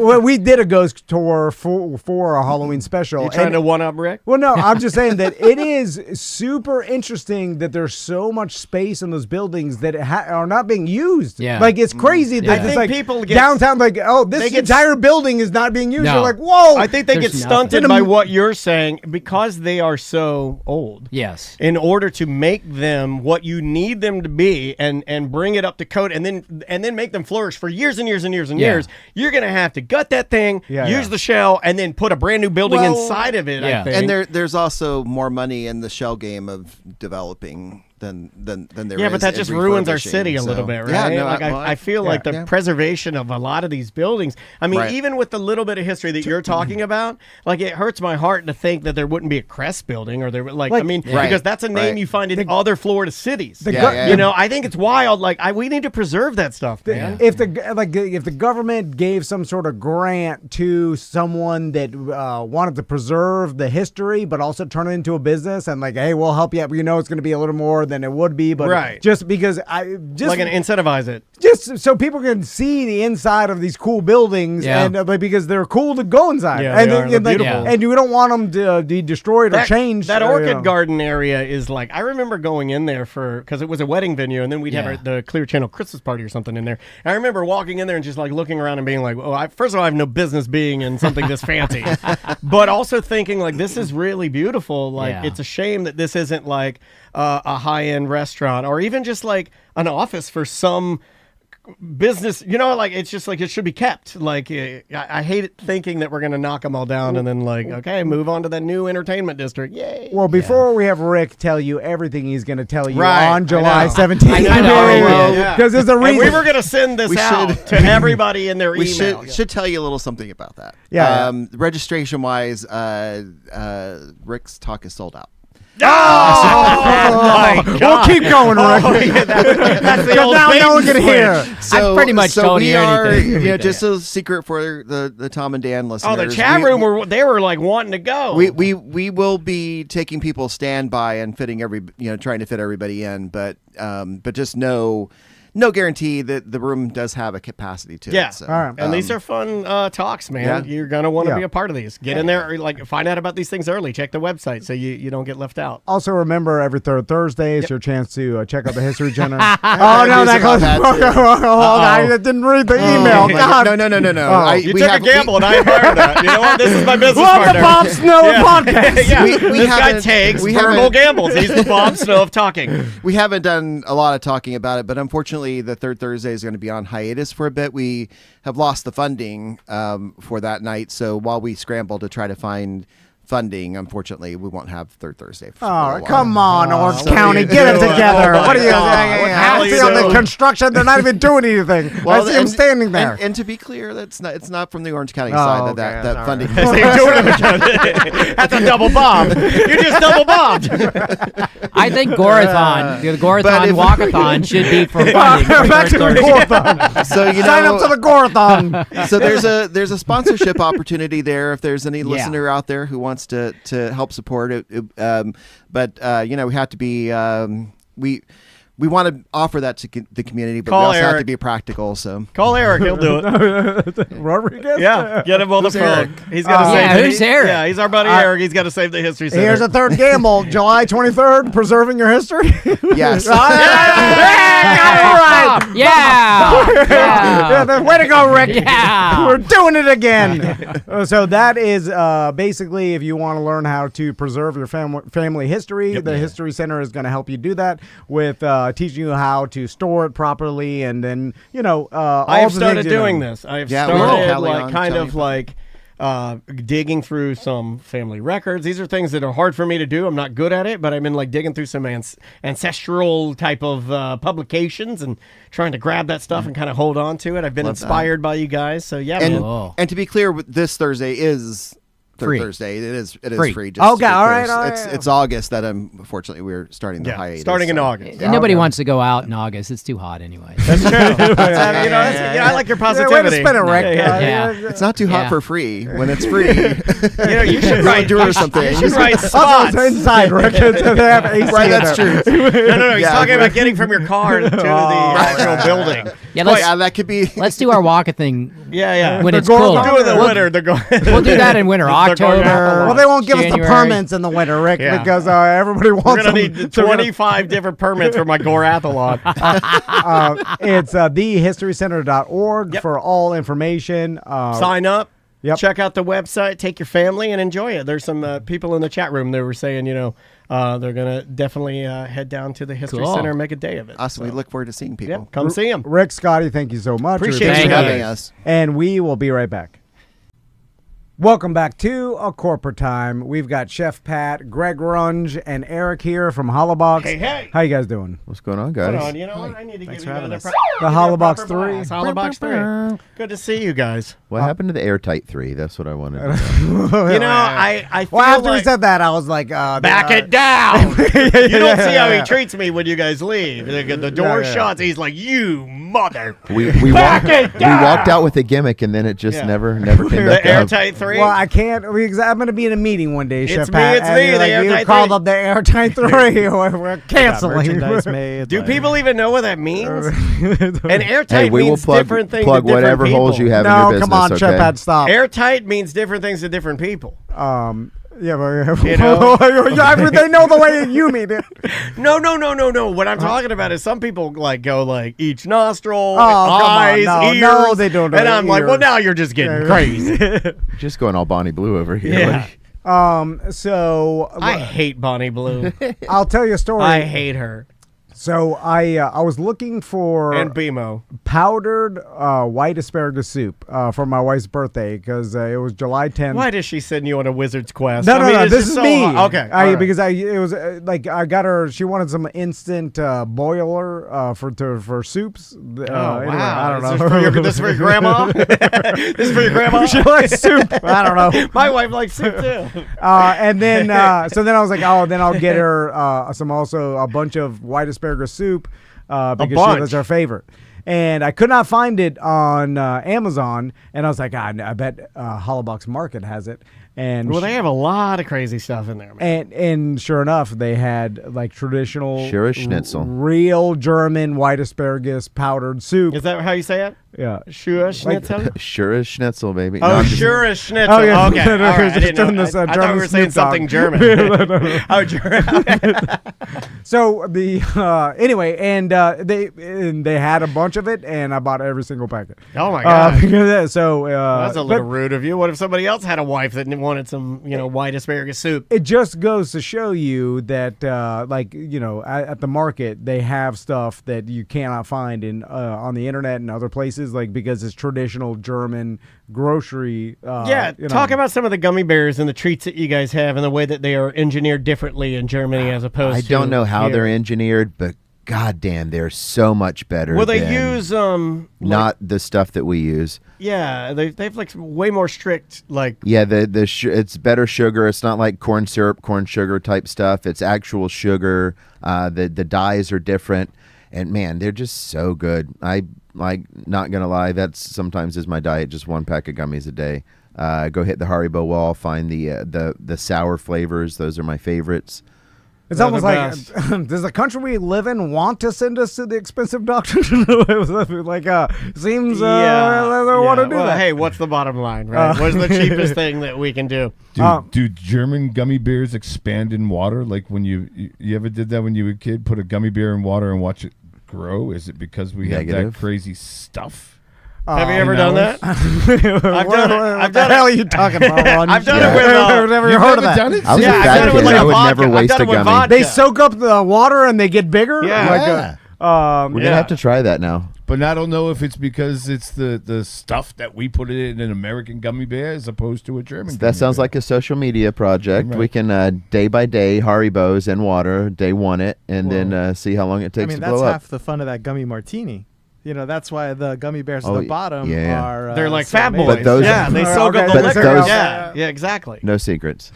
Speaker 3: Well, we did a ghost tour for a Halloween special.
Speaker 4: You trying to one-up Rick?
Speaker 3: Well, no, I'm just saying that it is super interesting that there's so much space in those buildings that are not being used.
Speaker 7: Yeah.
Speaker 3: Like, it's crazy that
Speaker 4: I
Speaker 3: it's
Speaker 4: think
Speaker 3: like
Speaker 4: people get-
Speaker 3: downtown, like, oh, this entire building is not being used.
Speaker 7: No.
Speaker 3: You're like, whoa.
Speaker 4: I think they get
Speaker 7: There's
Speaker 4: stunted
Speaker 3: nothing.
Speaker 4: by what you're saying because they are so old.
Speaker 7: Yes.
Speaker 4: In order to make them what you need them to be and bring it up to code and then make them flourish for years and years and years and
Speaker 7: Yeah.
Speaker 4: years, you're gonna have to gut that thing,
Speaker 3: Yeah,
Speaker 4: use
Speaker 3: yeah.
Speaker 4: the shell, and then put a brand new building inside of it.
Speaker 7: Yeah.
Speaker 4: I think.
Speaker 2: And there's also more money in the shell game of developing than there
Speaker 4: Yeah,
Speaker 2: is
Speaker 4: but that
Speaker 2: in
Speaker 4: just ruins our
Speaker 2: refurbishing,
Speaker 4: city a little
Speaker 2: so-
Speaker 4: bit, right?
Speaker 2: Yeah, no,
Speaker 4: like I feel like the
Speaker 2: yeah.
Speaker 4: preservation of a lot of these buildings. I mean,
Speaker 2: Right.
Speaker 4: even with the little bit of history that you're talking about, like it hurts my heart to think that there wouldn't be a Crest building or there I mean,
Speaker 2: Right.
Speaker 4: because that's a name
Speaker 2: Right.
Speaker 4: you find in other Florida cities.
Speaker 3: The
Speaker 2: Yeah,
Speaker 3: go-
Speaker 2: yeah,
Speaker 4: You know, I think it's wild. Like we need to preserve that stuff, man.
Speaker 3: If the government gave some sort of grant to someone that wanted to preserve the history, but also turn it into a business, and like, hey, we'll help you out. We know it's going to be a little more than it would be, but
Speaker 4: Right.
Speaker 3: just because
Speaker 4: Like an incentivize it.
Speaker 3: just so people can see the inside of these cool buildings,
Speaker 7: Yeah.
Speaker 3: and because they're cool to go inside,
Speaker 4: Yeah,
Speaker 3: and
Speaker 4: they are. They're
Speaker 3: like,
Speaker 4: beautiful.
Speaker 3: and you don't want them to be destroyed or changed.
Speaker 4: That
Speaker 3: or,
Speaker 4: orchid garden area is like I remember going in there because it was a wedding venue, and then we'd
Speaker 7: Yeah.
Speaker 4: have the Clear Channel Christmas party or something in there. And I remember walking in there and just like looking around and being like, "Oh, first of all, I have no business being in something this fancy," but also thinking like, "This is really beautiful. Like,
Speaker 7: Yeah.
Speaker 4: it's a shame that this isn't like a high-end restaurant or even just like an office for some." Business, you know, like it's just like it should be kept. Like I hate it thinking that we're gonna knock them all down and then like okay, move on to the new entertainment district. Yay!
Speaker 3: Well, before we have Rick tell you everything he's going to tell you
Speaker 4: Right,
Speaker 3: on
Speaker 4: I
Speaker 3: July
Speaker 4: know.
Speaker 3: 17th,
Speaker 7: I know, already did.
Speaker 3: because there's a
Speaker 4: And
Speaker 3: reason.
Speaker 4: we were gonna send this
Speaker 2: We
Speaker 4: out
Speaker 2: should-
Speaker 4: to everybody in their
Speaker 2: We
Speaker 4: email.
Speaker 2: should tell you a little something about that.
Speaker 3: Yeah.
Speaker 2: Registration wise, Rick's talk is sold out.
Speaker 3: We'll keep going, Rick.
Speaker 4: That's the
Speaker 3: Because
Speaker 4: old
Speaker 3: now
Speaker 4: bait
Speaker 3: no one
Speaker 4: and
Speaker 3: can
Speaker 4: switch.
Speaker 3: hear.
Speaker 2: So,
Speaker 7: pretty much told
Speaker 2: we
Speaker 7: you
Speaker 2: are,
Speaker 7: anything.
Speaker 2: you know, just a secret for the Tom and Dan listeners.
Speaker 4: Oh, the chat
Speaker 2: we-
Speaker 4: room they were like wanting to go.
Speaker 2: We will be taking people standby and fitting trying to fit everybody in, but just no guarantee that the room does have a capacity to
Speaker 4: Yeah.
Speaker 2: it. So,
Speaker 3: All right.
Speaker 4: and these are fun talks, man.
Speaker 2: Yeah.
Speaker 4: You're gonna want to
Speaker 3: Yeah.
Speaker 4: be a part of these. Get in there, or like find out about these things early. Check the website so you don't get left out.
Speaker 3: Also, remember every third Thursday is your chance to check out the History Channel.
Speaker 2: I
Speaker 3: Oh
Speaker 2: heard
Speaker 3: no,
Speaker 2: news
Speaker 3: that goes.
Speaker 2: about that, too.
Speaker 3: I didn't read the email. God.
Speaker 2: No.
Speaker 3: Oh.
Speaker 4: You took a gamble, and I admire that. You know what? This is my business
Speaker 3: Welcome to
Speaker 4: partner.
Speaker 3: Bob Snow podcast.
Speaker 4: Yeah,
Speaker 2: We
Speaker 4: this guy
Speaker 2: haven't-
Speaker 4: takes
Speaker 2: we
Speaker 4: verbal
Speaker 2: haven't-
Speaker 4: gambles. He's the Bob Snow of talking.
Speaker 2: We haven't done a lot of talking about it, but unfortunately, the third Thursday is going to be on hiatus for a bit. We have lost the funding for that night, so while we scramble to try to find funding, unfortunately, we won't have third Thursday. For a
Speaker 3: Oh,
Speaker 2: while.
Speaker 3: come on, Orange
Speaker 2: what are
Speaker 3: County,
Speaker 2: you
Speaker 3: get it
Speaker 2: doing?
Speaker 3: together.
Speaker 4: Oh, my
Speaker 3: What are you?
Speaker 4: God. What the hell
Speaker 3: I
Speaker 4: are you
Speaker 3: see on the
Speaker 4: doing?
Speaker 3: construction, they're not even doing anything. I see them standing there.
Speaker 2: And to be clear, it's not from the Orange County
Speaker 3: Oh,
Speaker 2: side
Speaker 3: okay,
Speaker 2: that
Speaker 3: that's
Speaker 2: funding.
Speaker 4: So you're doing it. That's a double bob. You just double bobbed.
Speaker 7: I think Gorathon, the
Speaker 2: But
Speaker 7: Gorathon
Speaker 2: if-
Speaker 7: Walkathon should be for funding. for
Speaker 3: Back to the
Speaker 7: Thursday.
Speaker 3: Gorathon.
Speaker 2: So
Speaker 3: Sign up to the Gorathon.
Speaker 2: So there's a sponsorship opportunity there if there's any listener out there who wants to help support it. But we have to be we want to offer that to the community, but
Speaker 4: Call
Speaker 2: we also have
Speaker 4: Erik.
Speaker 2: to be practical. So
Speaker 4: Call Eric. He'll do it.
Speaker 3: Rodriguez?
Speaker 4: Yeah, get him on the
Speaker 2: Who's
Speaker 4: phone.
Speaker 2: Eric?
Speaker 4: He's got to
Speaker 7: Yeah,
Speaker 4: save.
Speaker 7: who's Eric?
Speaker 4: Yeah, he's our buddy Eric. He's got to save the history center.
Speaker 3: Here's a third gamble. July 23rd, preserving your history.
Speaker 2: yes,
Speaker 3: All right.
Speaker 7: Yeah.
Speaker 3: Way to go, Rick.
Speaker 7: Yeah.
Speaker 3: We're doing it again. So that is basically if you want to learn how to preserve your family history, the History Center is going to help you do that with teaching you how to store it properly, and then
Speaker 4: I have started doing this. I have
Speaker 2: Yeah, we had
Speaker 4: started
Speaker 2: Kelly
Speaker 4: like
Speaker 2: on
Speaker 4: kind
Speaker 2: telling
Speaker 4: of
Speaker 2: you.
Speaker 4: like digging through some family records. These are things that are hard for me to do. I'm not good at it, but I've been like digging through some ancestral type of publications and trying to grab that stuff and kind of hold on to it. I've been inspired by you guys. So yeah,
Speaker 2: And,
Speaker 4: man.
Speaker 2: and to be clear, this Thursday is
Speaker 7: Free.
Speaker 2: Thursday. It is
Speaker 7: Free.
Speaker 2: free. Just
Speaker 3: Okay,
Speaker 2: to be
Speaker 3: all
Speaker 2: clear.
Speaker 3: right.
Speaker 2: It's August that unfortunately we're starting the hiatus.
Speaker 4: starting in
Speaker 2: so.
Speaker 4: August.
Speaker 7: And nobody wants to go out in August. It's too hot anyway.
Speaker 4: That's true. I like your
Speaker 3: Yeah, way to
Speaker 4: positivity.
Speaker 3: spin it, Rick.
Speaker 7: Yeah.
Speaker 2: It's not too hot
Speaker 7: Yeah.
Speaker 2: for free. When it's free,
Speaker 4: You should write
Speaker 2: do or something.
Speaker 4: You should write
Speaker 3: Also,
Speaker 4: spots.
Speaker 3: it's inside, Rick. They have AC
Speaker 2: Right,
Speaker 3: in
Speaker 2: that's
Speaker 3: there.
Speaker 2: true.
Speaker 4: No. He's
Speaker 2: Yeah,
Speaker 4: talking
Speaker 2: right.
Speaker 4: about getting from your car to the actual building.
Speaker 7: Yeah,
Speaker 2: Oh,
Speaker 7: let's
Speaker 2: yeah, that could be.
Speaker 7: let's do our walk thing
Speaker 4: Yeah.
Speaker 7: when it's
Speaker 3: going
Speaker 7: cooler.
Speaker 3: on
Speaker 4: Do it in the
Speaker 7: We'll-
Speaker 4: winter.
Speaker 7: We'll do that in winter, October.
Speaker 3: Well, they won't give us the
Speaker 7: January.
Speaker 3: permits in the winter, Rick,
Speaker 4: Yeah.
Speaker 3: because everybody
Speaker 4: We're
Speaker 3: wants
Speaker 4: going to
Speaker 3: them.
Speaker 4: need
Speaker 3: So we're gonna-
Speaker 4: 25 different permits for my Gorathlon.
Speaker 3: It's thehistorycenter.org
Speaker 4: Yep.
Speaker 3: for all information.
Speaker 4: Sign up.
Speaker 3: Yep.
Speaker 4: Check out the website. Take your family and enjoy it. There's some people in the chat room that were saying, they're going to definitely head down to the History
Speaker 7: Cool.
Speaker 4: Center and make a day of it.
Speaker 2: Awesome. We look forward to seeing people.
Speaker 4: Yep, come see them.
Speaker 3: Rick, Scotty, thank you so much. We
Speaker 4: Appreciate
Speaker 2: Thanks
Speaker 4: you
Speaker 2: for
Speaker 7: Thank
Speaker 2: having
Speaker 7: you.
Speaker 2: us.
Speaker 3: And we will be right back. Welcome back to A Corporate Time. We've got Chef Pat, Greg Grunge, and Erik here from Holobox.
Speaker 4: Hey.
Speaker 3: How you guys doing?
Speaker 9: What's going on, guys?
Speaker 4: Hold on, you know what? I need to give you another
Speaker 3: The Holobox 3.
Speaker 4: Holobox 3. Good to see you guys.
Speaker 9: What happened to the Airtight 3? That's what I wanted to know.
Speaker 4: I feel
Speaker 3: Well, after
Speaker 4: like
Speaker 3: he said that, I was like,
Speaker 4: back it down. You don't see how he treats me when you guys leave. The door
Speaker 3: Yeah.
Speaker 4: shuts. He's like, you mother.
Speaker 9: We
Speaker 4: Back it down.
Speaker 9: walked out with a gimmick, and then it just
Speaker 4: Yeah.
Speaker 9: never came
Speaker 4: The
Speaker 9: back up.
Speaker 4: Airtight 3.
Speaker 3: Well, I can't. Because I'm going to be in a meeting one day, Chef
Speaker 4: me,
Speaker 3: Pat.
Speaker 4: it's
Speaker 3: and
Speaker 4: me,
Speaker 3: you're
Speaker 4: the
Speaker 3: like, you
Speaker 4: Airtight
Speaker 3: called
Speaker 4: 3.
Speaker 3: up the Airtight 3. We're canceling.
Speaker 4: Do people even know what that means? And airtight
Speaker 9: Hey, we will
Speaker 4: means
Speaker 9: plug
Speaker 4: different things
Speaker 9: plug
Speaker 4: to different
Speaker 9: whatever
Speaker 4: people.
Speaker 9: holes you have in your
Speaker 3: No,
Speaker 9: business.
Speaker 3: come on,
Speaker 9: okay?
Speaker 3: Chef Pat, stop.
Speaker 4: Airtight means different things to different people.
Speaker 3: Yeah, but
Speaker 4: You know?
Speaker 3: they know the way you mean it.
Speaker 4: No. What I'm talking about is some people go like each nostril,
Speaker 3: Oh, come on.
Speaker 4: eyes,
Speaker 3: No,
Speaker 4: ears.
Speaker 3: no, they don't know
Speaker 4: And I'm like, well,
Speaker 3: ears.
Speaker 4: now you're just getting
Speaker 3: Yeah.
Speaker 4: crazy.
Speaker 9: Just going all Bonnie Blue over here.
Speaker 4: Yeah.
Speaker 3: So
Speaker 4: I hate Bonnie Blue.
Speaker 3: I'll tell you a story.
Speaker 4: I hate her.
Speaker 3: So I was looking for
Speaker 4: And BMO.
Speaker 3: powdered white asparagus soup for my wife's birthday because it was July 10th.
Speaker 4: Why does she send you on a wizard's quest?
Speaker 3: No,
Speaker 4: I mean,
Speaker 3: no,
Speaker 4: it's
Speaker 3: this
Speaker 4: just
Speaker 3: is
Speaker 4: so
Speaker 3: me.
Speaker 4: hot. Okay. all right.
Speaker 3: Because it was I got her. She wanted some instant boiler for soups. Anyway, I don't know.
Speaker 4: This is for your grandma? This is for your grandma?
Speaker 3: She likes soup. I don't know.
Speaker 4: My wife likes soup too.
Speaker 3: And then so then I was like, then I'll get her a bunch of white asparagus soup because that's her favorite. And I could not find it on Amazon, and I was like, I bet Holobox Market has it. And
Speaker 4: Well, they have a lot of crazy stuff in there, man.
Speaker 3: and sure enough, they had like traditional
Speaker 9: Schere Schnitzel.
Speaker 3: real German white asparagus powdered soup.
Speaker 4: Is that how you say it?
Speaker 3: Yeah.
Speaker 4: Sure Schnitzel?
Speaker 9: Sure as schnitzel, baby.
Speaker 4: Oh,
Speaker 9: I'm just-
Speaker 4: sure as Schnitzel.
Speaker 3: Oh, yeah.
Speaker 4: Okay, all right. I
Speaker 3: Just
Speaker 4: didn't know.
Speaker 3: doing this,
Speaker 4: I thought
Speaker 3: German
Speaker 4: we were saying
Speaker 3: Snoop Dogg.
Speaker 4: something German. Oh, German.
Speaker 3: So the anyway, and they had a bunch of it, and I bought every single packet.
Speaker 4: Oh my god.
Speaker 3: That's
Speaker 4: That's a little rude of you. What if somebody else had a wife that wanted some, white asparagus soup?
Speaker 3: It just goes to show you that, at the market they have stuff that you cannot find in on the internet and other places, because it's traditional German grocery.
Speaker 4: Talk about some of the gummy bears and the treats that you guys have and the way that they are engineered differently in Germany as opposed
Speaker 9: I
Speaker 4: to
Speaker 9: don't know how
Speaker 4: here.
Speaker 9: they're engineered, but goddamn, they're so much better.
Speaker 4: Well, they
Speaker 9: than
Speaker 4: use
Speaker 9: not the stuff that we use.
Speaker 4: Yeah, they have way more strict
Speaker 9: Yeah, it's better sugar. It's not like corn syrup, corn sugar type stuff. It's actual sugar. The dyes are different, and man, they're just so good. Not gonna lie, that's sometimes is my diet. Just one pack of gummies a day. Go hit the Haribo wall, find the sour flavors. Those are my favorites.
Speaker 3: It's
Speaker 4: They're
Speaker 3: almost
Speaker 4: the
Speaker 3: like,
Speaker 4: best.
Speaker 3: does the country we live in want to send us to the expensive doctor? Seems they want to do
Speaker 4: well,
Speaker 3: that.
Speaker 4: Hey, what's the bottom line, right? What's the cheapest thing that we can do?
Speaker 10: Do German gummy bears expand in water? Like when you ever did that when you were a kid? Put a gummy bear in water and watch it grow? Is it because we have
Speaker 9: Negative.
Speaker 10: that crazy stuff?
Speaker 4: Have you ever done that?
Speaker 3: I've
Speaker 4: done it.
Speaker 3: What the hell are you talking about, Ron?
Speaker 4: I've done
Speaker 9: Yeah.
Speaker 4: it with.
Speaker 3: I've never
Speaker 10: You've
Speaker 3: heard of
Speaker 10: never
Speaker 3: that.
Speaker 10: done it?
Speaker 9: I was
Speaker 4: Yeah,
Speaker 9: a
Speaker 4: I've
Speaker 9: fat
Speaker 4: done it
Speaker 9: kid.
Speaker 4: with
Speaker 9: I
Speaker 4: a
Speaker 9: would
Speaker 4: vodka.
Speaker 9: never
Speaker 4: I've
Speaker 9: waste
Speaker 4: done
Speaker 9: a
Speaker 4: it with
Speaker 9: gummy.
Speaker 4: vodka.
Speaker 3: They soak up the water and they get bigger.
Speaker 4: Yeah.
Speaker 9: We're gonna have to try that now.
Speaker 10: But I don't know if it's because it's the stuff that we put in an American gummy bear as opposed to a German.
Speaker 9: That sounds like a social media project.
Speaker 10: Right.
Speaker 9: We can day by day Haribos and water. Day one it, and then see how long it takes to
Speaker 11: that's
Speaker 9: blow
Speaker 11: half
Speaker 9: up.
Speaker 11: the fun of that gummy martini. That's why the gummy bears at the bottom
Speaker 9: yeah.
Speaker 11: are.
Speaker 4: They're like
Speaker 11: so
Speaker 4: fat
Speaker 11: amazing.
Speaker 4: boys.
Speaker 9: But those-
Speaker 4: yeah, they soak up the
Speaker 9: but
Speaker 4: liquor.
Speaker 9: those-
Speaker 4: yeah, exactly.
Speaker 9: No secrets.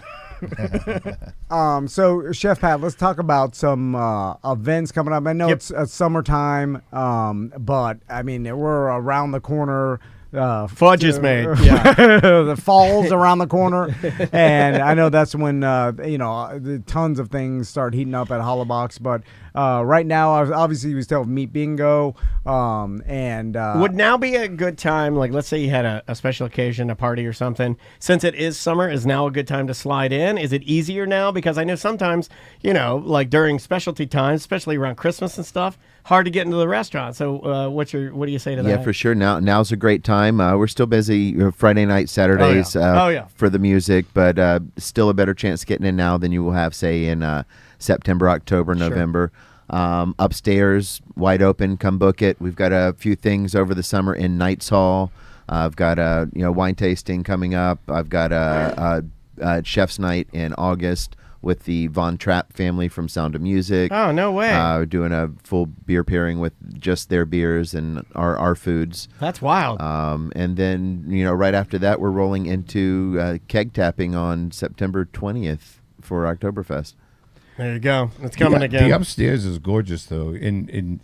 Speaker 3: So Chef Pat, let's talk about some events coming up. I know it's summertime, but I mean we're around the corner.
Speaker 4: Fudge is made. Yeah.
Speaker 3: The fall's around the corner, and I know that's when the tons of things start heating up at Hollowbox. But right now, obviously, we still have meat bingo, and
Speaker 4: would now be a good time. Like, let's say you had a special occasion, a party or something. Since it is summer, is now a good time to slide in? Is it easier now? Because I know sometimes, like during specialty times, especially around Christmas and stuff, hard to get into the restaurant. So, what do you say to that?
Speaker 9: Yeah, for sure. Now's a great time. We're still busy Friday night, Saturdays for the music, but still a better chance getting in now than you will have, say, in September, October, November. Upstairs, wide open. Come book it. We've got a few things over the summer in Knights Hall. I've got a wine tasting coming up. I've got a chef's night in August with the Von Trapp family from Sound of Music.
Speaker 4: Oh, no way.
Speaker 9: We're doing a full beer pairing with just their beers and our foods.
Speaker 4: That's wild.
Speaker 9: And then, right after that, we're rolling into keg tapping on September 20th for Oktoberfest.
Speaker 4: There you go. It's coming again.
Speaker 10: The upstairs is gorgeous, though. In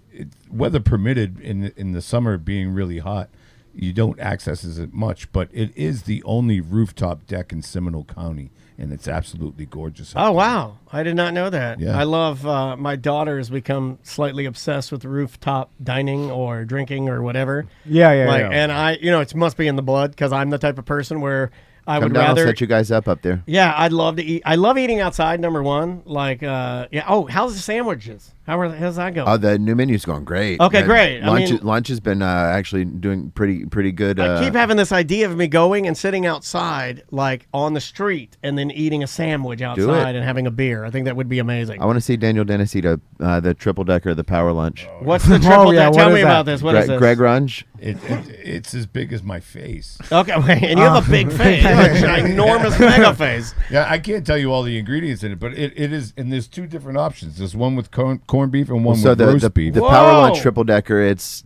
Speaker 10: weather permitted, in the summer being really hot, you don't access it much, but it is the only rooftop deck in Seminole County. And it's absolutely gorgeous.
Speaker 4: Oh, wow. I did not know that.
Speaker 10: Yeah.
Speaker 4: I love, my daughter has become slightly obsessed with rooftop dining or drinking or whatever.
Speaker 3: Yeah.
Speaker 4: And it must be in the blood because I'm the type of person where I
Speaker 9: Come
Speaker 4: would
Speaker 9: down,
Speaker 4: rather.
Speaker 9: I'll set you guys up there.
Speaker 4: Yeah, I'd love to eat. I love eating outside, number one. Like, Oh, how's the sandwiches? How's that going?
Speaker 9: The new menu's going great.
Speaker 4: Okay, great.
Speaker 9: Lunch has been actually doing pretty good.
Speaker 4: I keep having this idea of me going and sitting outside, like on the street, and then eating a sandwich outside and having a beer. I think that would be amazing.
Speaker 9: I want to see Daniel Dennis eat the triple decker, the power lunch.
Speaker 4: What's the triple decker? Tell me about this. What is this?
Speaker 9: Greg Grunge.
Speaker 10: It's as big as my face.
Speaker 4: Okay, wait, and you have a big face. You have an ginormous mega face.
Speaker 10: Yeah, I can't tell you all the ingredients in it, but it is, and there's two different options. There's one with corned beef and one with roast beef.
Speaker 9: The Power Lunch triple decker, it's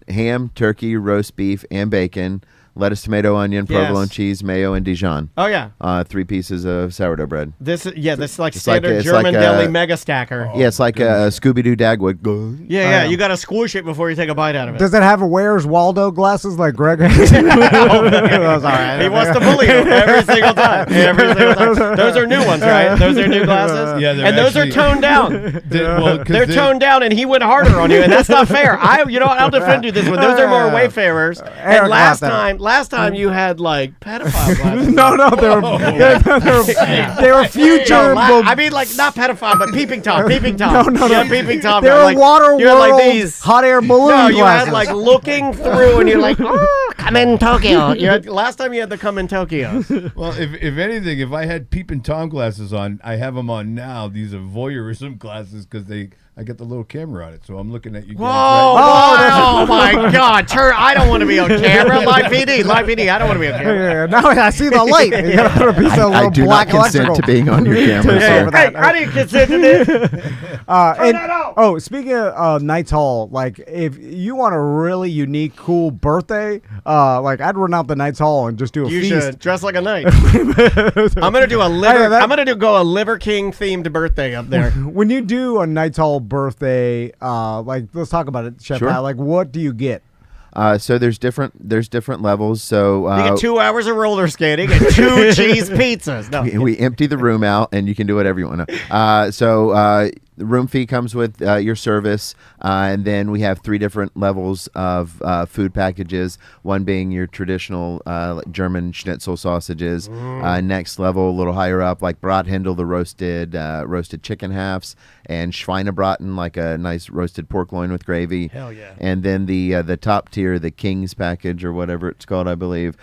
Speaker 9: ham, turkey, roast beef, and bacon, lettuce, tomato, onion, provolone cheese, mayo, and Dijon.
Speaker 4: Oh yeah.
Speaker 9: 3 pieces of sourdough bread.
Speaker 4: This is like
Speaker 9: It's
Speaker 4: standard
Speaker 9: it's
Speaker 4: German
Speaker 9: like
Speaker 4: deli mega stacker.
Speaker 9: Yeah, it's like a Scooby-Doo Dagwood.
Speaker 4: Yeah. You got to squish it before you take a bite out of it.
Speaker 3: Does it have a Where's Waldo glasses like Greg has? That's all right.
Speaker 4: He wants to bully you every single time. Those are new ones, right? Those are new glasses.
Speaker 10: Yeah,
Speaker 4: and those are toned down. They're toned down, and he went harder on you, and that's not fair. I'll defend you this one. Those are more Wayfarers. And last time you had like pedophile glasses.
Speaker 3: No, they were future.
Speaker 4: I mean, like not pedophile, but peeping tom.
Speaker 3: No.
Speaker 4: Yeah, peeping tom.
Speaker 3: They were
Speaker 4: like,
Speaker 3: water
Speaker 4: you had like
Speaker 3: world
Speaker 4: these
Speaker 3: hot air balloon
Speaker 4: No, you
Speaker 3: glasses.
Speaker 4: had like looking through, and you're like, oh, come in Tokyo. Last time you had the come in Tokyo.
Speaker 10: Well, if anything, if I had peeping tom glasses on, I have them on now. These are voyeurism glasses because I got the little camera on it, so I'm looking at you guys.
Speaker 4: Oh my God! I don't want to be on camera. Live PD. I don't want to be on camera.
Speaker 3: Now I see the light. You gotta put a piece of
Speaker 9: I
Speaker 3: little
Speaker 9: do
Speaker 3: black
Speaker 9: not consent
Speaker 3: electrical.
Speaker 9: to being on your camera, sir.
Speaker 4: Hey, I didn't consent to this.
Speaker 3: Speaking of Knights Hall, like if you want a really unique, cool birthday, like I'd run out the Knights Hall and just do a
Speaker 4: You
Speaker 3: feast.
Speaker 4: should dress like a knight. I'm gonna do a liver. I'm gonna go a Liver King themed birthday up there.
Speaker 3: When you do a Knights Hall birthday, like let's talk about it, Chef
Speaker 9: Sure.
Speaker 3: Pat. Like, what do you get?
Speaker 9: So there's different levels. So
Speaker 4: You get 2 hours of roller skating and 2 cheese pizzas. No,
Speaker 9: we empty the room out, and you can do whatever you want to. The room fee comes with your service, and then we have 3 different levels of food packages. One being your traditional like German schnitzel sausages. Next level, a little higher up, like Brathändel, the roasted chicken halves, and Schweinebraten, like a nice roasted pork loin with gravy.
Speaker 4: Hell yeah.
Speaker 9: And then the top tier, the King's package or whatever it's called, I believe.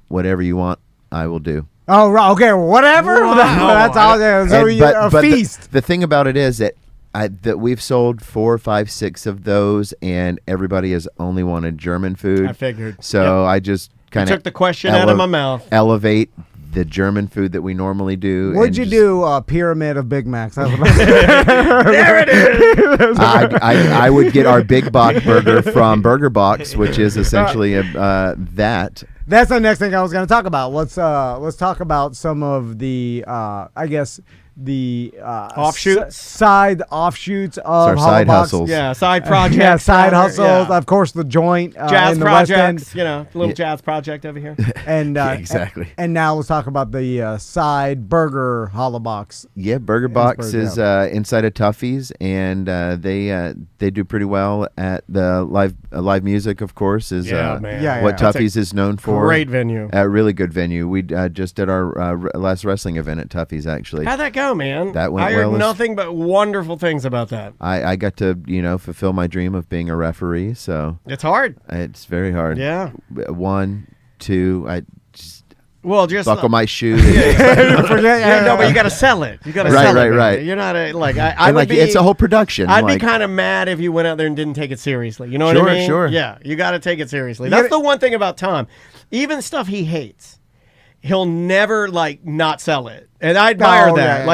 Speaker 9: Whatever you want, I will do.
Speaker 3: Oh, okay, whatever.
Speaker 4: Wow.
Speaker 3: That's all there. So
Speaker 9: And-
Speaker 3: a
Speaker 9: but
Speaker 3: feast.
Speaker 9: The thing about it is that that we've sold 4, 5, 6 of those, and everybody has only wanted German food.
Speaker 4: I figured.
Speaker 9: So I just kind of
Speaker 4: took the question out of my mouth.
Speaker 9: Elevate the German food that we normally do.
Speaker 3: What'd you do? A pyramid of Big Macs.
Speaker 4: There it is.
Speaker 9: I would get our Big Box burger from Burger Box, which is essentially that.
Speaker 3: That's the next thing I was going to talk about. Let's talk about some of the I guess the
Speaker 4: offshoots,
Speaker 3: side offshoots of
Speaker 9: our side
Speaker 3: Hollow Box.
Speaker 9: hustles.
Speaker 4: Yeah, side projects.
Speaker 3: Yeah, side hustles.
Speaker 4: Yeah.
Speaker 3: Of course, the joint
Speaker 4: jazz
Speaker 3: in the West
Speaker 4: projects.
Speaker 3: End.
Speaker 4: Little jazz project over here.
Speaker 3: And
Speaker 9: exactly.
Speaker 3: And now let's talk about the side burger Hollow Box.
Speaker 9: Yeah, Burger Box is inside of Tuffy's, and they do pretty well at the live music. Of course, is what Tuffy's is known for.
Speaker 4: Great venue.
Speaker 9: Really good venue. We just did our last wrestling event at Tuffy's actually.
Speaker 4: How'd that go, man?
Speaker 9: That went
Speaker 4: I heard
Speaker 9: well.
Speaker 4: nothing but wonderful things about that.
Speaker 9: I got to fulfill my dream of being a referee. So
Speaker 4: it's hard.
Speaker 9: It's very hard.
Speaker 4: Yeah.
Speaker 9: 1, 2. I just buckle my shoe.
Speaker 4: No, but you got to sell it. You got to sell it.
Speaker 9: Right.
Speaker 4: You're not I would be.
Speaker 9: It's a whole production.
Speaker 4: I'd be kind of mad if you went out there and didn't take it seriously. You know what I mean?
Speaker 9: Sure.
Speaker 4: Yeah, you got to take it seriously. That's the one thing about Tom. Even stuff he hates, he'll never not sell it. And I admire that.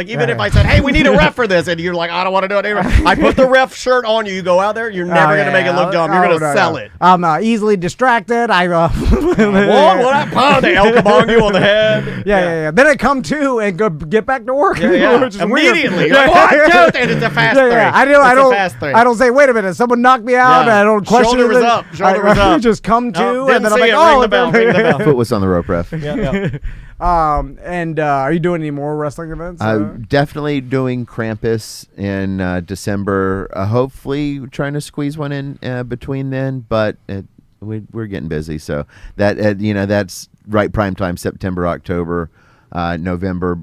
Speaker 4: Even if I said, "Hey, we need a ref for this," and you're like, "I don't want to do it anymore." I put the ref shirt on you. You go out there. You're never gonna make it look dumb. You're gonna sell it.
Speaker 3: I'm easily distracted.
Speaker 4: What I pound the elbow bong you on the head.
Speaker 3: Yeah. Then I come to and go get back to work. Which is
Speaker 4: immediately.
Speaker 3: Weird.
Speaker 4: And it's a fast three.
Speaker 3: I don't say, "Wait a minute, someone knocked me out."
Speaker 4: Yeah.
Speaker 3: I don't question
Speaker 4: Shoulder was
Speaker 3: it.
Speaker 4: up. Shoulder was
Speaker 3: I
Speaker 4: up.
Speaker 3: just come to,
Speaker 4: Didn't
Speaker 3: and then I'm
Speaker 4: see
Speaker 3: like,
Speaker 4: it. Ring the bell.
Speaker 9: Foot was on the rope, ref.
Speaker 4: Yeah.
Speaker 3: And are you doing any more wrestling events?
Speaker 9: Definitely doing Krampus in December. Hopefully trying to squeeze one in between then, but we're getting busy. So that that's right prime time, September, October, November,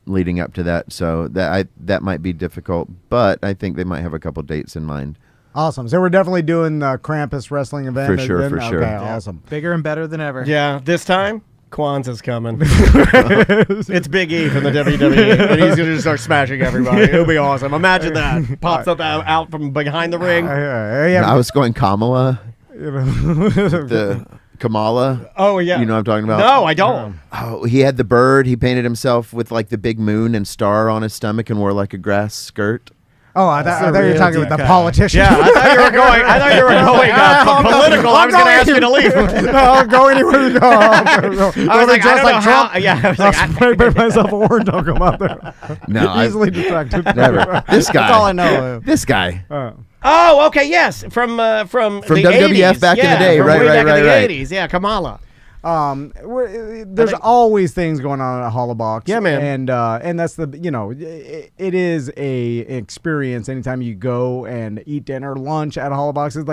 Speaker 9: leading up to that. So that might be difficult, but I think they might have a couple dates in mind.
Speaker 3: Awesome. So we're definitely doing the Krampus wrestling event.
Speaker 9: For sure.
Speaker 3: Okay, awesome.
Speaker 11: Bigger and better than ever.
Speaker 4: Yeah, this time Kwanzaa's coming. It's Big E from the WWE, and he's going to just start smashing everybody. It'll be awesome. Imagine that. Pops up out from behind the ring.
Speaker 9: I was going Kamala. The Kamala.
Speaker 4: Oh, yeah.
Speaker 9: You know what I'm talking about?
Speaker 4: No, I don't.
Speaker 9: Oh, he had the bird. He painted himself with the big moon and star on his stomach and wore a grass skirt.
Speaker 3: Oh, I thought you were talking about the politician.
Speaker 4: Yeah, I thought you were going political. I was going to ask you to leave.
Speaker 3: No, go anywhere you go. I
Speaker 4: was like, I don't know how. Yeah, I was like,
Speaker 3: I paint myself a orange. Don't come out there.
Speaker 9: No,
Speaker 3: easily distracted.
Speaker 9: Never. This guy.
Speaker 3: That's all I know.
Speaker 9: This guy.
Speaker 4: Oh, okay, yes, from the
Speaker 9: WWF
Speaker 4: 80s.
Speaker 9: back in the day,
Speaker 4: from
Speaker 9: right,
Speaker 4: way
Speaker 9: right,
Speaker 4: back in the
Speaker 9: right.
Speaker 4: 80s. Yeah, Kamala.
Speaker 3: There's always things going on at Hollow Box.
Speaker 4: Yeah, man.
Speaker 3: And that's it is a experience anytime you go and eat dinner, lunch at Hollow Box. It's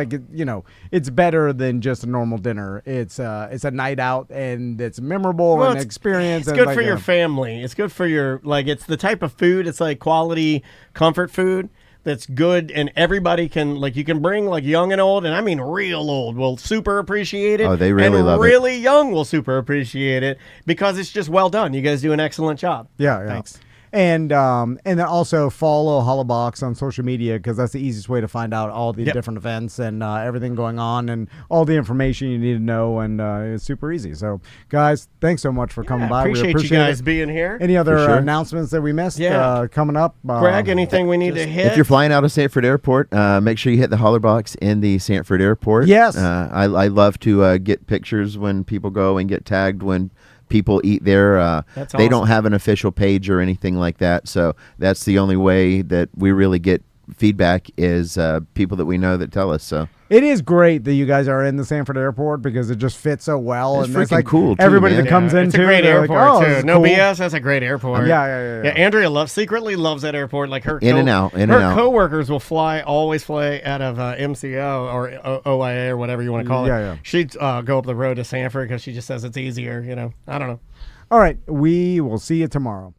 Speaker 3: it's better than just a normal dinner. It's a night out, and it's memorable and experience.
Speaker 4: It's good for your family. It's good for your it's the type of food. It's quality comfort food. That's good, and everybody can you can bring young and old, and I mean real old will super appreciate it.
Speaker 9: Oh, they really love it.
Speaker 4: And really young will super appreciate it because it's just well done. You guys do an excellent job.
Speaker 3: Yeah.
Speaker 4: Thanks.
Speaker 3: And then also follow Hollow Box on social media because that's the easiest way to find out all the different events and everything going on and all the information you need to know. And it's super easy. So, guys, thanks so much for coming by.
Speaker 4: We appreciate you guys being here.
Speaker 3: Any other announcements that we missed coming up?
Speaker 4: Greg, anything we need to hit?
Speaker 9: If you're flying out of Sanford Airport, make sure you hit the Holler Box in the Sanford Airport.
Speaker 3: Yes.
Speaker 9: I love to get pictures when people go and get tagged when people eat there.
Speaker 4: That's
Speaker 9: they
Speaker 4: awesome.
Speaker 9: don't have an official page or anything like that, so that's the only way that we really get feedback is people that we know that tell us. So
Speaker 3: it is great that you guys are in the Sanford Airport because it just fits so well.
Speaker 9: It's
Speaker 3: and
Speaker 9: freaking cool, too,
Speaker 3: everybody
Speaker 9: man.
Speaker 3: that comes
Speaker 4: It's
Speaker 3: into
Speaker 4: a great airport too. No
Speaker 3: cool.
Speaker 4: BS. That's a great airport.
Speaker 3: Yeah.
Speaker 4: Andrea secretly loves that airport. Her
Speaker 9: In and out.
Speaker 4: Her coworkers will always fly out of MCO or OIA or whatever you want to call it.
Speaker 3: Yeah.
Speaker 4: She'd go up the road to Sanford because she just says it's easier. I don't know.
Speaker 3: All right, we will see you tomorrow.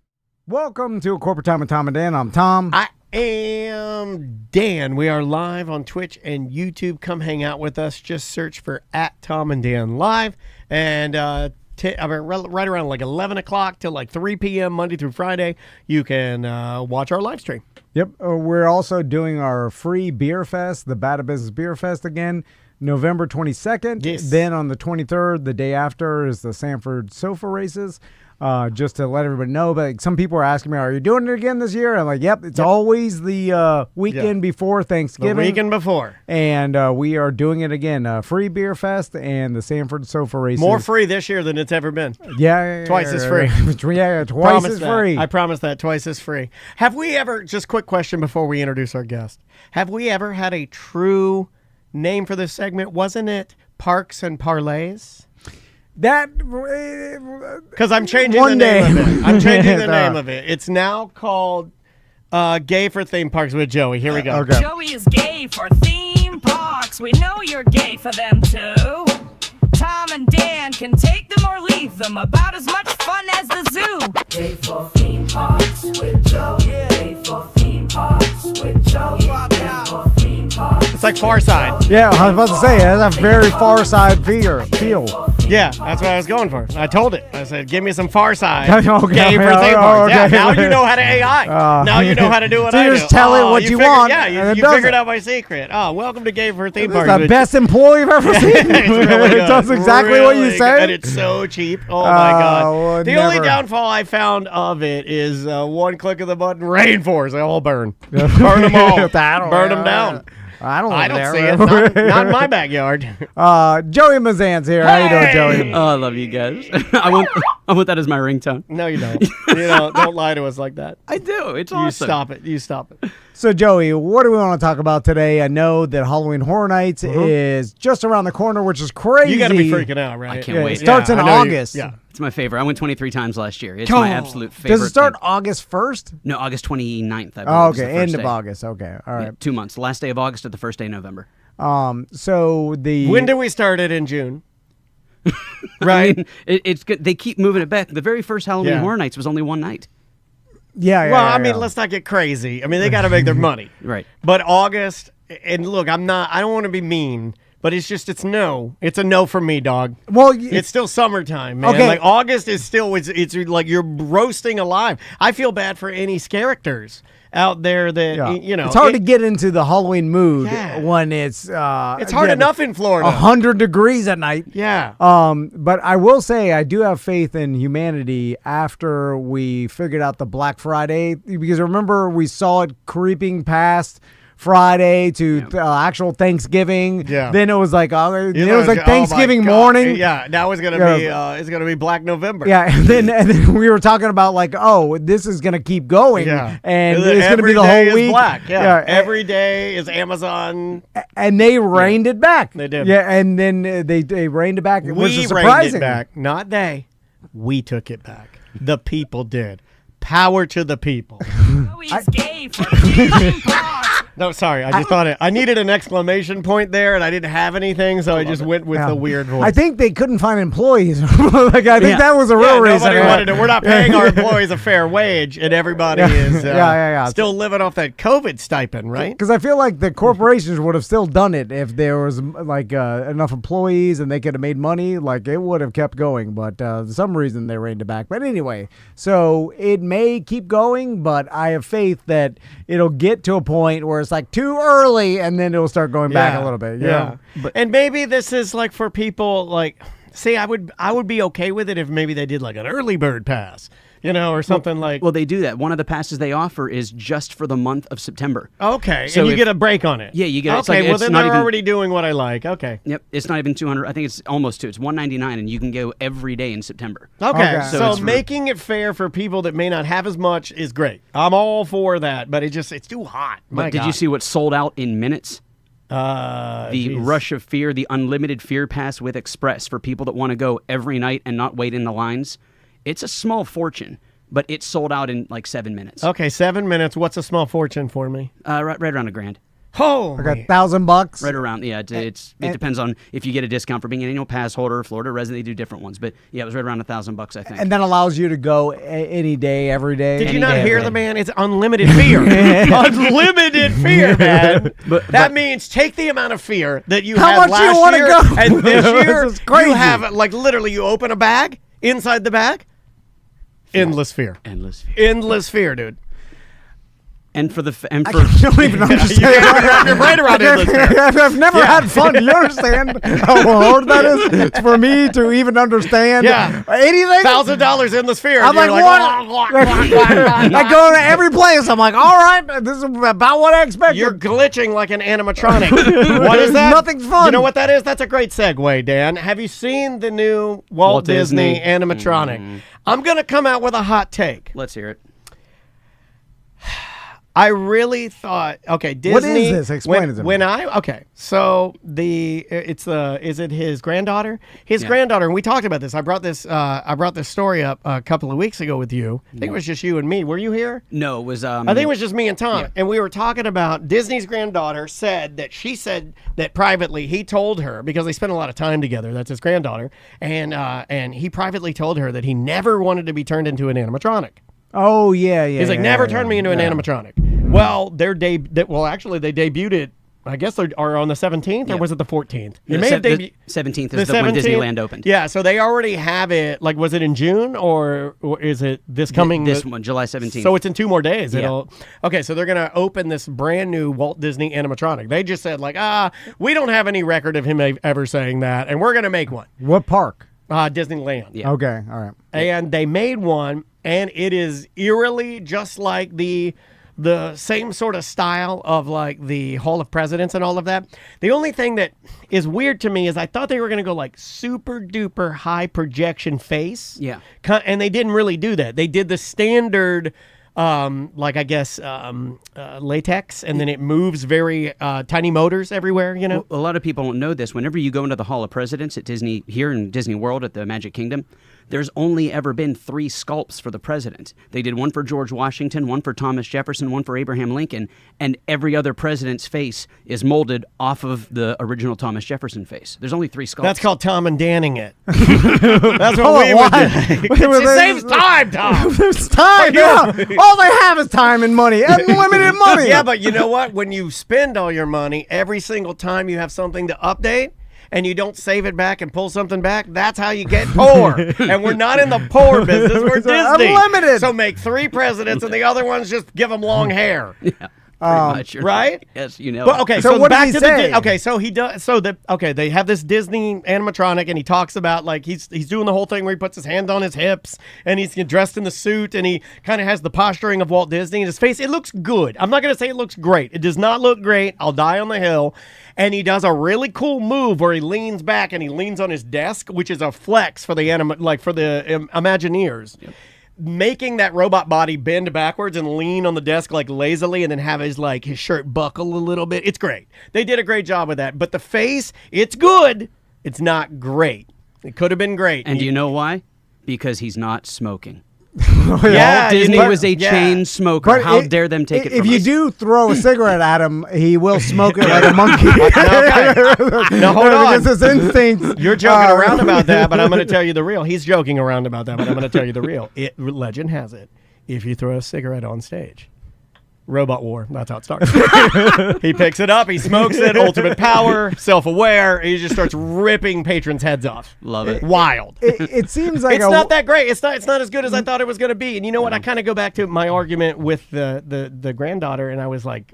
Speaker 3: Welcome to Corporate Time with Tom and Dan. I'm Tom.
Speaker 4: I am Dan. We are live on Twitch and YouTube. Come hang out with us. Just search for @Tom and Dan Live. And right around like 11 o'clock till like 3 p.m. Monday through Friday. You can watch our live stream.
Speaker 3: Yep. We're also doing our free beer fest, the Bad Business Beer Fest again, November 22nd.
Speaker 4: Yes.
Speaker 3: Then on the 23rd, the day after, is the Sanford Sofa Races. Just to let everybody know, but some people are asking me, are you doing it again this year? I'm like, yep, it's always the weekend before Thanksgiving.
Speaker 4: The weekend before.
Speaker 3: And we are doing it again. Free beer fest and the Sanford Sofa Races.
Speaker 4: More free this year than it's ever been.
Speaker 3: Yeah.
Speaker 4: Twice as free.
Speaker 3: Yeah, twice as free.
Speaker 4: I promise that, twice as free. Have we ever, just quick question before we introduce our guest, have we ever had a true name for this segment? Wasn't it Parks and Parlays?
Speaker 3: That
Speaker 4: because I'm changing the name of it. I'm changing the name of it. It's now called Gay for Theme Parks with Joey. Here we go.
Speaker 3: Okay.
Speaker 12: Joey is gay for theme parks. We know you're gay for them too. Tom and Dan can take them or leave them. About as much fun as the zoo. Gay for theme parks with Joey. Gay for theme parks with Joey. Gay for theme parks.
Speaker 4: It's like Far Side.
Speaker 3: Yeah, I was about to say, it has a very Far Side feel.
Speaker 4: Yeah, that's what I was going for. I told it. I said, give me some Far Side.
Speaker 3: Okay.
Speaker 4: Gay for theme parks.
Speaker 3: Okay.
Speaker 4: Yeah, now you know how to AI. Now you know how to do what
Speaker 3: so
Speaker 4: I do.
Speaker 3: you just tell it what you want.
Speaker 4: Yeah,
Speaker 3: and
Speaker 4: you figured out my secret. Oh, welcome to Gay for Theme
Speaker 3: This is
Speaker 4: Parks.
Speaker 3: the best employee I've ever seen.
Speaker 4: It's really
Speaker 3: It does
Speaker 4: good.
Speaker 3: exactly what you
Speaker 4: Really
Speaker 3: say.
Speaker 4: good. And it's so cheap. Oh, my God.
Speaker 3: Well,
Speaker 4: the only
Speaker 3: never.
Speaker 4: downfall I found of it is one click of the button, rainforest. They all burn. Burn them all. Burn them down.
Speaker 3: I don't
Speaker 4: see it. Not in my backyard.
Speaker 3: Joey Mazzant's here. How you doing, Joey?
Speaker 13: Oh, I love you guys. I want that as my ringtone.
Speaker 4: No, you don't. Don't lie to us like that.
Speaker 13: I do. It's
Speaker 4: You
Speaker 13: awesome.
Speaker 4: stop it. You stop it.
Speaker 3: So, Joey, what do we want to talk about today? I know that Halloween Horror Nights is just around the corner, which is crazy.
Speaker 4: You got to be freaking out, right?
Speaker 13: I can't wait.
Speaker 3: It starts in
Speaker 4: I know
Speaker 3: August.
Speaker 4: Yeah.
Speaker 13: It's my favorite. I went 23 times last year. It's my absolute favorite.
Speaker 3: Does it start
Speaker 13: thing.
Speaker 3: August 1st?
Speaker 13: No, August 29th, I believe.
Speaker 3: Oh,
Speaker 13: is the
Speaker 3: okay,
Speaker 13: first
Speaker 3: end
Speaker 13: day.
Speaker 3: of August. Okay, all right.
Speaker 13: Yeah, 2 months. The last day of August to the first day of November.
Speaker 3: So the
Speaker 4: When do we start it in June?
Speaker 13: Right? I mean, it's good. They keep moving it back. The very first Halloween
Speaker 4: Yeah.
Speaker 13: Horror Nights was only one night.
Speaker 3: Yeah.
Speaker 4: Well, I mean, let's not get crazy. I mean, they got to make their money.
Speaker 13: Right.
Speaker 4: But August, and look, I don't want to be mean, but it's no. It's a no for me, dog.
Speaker 3: Well,
Speaker 4: it's still summertime, man.
Speaker 3: Okay.
Speaker 4: Like August is still, it's like you're roasting alive. I feel bad for any characters out there that, you know.
Speaker 3: It's hard to get into the Halloween mood
Speaker 4: Yeah.
Speaker 3: when it's
Speaker 4: hard enough in Florida.
Speaker 3: 100 degrees at night.
Speaker 4: Yeah.
Speaker 3: But I will say I do have faith in humanity after we figured out the Black Friday, because remember we saw it creeping past Friday to actual Thanksgiving.
Speaker 4: Yeah.
Speaker 3: Then it was like
Speaker 4: oh
Speaker 3: Thanksgiving
Speaker 4: my God.
Speaker 3: morning.
Speaker 4: Yeah. Now it's gonna be it's gonna be Black November.
Speaker 3: Yeah, and then we were talking about like, oh, this is gonna keep going,
Speaker 4: Yeah.
Speaker 3: and it's gonna
Speaker 4: Every
Speaker 3: be the
Speaker 4: day
Speaker 3: whole
Speaker 4: is
Speaker 3: week.
Speaker 4: Black. Yeah.
Speaker 3: and-
Speaker 4: Every day is Amazon.
Speaker 3: and they reined it back.
Speaker 4: They did.
Speaker 3: Yeah, and then they reined it back, which
Speaker 4: We
Speaker 3: is
Speaker 4: reined
Speaker 3: surprising.
Speaker 4: it back. Not they. We took it back. The people did. Power to the people.
Speaker 12: Joey's gay for theme parks.
Speaker 4: No, sorry. I just thought I needed an exclamation point there, and I didn't have anything, so I just went with the weird voice.
Speaker 3: I think they couldn't find employees. Like I think that was a real reason.
Speaker 4: Nobody wanted it. We're not paying our employees a fair wage, and everybody is still living off that COVID stipend, right?
Speaker 3: Because I feel like the corporations would have still done it if there was like enough employees and they could have made money. Like it would have kept going, but for some reason they reined it back. But anyway, so it may keep going, but I have faith that it'll get to a point where it's like too early, and then it'll start going back a little bit.
Speaker 4: Yeah. And maybe this is like for people like, see, I would be okay with it if maybe they did like an early bird pass, or something like.
Speaker 13: Well, they do that. One of the passes they offer is just for the month of September.
Speaker 4: Okay,
Speaker 13: So
Speaker 4: and you
Speaker 13: if-
Speaker 4: get a break on it.
Speaker 13: Yeah, you get.
Speaker 4: Okay,
Speaker 13: it's like,
Speaker 4: well
Speaker 13: it's
Speaker 4: then
Speaker 13: not
Speaker 4: they're
Speaker 13: even,
Speaker 4: already doing what I like. Okay.
Speaker 13: Yep, it's not even 200. I think it's almost 2. It's 199, and you can go every day in September.
Speaker 4: Okay,
Speaker 3: Okay.
Speaker 4: so
Speaker 13: it's
Speaker 4: making it fair for people that may not have as much is great. I'm all for that, but it's too hot.
Speaker 13: But did you see what sold out in minutes? The
Speaker 4: geez.
Speaker 13: Rush of Fear, the unlimited Fear Pass with Express for people that want to go every night and not wait in the lines. It's a small fortune, but it sold out in like 7 minutes.
Speaker 4: Okay, 7 minutes. What's a small fortune for me?
Speaker 13: Right around $1,000.
Speaker 4: Oh,
Speaker 3: Like $1,000.
Speaker 13: Right around, yeah. It depends on if you get a discount for being an annual pass holder, Florida resident. They do different ones, but yeah, it was right around $1,000, I think.
Speaker 3: And that allows you to go any day, every day.
Speaker 4: Did you
Speaker 13: Any
Speaker 4: not
Speaker 13: day,
Speaker 4: hear
Speaker 13: every
Speaker 4: the
Speaker 13: day.
Speaker 4: man? It's unlimited fear. Unlimited fear, man. That means take the amount of fear that you
Speaker 3: How
Speaker 4: had
Speaker 3: much you
Speaker 4: last
Speaker 3: wanna
Speaker 4: year,
Speaker 3: go?
Speaker 4: and this year
Speaker 3: This is crazy.
Speaker 4: you have like literally you open a bag. Inside the bag, endless fear.
Speaker 13: Endless fear.
Speaker 4: Endless fear, dude.
Speaker 13: And for
Speaker 3: I don't even understand.
Speaker 4: You're right around endless fear.
Speaker 3: I've never had fun. Do you understand how hard that is for me to even understand anything?
Speaker 4: $1,000 endless fear.
Speaker 3: I'm like, what? I go to every place. I'm like, all right, this is about what I expected.
Speaker 4: You're glitching like an animatronic. What is that?
Speaker 3: Nothing's fun.
Speaker 4: You know what that is? That's a great segue, Dan. Have you seen the new Walt Disney animatronic? I'm going to come out with a hot take.
Speaker 13: Let's hear it.
Speaker 4: I really thought, okay, Disney.
Speaker 3: What is this? Explain it to me.
Speaker 4: So is it his granddaughter? His granddaughter, and we talked about this. I brought this story up a couple of weeks ago with you. I think it was just you and me. Were you here?
Speaker 13: No, it was.
Speaker 4: I think it was just me and Tom, and we were talking about Disney's granddaughter said that privately he told her, because they spent a lot of time together. That's his granddaughter, and he privately told her that he never wanted to be turned into an animatronic.
Speaker 3: Oh yeah.
Speaker 4: He's like, never turn me into an animatronic. Well, they debuted it. I guess they are on the 17th, or was it the 14th?
Speaker 13: The 17th is when Disneyland opened.
Speaker 4: Yeah, so they already have it. Like, was it in June, or is it this coming?
Speaker 13: This one, July 17th.
Speaker 4: So it's in 2 more days.
Speaker 13: Yeah.
Speaker 4: Okay, so they're going to open this brand new Walt Disney animatronic. They just said, like, we don't have any record of him ever saying that, and we're going to make one.
Speaker 3: What park?
Speaker 4: Disneyland.
Speaker 13: Yeah.
Speaker 3: Okay, all right.
Speaker 4: And they made one, and it is eerily just like the same sort of style of like the Hall of Presidents and all of that. The only thing that is weird to me is I thought they were going to go like super duper high projection face.
Speaker 13: Yeah.
Speaker 4: And they didn't really do that. They did the standard latex, and then it moves very tiny motors everywhere, you know?
Speaker 13: Well, a lot of people don't know this. Whenever you go into the Hall of Presidents at Disney, here in Disney World at the Magic Kingdom, there's only ever been 3 sculpts for the president. They did one for George Washington, one for Thomas Jefferson, one for Abraham Lincoln, and every other president's face is molded off of the original Thomas Jefferson face. There's only 3 sculpts.
Speaker 4: That's called Tom and Danning it. That's what we would do. It saves time, Tom.
Speaker 3: There's time. Yeah. All they have is time and money. Unlimited money.
Speaker 4: Yeah, but you know what? When you spend all your money, every single time you have something to update, and you don't save it back and pull something back, that's how you get poor. And we're not in the poor business. We're Disney.
Speaker 3: Unlimited.
Speaker 4: So make 3 presidents, and the other ones just give them long hair.
Speaker 13: Yeah. Much,
Speaker 4: right?
Speaker 13: Yes, you know.
Speaker 4: But okay,
Speaker 3: so what
Speaker 4: back
Speaker 3: did he
Speaker 4: to
Speaker 3: say?
Speaker 4: okay, so he does. So they have this Disney animatronic, and he talks about like he's doing the whole thing where he puts his hand on his hips, and he's dressed in the suit, and he kind of has the posturing of Walt Disney in his face. It looks good. I'm not gonna say it looks great. It does not look great. I'll die on the hill. And he does a really cool move where he leans back and he leans on his desk, which is a flex for the Imagineers. Yep. Making that robot body bend backwards and lean on the desk like lazily, and then have his shirt buckle a little bit. It's great. They did a great job with that. But the face, it's good. It's not great. It could have been great.
Speaker 13: And do you know why? Because he's not smoking.
Speaker 4: Yeah,
Speaker 13: Walt Disney was a chain smoker.
Speaker 3: But
Speaker 13: How dare them take it from
Speaker 3: If you
Speaker 13: us?
Speaker 3: do throw a cigarette at him, he will smoke it like a monkey.
Speaker 4: Now, hold on.
Speaker 3: Because his instincts.
Speaker 4: You're joking around about that, but I'm going to tell you the real. He's joking around about that, but I'm going to tell you the real. Legend has it, if you throw a cigarette on stage, robot war. That's how it starts. He picks it up, he smokes it, ultimate power, self-aware. He just starts ripping patrons' heads off.
Speaker 13: Love it.
Speaker 4: Wild.
Speaker 3: It seems like
Speaker 4: it's not that great. It's not as good as I thought it was going to be. And you know what? I kind of go back to my argument with the granddaughter, and I was like,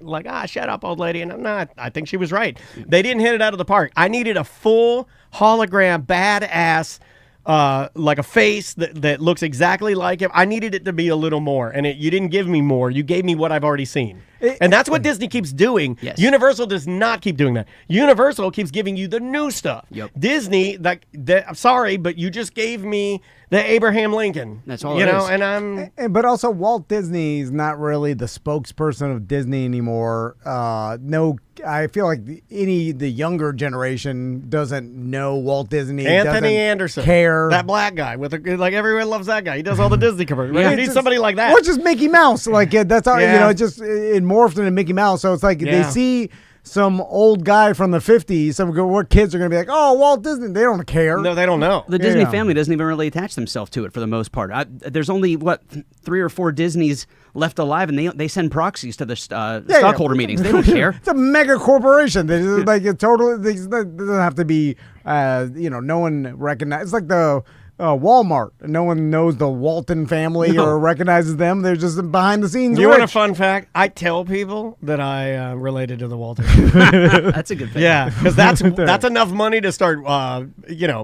Speaker 4: shut up, old lady. And I'm not. I think she was right. They didn't hit it out of the park. I needed a full hologram, badass. Like a face that looks exactly like him. I needed it to be a little more, and you didn't give me more. You gave me what I've already seen. And that's what Disney keeps doing.
Speaker 13: Yes.
Speaker 4: Universal does not keep doing that. Universal keeps giving you the new stuff.
Speaker 13: Yep.
Speaker 4: Disney, I'm sorry, but you just gave me the Abraham Lincoln.
Speaker 13: That's all
Speaker 4: you
Speaker 13: it
Speaker 4: know,
Speaker 13: is.
Speaker 4: and
Speaker 3: But also, Walt Disney's not really the spokesperson of Disney anymore. No, I feel like the younger generation doesn't know Walt Disney.
Speaker 4: Anthony Anderson,
Speaker 3: care.
Speaker 4: that black guy with everyone loves that guy. He does all the Disney commercials. Right? You need somebody like that.
Speaker 3: Or just Mickey Mouse. That's how it morphed into Mickey Mouse. So it's like they see some old guy from the 50s. Some what kids are going to be like, oh, Walt Disney. They don't care.
Speaker 4: No, they don't know.
Speaker 13: The Disney family doesn't even really attach themselves to it for the most part. There's only 3 or 4 Disneys left alive, and they send proxies to the stockholder meetings. They don't care.
Speaker 3: It's a mega corporation. They just, it doesn't have to be. No one recognizes. It's like the Walmart. No one knows the Walton family or recognizes them. They're just behind the scenes.
Speaker 4: You want a
Speaker 3: rich.
Speaker 4: fun fact? I tell people that I related to the Walton.
Speaker 13: That's a good thing.
Speaker 4: Yeah, because that's enough money to start,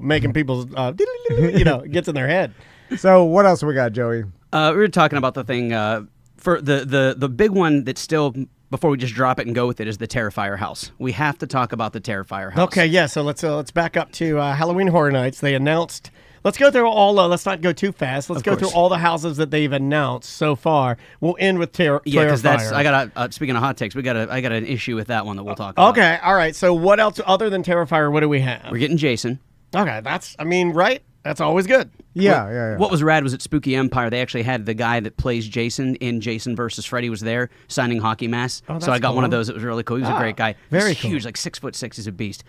Speaker 4: making people's, gets in their head.
Speaker 3: So what else we got, Joey?
Speaker 13: We were talking about the thing for the big one that's still, before we just drop it and go with it, is the Terrifier house. We have to talk about the Terrifier house.
Speaker 4: Okay, yeah. So let's back up to Halloween Horror Nights. They announced. Let's go through all. Let's not go too fast. Let's go through all the houses that they've announced so far. We'll end with Terrifier.
Speaker 13: Yeah, because I got speaking of hot takes, I got an issue with that one that we'll talk about.
Speaker 4: Okay, all right. So what else other than Terrifier? What do we have?
Speaker 13: We're getting Jason.
Speaker 4: Okay, right. That's always good.
Speaker 3: Yeah.
Speaker 13: What was rad was at Spooky Empire, they actually had the guy that plays Jason in Jason versus Freddy was there signing hockey masks.
Speaker 4: Oh,
Speaker 13: so I got
Speaker 4: cool.
Speaker 13: one of those. It was really cool. He was a great guy.
Speaker 4: Very
Speaker 13: He's huge, like 6'6". He's a beast.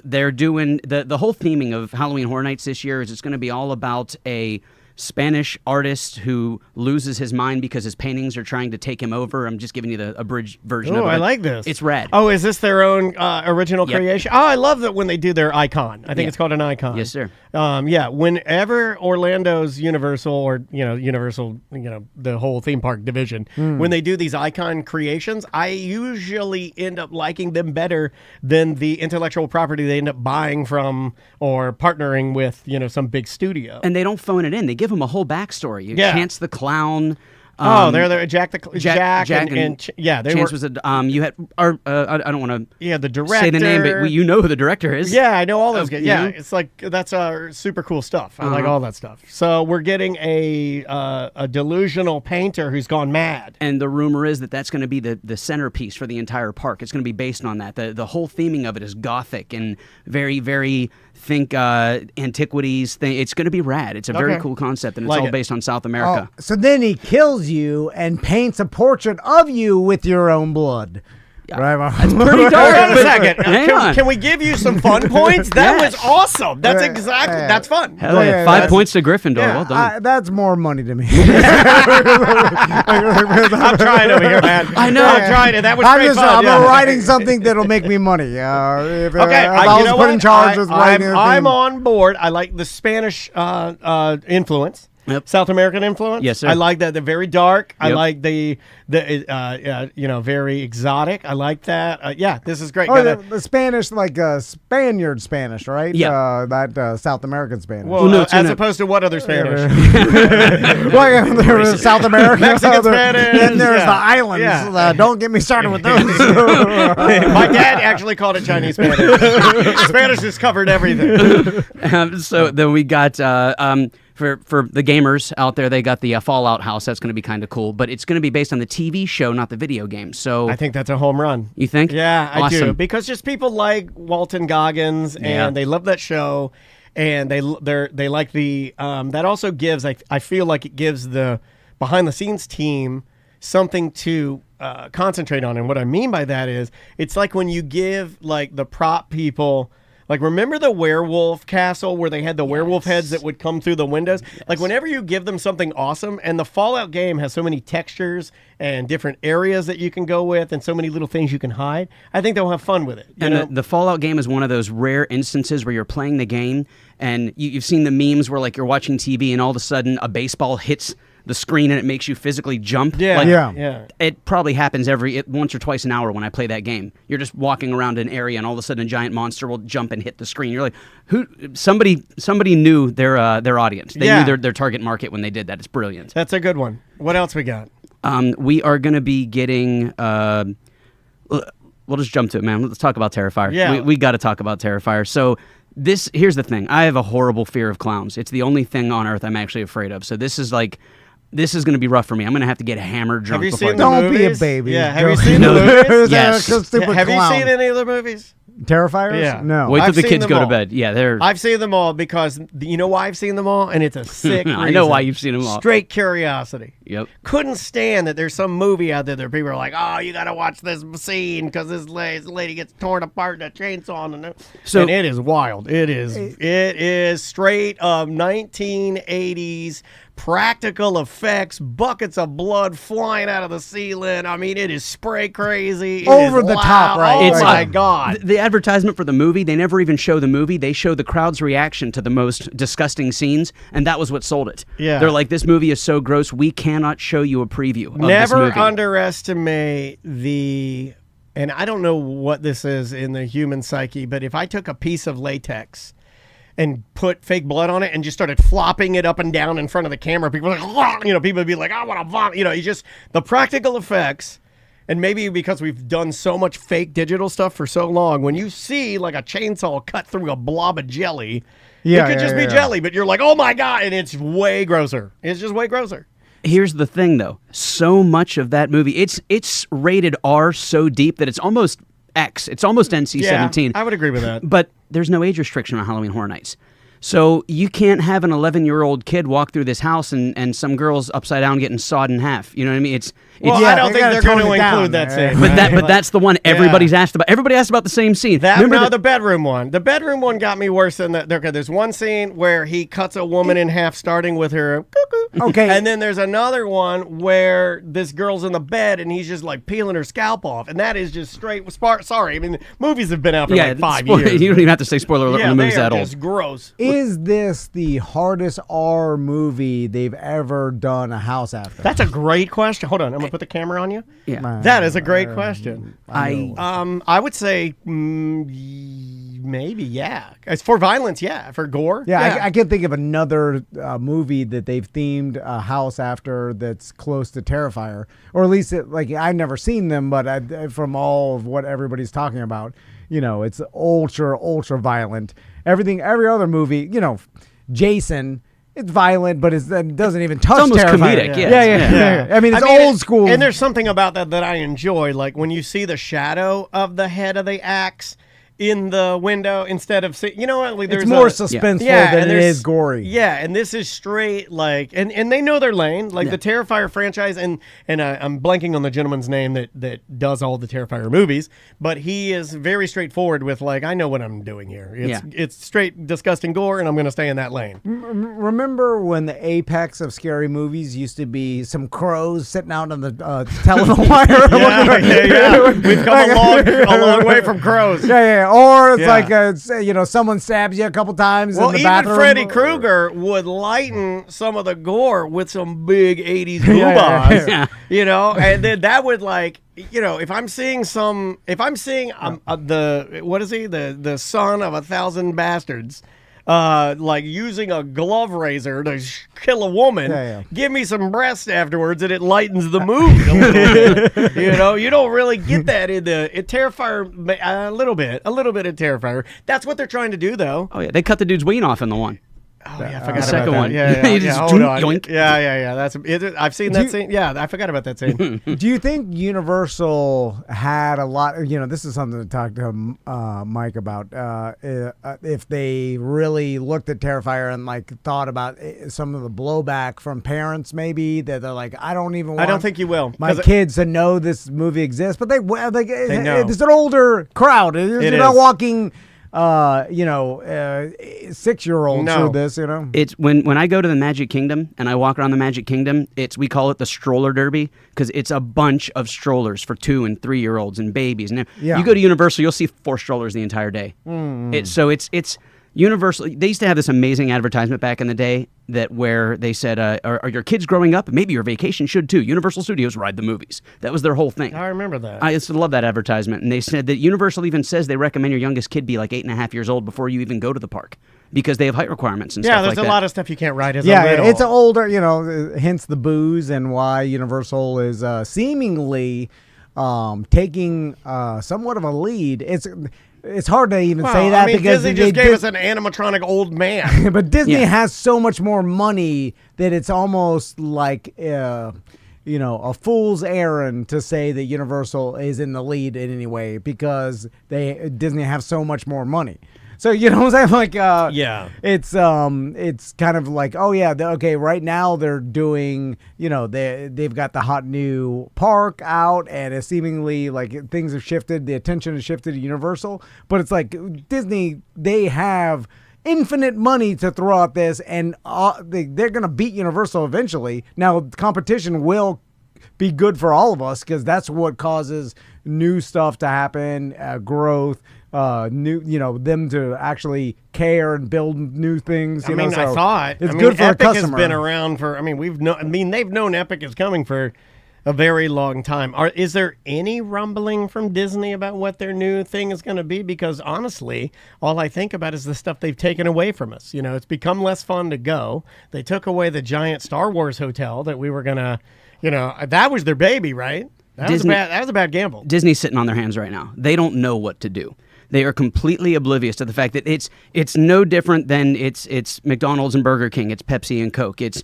Speaker 13: They're doing the whole theming of Halloween Horror Nights this year is it's going to be all about a Spanish artist who loses his mind because his paintings are trying to take him over. I'm just giving you the abridged version of it.
Speaker 4: Oh, I like this.
Speaker 13: It's rad.
Speaker 4: Oh, is this their own original
Speaker 13: Yep.
Speaker 4: creation? Oh, I love that when they do their icon. I think it's called an icon.
Speaker 13: Yes, sir.
Speaker 4: Whenever Orlando's Universal or Universal, the whole theme park division, when they do these icon creations, I usually end up liking them better than the intellectual property they end up buying from or partnering with, some big studio.
Speaker 13: And they don't phone it in. They give him a whole backstory. Chance the Clown.
Speaker 4: They're Jack and they
Speaker 13: Chance
Speaker 4: were.
Speaker 13: was you had I don't want to
Speaker 4: The director.
Speaker 13: say the name, but you know who the director is.
Speaker 4: Yeah, I know all those guys. Yeah,
Speaker 13: mhm.
Speaker 4: it's like that's super cool stuff. I like all that stuff. So we're getting a delusional painter who's gone mad.
Speaker 13: And the rumor is that that's going to be the centerpiece for the entire park. It's going to be based on that. The whole theming of it is gothic and very, very antiquities thing. It's going to be rad. It's a very cool concept, and it's all based on South America.
Speaker 3: So then he kills you and paints a portrait of you with your own blood.
Speaker 13: Yeah.
Speaker 3: Right?
Speaker 13: That's pretty dark.
Speaker 4: Hold on a
Speaker 13: but-
Speaker 4: second.
Speaker 13: Hang on.
Speaker 4: Can we give you some fun points? That
Speaker 13: Yes.
Speaker 4: was awesome. That's exactly. That's fun.
Speaker 13: Hell yeah. 5 points to Gryffindor. Well done.
Speaker 3: That's more money to me.
Speaker 4: I'm trying over here, man.
Speaker 13: I know.
Speaker 4: I'm trying it. That was great fun.
Speaker 3: I'm writing something that'll make me money. If I was put in charge of writing
Speaker 4: I'm on board. I like the Spanish influence.
Speaker 13: Yep.
Speaker 4: South American influence.
Speaker 13: Yes, sir.
Speaker 4: I like that. They're very dark. I
Speaker 13: Yep.
Speaker 4: like the very exotic. I like that. This is great.
Speaker 3: the Spanish, like Spaniard Spanish, right?
Speaker 13: Yeah.
Speaker 3: That South American Spanish.
Speaker 4: Well,
Speaker 13: no, it's
Speaker 4: as opposed to what other Spanish?
Speaker 3: There's South America,
Speaker 4: Mexican Spanish.
Speaker 3: Then there's
Speaker 4: Yeah.
Speaker 3: the islands.
Speaker 4: Yeah.
Speaker 3: Don't get me started with those.
Speaker 4: My dad actually called it Chinese Spanish. Spanish has covered everything.
Speaker 13: So then we got for the gamers out there, they got the Fallout house. That's going to be kind of cool, but it's going to be based on the TV show, not the video game. So
Speaker 4: I think that's a home run.
Speaker 13: You think?
Speaker 4: Yeah, I
Speaker 13: Awesome.
Speaker 4: do. Because just people like Walton Goggins, and they love that show, and they like the that also gives. I feel like it gives the behind the scenes team something to concentrate on. And what I mean by that is, it's like when you give like the prop people. Like, remember the werewolf castle where they had the werewolf heads that would come through the windows? Yes. Like, whenever you give them something awesome, and the Fallout game has so many textures and different areas that you can go with and so many little things you can hide, I think they'll have fun with it.
Speaker 13: And the Fallout game is one of those rare instances where you're playing the game, and you've seen the memes where, like, you're watching TV and all of a sudden a baseball hits the screen and it makes you physically jump.
Speaker 4: Yeah.
Speaker 13: It probably happens once or twice an hour when I play that game. You're just walking around an area and all of a sudden a giant monster will jump and hit the screen. You're like, somebody knew their audience. They knew their target market when they did that. It's brilliant.
Speaker 4: That's a good one. What else we got?
Speaker 13: We are going to be getting we'll just jump to it, man. Let's talk about Terrifier.
Speaker 4: Yeah.
Speaker 13: We got to talk about Terrifier. So here's the thing. I have a horrible fear of clowns. It's the only thing on earth I'm actually afraid of. So this is going to be rough for me. I'm going to have to get hammered drunk.
Speaker 4: Have you
Speaker 13: before
Speaker 4: seen the
Speaker 3: Don't
Speaker 4: movies?
Speaker 3: be a baby.
Speaker 4: Yeah, have you
Speaker 3: Don't-
Speaker 4: seen the movies?
Speaker 13: Yes.
Speaker 4: Have you seen any of the movies?
Speaker 3: Terrifiers?
Speaker 4: Yeah.
Speaker 3: No.
Speaker 13: Wait till
Speaker 4: I've
Speaker 13: the
Speaker 4: seen
Speaker 13: kids
Speaker 4: them
Speaker 13: go to
Speaker 4: all.
Speaker 13: bed. Yeah,
Speaker 4: I've seen them all because you know why I've seen them all, and it's a sick
Speaker 13: I know
Speaker 4: reason.
Speaker 13: why you've seen them all.
Speaker 4: Straight curiosity.
Speaker 13: Yep.
Speaker 4: Couldn't stand that there's some movie out there that people are like, oh, you got to watch this scene because this lady gets torn apart in a chainsaw. And it is wild. It is straight 1980s practical effects, buckets of blood flying out of the ceiling. I mean, it is spray crazy. It
Speaker 3: Over
Speaker 4: is
Speaker 3: the
Speaker 4: loud.
Speaker 3: top, right?
Speaker 4: Oh
Speaker 13: It's
Speaker 4: my God.
Speaker 13: The the advertisement for the movie, they never even show the movie. They show the crowd's reaction to the most disgusting scenes, and that was what sold it.
Speaker 4: Yeah.
Speaker 13: They're like, this movie is so gross, we cannot show you a preview of this
Speaker 4: Never
Speaker 13: movie.
Speaker 4: underestimate and I don't know what this is in the human psyche, but if I took a piece of latex and put fake blood on it and just started flopping it up and down in front of the camera, people would like, people would be like, I want to vomit. The practical effects, and maybe because we've done so much fake digital stuff for so long, when you see like a chainsaw cut through a blob of jelly, it could just be jelly, but you're like, oh my God, and it's way grosser. It's just way grosser.
Speaker 13: Here's the thing, though. So much of that movie, it's rated R so deep that it's almost X. It's almost NC-17.
Speaker 4: Yeah, I would agree with that.
Speaker 13: But there's no age restriction on Halloween Horror Nights. So you can't have an 11-year-old kid walk through this house and some girl's upside down getting sawed in half. You know what I mean?
Speaker 4: I don't think they're going to include that scene.
Speaker 13: But that's the one everybody's asked about. Everybody asked about the same scene.
Speaker 4: The bedroom one. The bedroom one got me worse than that. There's one scene where he cuts a woman in half, starting with her cuckoo.
Speaker 3: Okay.
Speaker 4: And then there's another one where this girl's in the bed and he's just like peeling her scalp off, and that is just straight. Sorry, I mean, movies have been out for like 5 years.
Speaker 13: You don't even have to say spoiler alert when the movie's that old.
Speaker 4: Just gross.
Speaker 3: Is this the hardest R movie they've ever done a house after?
Speaker 4: That's a great question. Hold on, I'm gonna put the camera on you.
Speaker 13: Yeah,
Speaker 4: that is a great question.
Speaker 3: I
Speaker 4: would say maybe, yeah. As for violence, yeah. For gore,
Speaker 3: yeah. I can't think of another movie that they've themed a house after that's close to Terrifier, or at least I've never seen them, but from all of what everybody's talking about, it's ultra violent. Every other movie, Jason. It's violent, but it doesn't even touch
Speaker 13: almost
Speaker 3: Terrifier.
Speaker 13: comedic, yeah.
Speaker 3: I mean, it's old school.
Speaker 4: And there's something about that I enjoy, like when you see the shadow of the head of the axe in the window instead of
Speaker 3: it's more suspenseful than it is gory.
Speaker 4: Yeah, and this is straight and they know their lane, the Terrifier franchise, and I'm blanking on the gentleman's name that does all the Terrifier movies, but he is very straightforward with I know what I'm doing here. It's straight disgusting gore, and I'm going to stay in that lane.
Speaker 3: Remember when the apex of scary movies used to be some crows sitting out on the telephone wire?
Speaker 4: Yeah. We've come a long way from crows.
Speaker 3: Yeah. Or it's someone stabs you a couple times in the bathroom.
Speaker 4: Even Freddy Krueger would lighten some of the gore with some big 80s boobas, and then that would if I'm seeing the son of 1,000 bastards, using a glove razor to kill a woman, give me some breast afterwards, and it lightens the mood a little bit. You don't really get that in Terrifier. A little bit of Terrifier. That's what they're trying to do, though.
Speaker 13: Oh yeah, they cut the dude's ween off in the one.
Speaker 4: Oh yeah, I forgot about
Speaker 13: second
Speaker 4: that.
Speaker 13: one.
Speaker 4: Yeah. Hold on.
Speaker 13: Yoink.
Speaker 4: Yeah. I've seen that scene. Yeah, I forgot about that scene.
Speaker 3: Do you think Universal had a lot? This is something to talk to Mike about. If they really looked at Terrifier and thought about some of the blowback from parents, maybe that they're like, I don't think
Speaker 4: you will.
Speaker 3: My kids to know this movie exists, but they know. It's an older crowd. They're not walking. 6-year-olds through this,
Speaker 13: It's when I go to the Magic Kingdom and I walk around the Magic Kingdom, we call it the stroller derby, because it's a bunch of strollers for 2 and 3-year-olds and babies. And you go to Universal, you'll see 4 strollers the entire day. It's Universal. They used to have this amazing advertisement back in the day where they said, are your kids growing up? Maybe your vacation should too. Universal Studios ride the movies. That was their whole thing.
Speaker 4: I remember that.
Speaker 13: I used to love that advertisement. And they said that Universal even says they recommend your youngest kid be 8.5 years old before you even go to the park, because they have height requirements and stuff like that.
Speaker 4: Yeah, there's a lot of stuff you can't ride as a little.
Speaker 3: It's an older, hence the booze, and why Universal is seemingly taking somewhat of a lead. It's hard to even say that because
Speaker 4: Disney just gave us an animatronic old man.
Speaker 3: But Disney has so much more money that it's almost like a fool's errand to say that Universal is in the lead in any way, because Disney have so much more money. So you know what I'm saying? It's kind of like, oh yeah, okay. Right now they're doing, they've got the hot new park out, and it's seemingly things have shifted. The attention has shifted to Universal, but it's like Disney. They have infinite money to throw at this, and they're gonna beat Universal eventually. Now competition will be good for all of us, because that's what causes new stuff to happen, growth. new, them to actually care and build new things.
Speaker 4: I mean,
Speaker 3: so
Speaker 4: I thought
Speaker 3: it's good for
Speaker 4: Epic
Speaker 3: a customer.
Speaker 4: has been around for. I mean, they've known Epic is coming for a very long time. Is there any rumbling from Disney about what their new thing is going to be? Because honestly, all I think about is the stuff they've taken away from us. It's become less fun to go. They took away the giant Star Wars hotel that we were gonna, that was their baby, right? That was a bad gamble.
Speaker 13: Disney's sitting on their hands right now. They don't know what to do. They are completely oblivious to the fact that it's no different than it's McDonald's and Burger King. It's Pepsi and Coke. It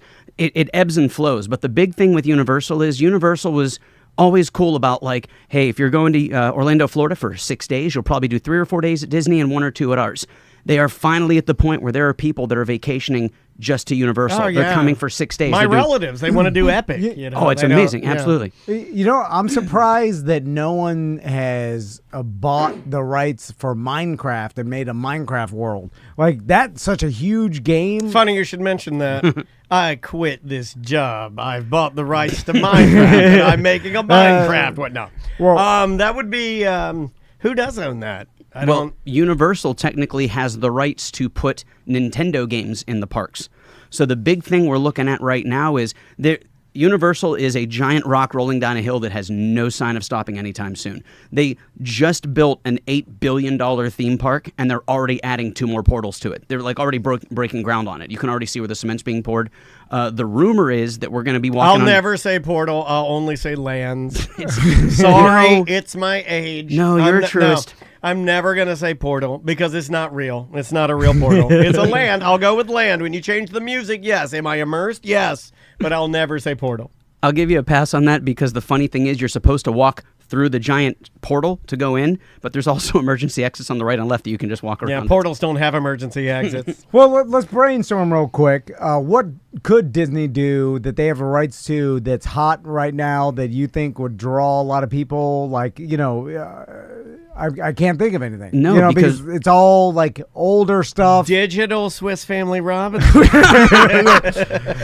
Speaker 13: ebbs and flows. But the big thing with Universal is Universal was always cool about like, hey, if you're going to Orlando, Florida for 6 days, you'll probably do 3 or 4 days at Disney and 1 or 2 at ours. They are finally at the point where there are people that are vacationing just to Universal.
Speaker 4: Oh, yeah.
Speaker 13: They're coming for 6 days.
Speaker 4: My relatives, they want to do Epic.
Speaker 13: Oh, it's amazing. Absolutely.
Speaker 3: I'm surprised that no one has bought the rights for Minecraft and made a Minecraft world. Like, that's such a huge game.
Speaker 4: Funny you should mention that. I quit this job. I've bought the rights to Minecraft, and I'm making a Minecraft. What? No.
Speaker 3: Well,
Speaker 4: that would be who does own that?
Speaker 13: Universal technically has the rights to put Nintendo games in the parks. So the big thing we're looking at right now is Universal is a giant rock rolling down a hill that has no sign of stopping anytime soon. They just built an $8 billion theme park, and they're already adding 2 more portals to it. They're like already breaking ground on it. You can already see where the cement's being poured. The rumor is that we're going to be walking
Speaker 4: I'll never say portal. I'll only say lands. It's my age.
Speaker 13: No, you're a truist.
Speaker 4: No, I'm never going to say portal because it's not real. It's not a real portal. It's a land. I'll go with land. When you change the music, yes. Am I immersed? Yes. But I'll never say portal.
Speaker 13: I'll give you a pass on that because the funny thing is you're supposed to walk through the giant portal to go in, but there's also emergency exits on the right and left that you can just walk around.
Speaker 4: Yeah, portals don't have emergency exits.
Speaker 3: Well, let's brainstorm real quick. What could Disney do that they have the rights to that's hot right now that you think would draw a lot of people? Like, I can't think of anything.
Speaker 13: No,
Speaker 3: because it's all like older stuff.
Speaker 4: Digital Swiss Family Robinson.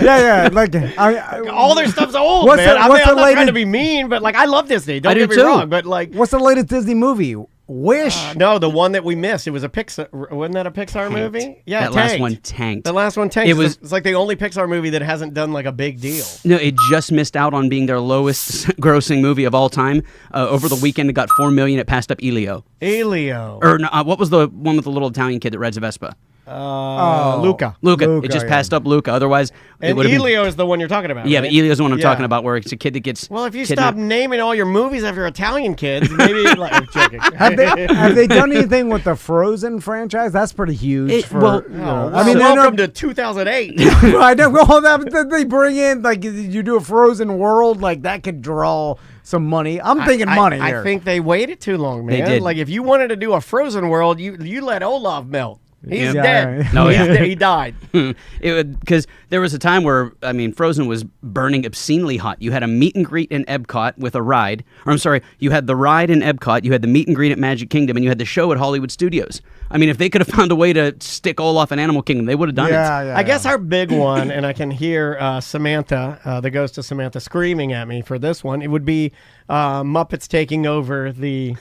Speaker 3: yeah. Like
Speaker 4: all their stuff's old,
Speaker 3: what's
Speaker 4: man.
Speaker 3: The, what's
Speaker 4: I'm
Speaker 3: the
Speaker 4: not
Speaker 3: latest,
Speaker 4: trying to be mean, but like I love Disney. Don't get me wrong, but like,
Speaker 3: what's the latest Disney movie? Wish?
Speaker 4: No, the one that we missed. It was a Pixar. Wasn't that a Pixar movie? Yeah,
Speaker 13: that last one tanked.
Speaker 4: The last one tanked. It's like the only Pixar movie that hasn't done like a big deal.
Speaker 13: No, it just missed out on being their lowest grossing movie of all time. Over the weekend, it got $4 million. It passed up Elio.
Speaker 4: Or
Speaker 13: what was the one with the little Italian kid that rides a Vespa?
Speaker 4: Luca.
Speaker 13: It just passed up Luca. Otherwise,
Speaker 4: and Elio is the one you're talking about.
Speaker 13: Yeah,
Speaker 4: right?
Speaker 13: but Elio's the one I'm talking about, where it's a kid that gets.
Speaker 4: Well, if you stop naming all your movies after Italian kids, maybe. I'm joking.
Speaker 3: Have they done anything with the Frozen franchise? That's pretty huge.
Speaker 4: Welcome to 2008.
Speaker 3: I know. Well, they bring in like you do a Frozen world, like that could draw some money. I'm thinking money here.
Speaker 4: I think they waited too long, man.
Speaker 13: They did.
Speaker 4: Like if you wanted to do a Frozen world, you let Olaf melt. He's dead.
Speaker 3: Yeah.
Speaker 13: No, yeah.
Speaker 4: He died.
Speaker 13: Because there was a time where, Frozen was burning obscenely hot. You had a meet and greet in Epcot with a ride. Or I'm sorry, you had the ride in Epcot, you had the meet and greet at Magic Kingdom, and you had the show at Hollywood Studios. I mean, if they could have found a way to stick Olaf in Animal Kingdom, they would have done it.
Speaker 4: I guess our big one, and I can hear Samantha, the ghost of Samantha, screaming at me for this one. It would be Muppets taking over the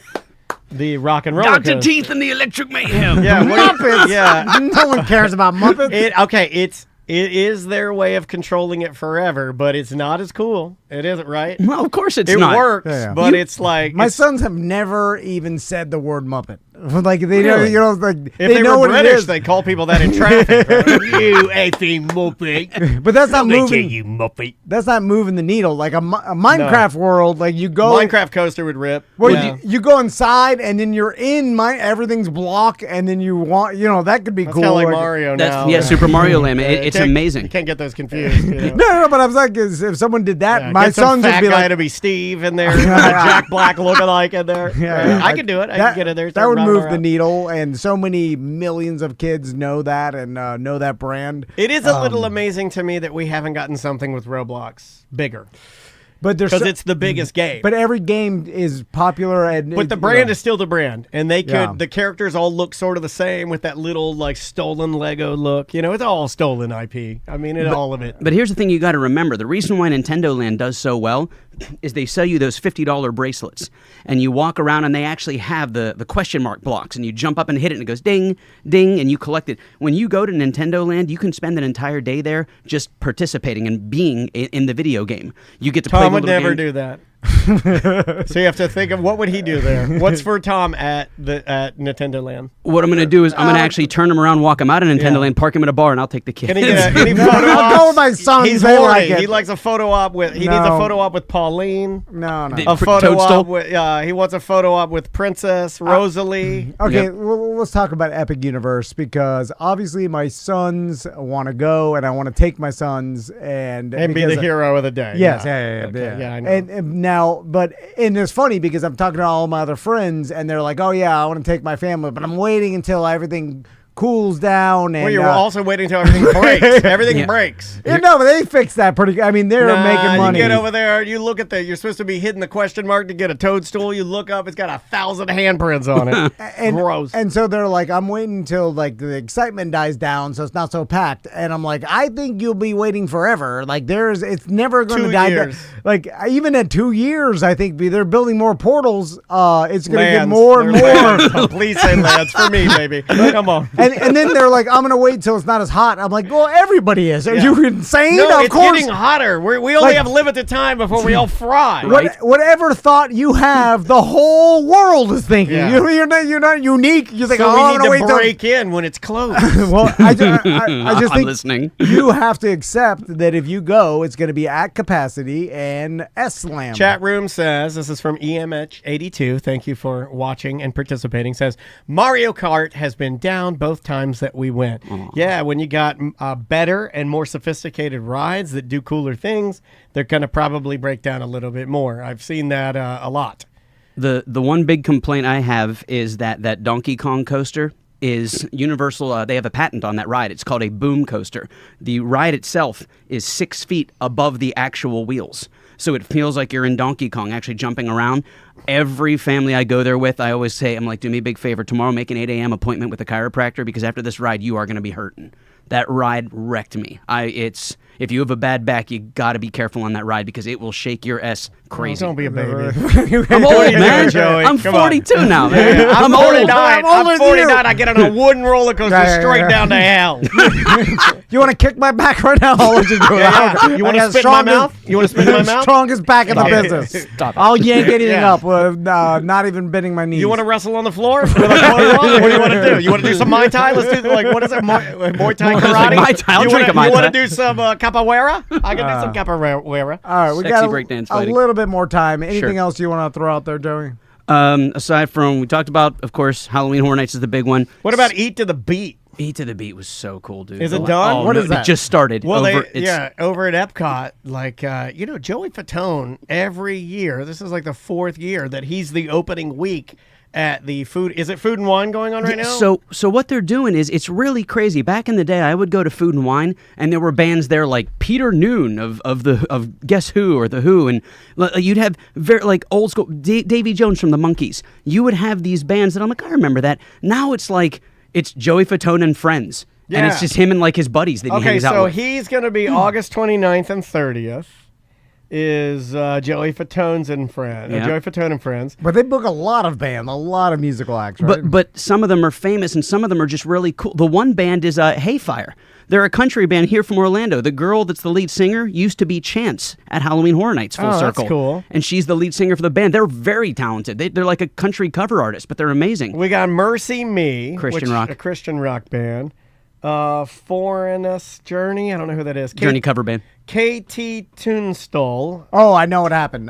Speaker 4: rock and roll.
Speaker 13: Dr. Teeth and the Electric Mayhem.
Speaker 4: Yeah,
Speaker 3: Muppets.
Speaker 4: Yeah,
Speaker 3: no one cares about Muppets.
Speaker 4: It is their way of controlling it forever, but it's not as cool. It isn't, right?
Speaker 13: Well, of course it's
Speaker 4: it
Speaker 13: not.
Speaker 4: It works, but it's like
Speaker 3: my sons have never even said the word Muppet. Like they
Speaker 4: really?
Speaker 3: know, like
Speaker 4: if they
Speaker 3: know
Speaker 4: were
Speaker 3: what
Speaker 4: British,
Speaker 3: it is.
Speaker 4: they call people that in traffic. You effing Muppet.
Speaker 3: But that's not moving.
Speaker 4: You Muppet.
Speaker 3: That's not moving the needle. Like a Minecraft world, like you go.
Speaker 4: Minecraft coaster would rip.
Speaker 3: Well, you go inside and then you're in everything's blocked, and then you want that could be
Speaker 4: that's
Speaker 3: cool.
Speaker 4: Kind of like Mario now.
Speaker 13: Yeah, Super Mario Land. It's amazing.
Speaker 4: You can't get those confused.
Speaker 3: No, but I was like, if someone did that, my sons would be
Speaker 4: like,
Speaker 3: to
Speaker 4: be Steve in there, Jack Black lookalike in there. Yeah, I could do it. I could get in there.
Speaker 3: That would move the needle, and so many millions of kids know that and know that brand.
Speaker 4: It is a little amazing to me that we haven't gotten something with Roblox bigger.
Speaker 3: But there's
Speaker 4: because it's the biggest game.
Speaker 3: But every game is popular, and
Speaker 4: But the brand is still the brand, and they could the characters all look sort of the same with that little like stolen Lego look. You know, it's all stolen IP. I mean, all of it.
Speaker 13: But here's the thing you got to remember: the reason why Nintendo Land does so well is they sell you those $50 bracelets, and you walk around and they actually have the question mark blocks, and you jump up and hit it, and it goes ding, ding, and you collect it. When you go to Nintendo Land, you can spend an entire day there just participating and being in the video game. You get to play.
Speaker 4: Tom would never do that. So you have to think of what would he do there. What's for Tom at Nintendo Land?
Speaker 13: What I'm going to do is I'm going to actually turn him around, walk him out of Nintendo Land, park him at a bar, and I'll take the kids.
Speaker 4: Can he get any photo
Speaker 3: I'll go with my son.
Speaker 4: He's
Speaker 3: they
Speaker 4: horny.
Speaker 3: like it.
Speaker 4: He likes a photo op with. He needs a photo op with Pauline.
Speaker 3: No.
Speaker 4: A photo op with. He wants a photo op with Princess Rosalie.
Speaker 3: Okay, well, let's talk about Epic Universe, because obviously my sons want to go, and I want to take my sons and
Speaker 4: be the hero of the day.
Speaker 3: Yes,
Speaker 4: yeah, I know.
Speaker 3: And now, and it's funny because I'm talking to all my other friends, and they're like, "Oh yeah, I want to take my family," but I'm waiting until everything cools down. And
Speaker 4: well, you're also waiting until everything breaks. Everything breaks.
Speaker 3: Yeah, no, but they fixed that pretty. I mean, they're making money.
Speaker 4: You get over there, you look at you're supposed to be hitting the question mark to get a toadstool. You look up, it's got 1,000 handprints on it. Gross.
Speaker 3: And so they're like, I'm waiting until like the excitement dies down, so it's not so packed. And I'm like, I think you'll be waiting forever. Like it's never going to die.
Speaker 4: 2 years.
Speaker 3: Like even at 2 years, I think they're building more portals. It's going to get more and more.
Speaker 4: Please say lands for me, baby. Come on.
Speaker 3: And then they're like, I'm going to wait till it's not as hot. I'm like, well, everybody is. Are you insane?
Speaker 4: No,
Speaker 3: of
Speaker 4: it's
Speaker 3: course.
Speaker 4: getting hotter. We only have limited time before we all fry.
Speaker 3: Whatever thought you have, the whole world is thinking.
Speaker 4: Yeah.
Speaker 3: You're not unique. You think,
Speaker 4: so
Speaker 3: I'm
Speaker 4: we
Speaker 3: wait
Speaker 4: need to break in when it's closed.
Speaker 3: Well, I just think
Speaker 13: listening.
Speaker 3: You have to accept that if you go, it's going to be at capacity and S-Slam.
Speaker 4: Chat room says, this is from EMH82. Thank you for watching and participating. Says, Mario Kart has been down both times that we went. Yeah, when you got better and more sophisticated rides that do cooler things, they're going to probably break down a little bit more. I've seen that a lot.
Speaker 13: The one big complaint I have is that Donkey Kong coaster is Universal. They have a patent on that ride. It's called a boom coaster. The ride itself is 6 feet above the actual wheels. So it feels like you're in Donkey Kong, actually jumping around. Every family I go there with, I always say, I'm like, do me a big favor. Tomorrow, make an 8 a.m. appointment with a chiropractor, because after this ride, you are going to be hurting. That ride wrecked me. If you have a bad back, you got to be careful on that ride, because it will shake your S crazy.
Speaker 4: Don't be a baby.
Speaker 13: I'm old, man.
Speaker 4: Joey?
Speaker 13: I'm
Speaker 4: Come
Speaker 13: 42
Speaker 4: on.
Speaker 13: now, man.
Speaker 4: I'm
Speaker 13: old.
Speaker 4: 49. I'm 49.
Speaker 3: you.
Speaker 4: I get on a wooden roller coaster straight down to hell.
Speaker 3: You want to kick my back right now? I'll let you do it.
Speaker 4: Yeah. You want to spit in my mouth? You want to spit in my mouth?
Speaker 3: Strongest back in the business. I'll yank anything
Speaker 4: Yeah.
Speaker 3: up, not even bending my knees.
Speaker 4: You want to wrestle on the floor with a clothes on? What do you want to do? You want to do some Muay Thai? Let's do what is it? Muay Thai karate?
Speaker 13: Muay Thai. I'll drink a Muay Thai.
Speaker 4: You want to do some capoeira? I can do some capoeira.
Speaker 3: All right, we
Speaker 13: Sexy
Speaker 3: got
Speaker 13: breakdance
Speaker 3: a
Speaker 13: fighting.
Speaker 3: little bit more time. Anything
Speaker 13: Sure.
Speaker 3: else you want to throw out there, Joey?
Speaker 13: Aside from, we talked about, of course, Halloween Horror Nights is the big one.
Speaker 4: What about Eat to the Beat?
Speaker 13: Eat to the Beat was so cool, dude.
Speaker 4: Is it done?
Speaker 13: Oh,
Speaker 3: What
Speaker 13: no,
Speaker 3: is that?
Speaker 13: It just started.
Speaker 4: Well,
Speaker 13: over
Speaker 4: at Epcot, like, Joey Fatone, every year, this is like the 4th year that he's the opening week at the food. Is it Food and Wine going on right now?
Speaker 13: So what they're doing is, it's really crazy. Back in the day, I would go to Food and Wine, and there were bands there like Peter Noon of Guess Who or The Who, and you'd have very like old school Davy Jones from the Monkees. You would have these bands that I'm like, I remember that. Now it's like it's Joey Fatone and friends, and it's just him and like his buddies that he hangs out with.
Speaker 4: So he's going to be August 29th and 30th. Is Joey Fatone's and friends?
Speaker 13: Yeah.
Speaker 4: Joey Fatone and friends.
Speaker 3: But they book a lot of bands, a lot of musical acts, right?
Speaker 13: But some of them are famous, and some of them are just really cool. The one band is Hayfire. They're a country band here from Orlando. The girl that's the lead singer used to be Chance at Halloween Horror Nights Full Circle.
Speaker 4: That's cool.
Speaker 13: And she's the lead singer for the band. They're very talented. They're like a country cover artist, but they're amazing.
Speaker 4: We got Mercy Me,
Speaker 13: Christian rock.
Speaker 4: a Christian rock band. Foreigners Journey. I don't know who that is.
Speaker 13: Journey cover band.
Speaker 4: KT Tunstall.
Speaker 3: Oh, I know what happened.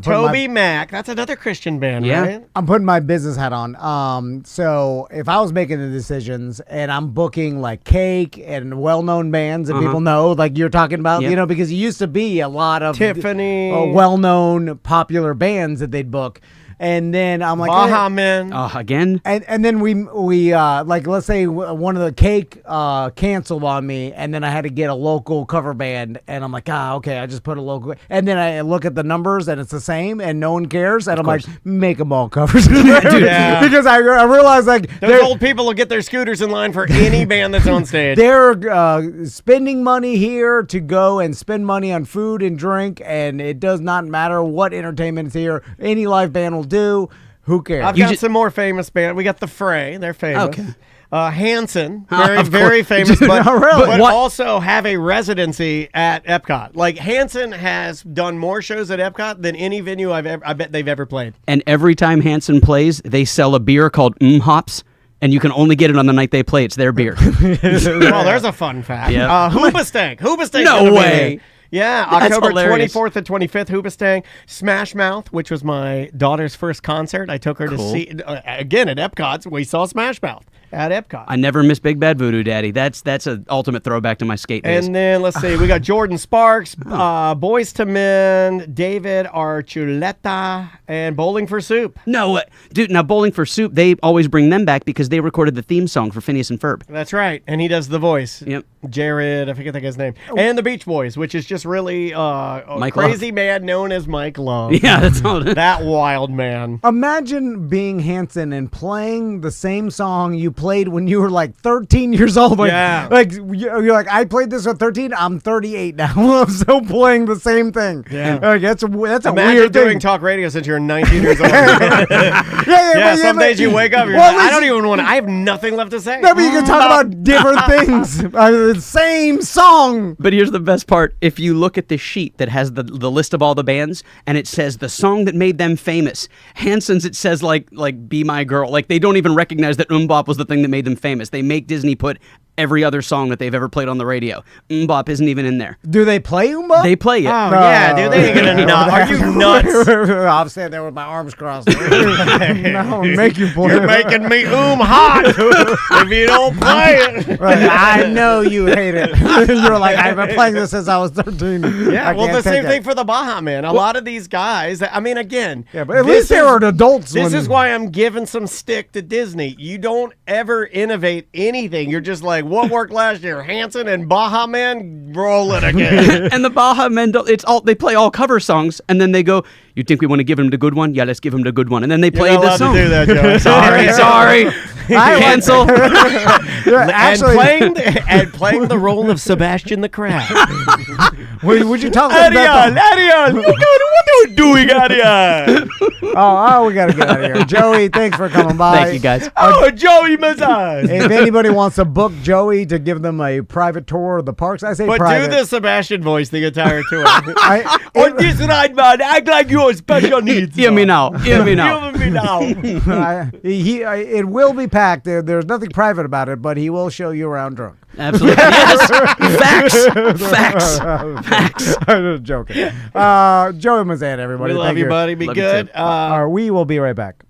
Speaker 4: Toby Mac. That's another Christian band,
Speaker 13: Yeah.
Speaker 4: right?
Speaker 3: I'm putting my business hat on. So if I was making the decisions and I'm booking like Cake and well-known bands that people know, like you're talking about,
Speaker 13: Yep.
Speaker 3: because it used to be a lot of
Speaker 4: Tiffany.
Speaker 3: well-known popular bands that they'd book. And then I'm like,
Speaker 4: Baja Men.
Speaker 13: Again?
Speaker 3: And then we like, let's say one of the cake canceled on me, and then I had to get a local cover band, and I'm like, okay, I just put a local, and then I look at the numbers and it's the same, and no one cares, and I'm like, make them all covers. Because I realized like
Speaker 4: those old people will get their scooters in line for any band that's on stage.
Speaker 3: They're spending money here to go and spend money on food and drink, and it does not matter what entertainment is here. Any live band will do. Who cares?
Speaker 4: I've got some more famous band. We got the Fray. They're famous.
Speaker 13: Okay.
Speaker 4: Hanson, very famous, but also have a residency at Epcot. Like Hanson has done more shows at Epcot than any venue I bet they've ever played.
Speaker 13: And every time Hanson plays, they sell a beer called Hops. And you can only get it on the night they play. It's their beer.
Speaker 4: Well, there's a fun fact.
Speaker 13: Yeah.
Speaker 4: Hoobastank.
Speaker 13: No way.
Speaker 4: Yeah,
Speaker 13: That's
Speaker 4: October
Speaker 13: hilarious.
Speaker 4: 24th and 25th, Hoobastank. Smash Mouth, which was my daughter's first concert. I took her to see, again, at Epcot. We saw Smash Mouth at Epcot.
Speaker 13: I never miss Big Bad Voodoo Daddy. That's an ultimate throwback to my skate days.
Speaker 4: And then, let's see, we got Jordan Sparks, Boys to Men, David Archuleta, and Bowling for Soup.
Speaker 13: No, dude, now Bowling for Soup, they always bring them back because they recorded the theme song for Phineas and Ferb.
Speaker 4: That's right, and he does the voice.
Speaker 13: Yep.
Speaker 4: Jared, I forget that guy's name. And the Beach Boys, which is just really a crazy man known as Mike Love.
Speaker 13: Yeah, that's all.
Speaker 4: That wild man.
Speaker 3: Imagine being Hanson and playing the same song you played when you were like 13 years old. Like,
Speaker 4: yeah.
Speaker 3: Like you're like, I played this at 13. I'm 38 now. I'm still playing the same thing.
Speaker 4: Yeah.
Speaker 3: Like, that's a
Speaker 4: Imagine
Speaker 3: weird
Speaker 4: doing
Speaker 3: thing.
Speaker 4: talk radio since you're 19 years old.
Speaker 3: Yeah,
Speaker 4: Some days you wake up, you're like, I don't even want to, I have nothing left to say.
Speaker 3: No, but you can talk about different things. The same song.
Speaker 13: But here's the best part. If you look at the sheet that has the list of all the bands, and it says the song that made them famous, Hanson's, it says like Be My Girl. Like they don't even recognize that Bop was the thing that made them famous. They make Disney put every other song that they've ever played on the radio. Bop isn't even in there.
Speaker 3: Do they play Bop?
Speaker 13: They play it.
Speaker 4: Oh, yeah, dude. They ain't gonna nut. Are you nuts?
Speaker 3: I'm standing there with my arms crossed. No, make you play.
Speaker 4: You're making me hot if you don't play it.
Speaker 3: Right, I know you hate it. You're like, I've been playing this since I was 13.
Speaker 4: Yeah, well, the same thing for the Baja Man. A lot of these guys, I mean, again.
Speaker 3: Yeah, but at least they were adults.
Speaker 4: This is why I'm giving some stick to Disney. You don't ever innovate anything. You're just like, what worked last year? Hanson and Baja Man, roll it again.
Speaker 13: And the Baja Men, they play all cover songs, and then they go, you think we want to give him the good one? Yeah, let's give him the good one. And then they play the song.
Speaker 4: You're not allowed to do that, Joe.
Speaker 13: sorry. Cancel.
Speaker 4: And playing the role of Sebastian the Crab.
Speaker 3: Would you talk about
Speaker 4: Ariel, what are you doing, Ariel?
Speaker 3: Oh, we got to get out of here. Joey, thanks for coming by.
Speaker 13: Thank you, guys.
Speaker 4: Oh, Joey Mazzant.
Speaker 3: If anybody wants to book Joey to give them a private tour of the parks, I say private.
Speaker 4: Do the Sebastian voice the entire tour.
Speaker 3: On
Speaker 4: this ride, man, act like you're special needs.
Speaker 13: Hear me now. Hear me now.
Speaker 4: Hear me now.
Speaker 3: It will be packed. There's nothing private about it, but he will show you around drunk.
Speaker 13: Absolutely. Yes. Facts.
Speaker 3: I'm just joking. Joey Mazzant, everybody.
Speaker 4: We love you, buddy. Be
Speaker 13: Love you
Speaker 4: good.
Speaker 3: We will be right back.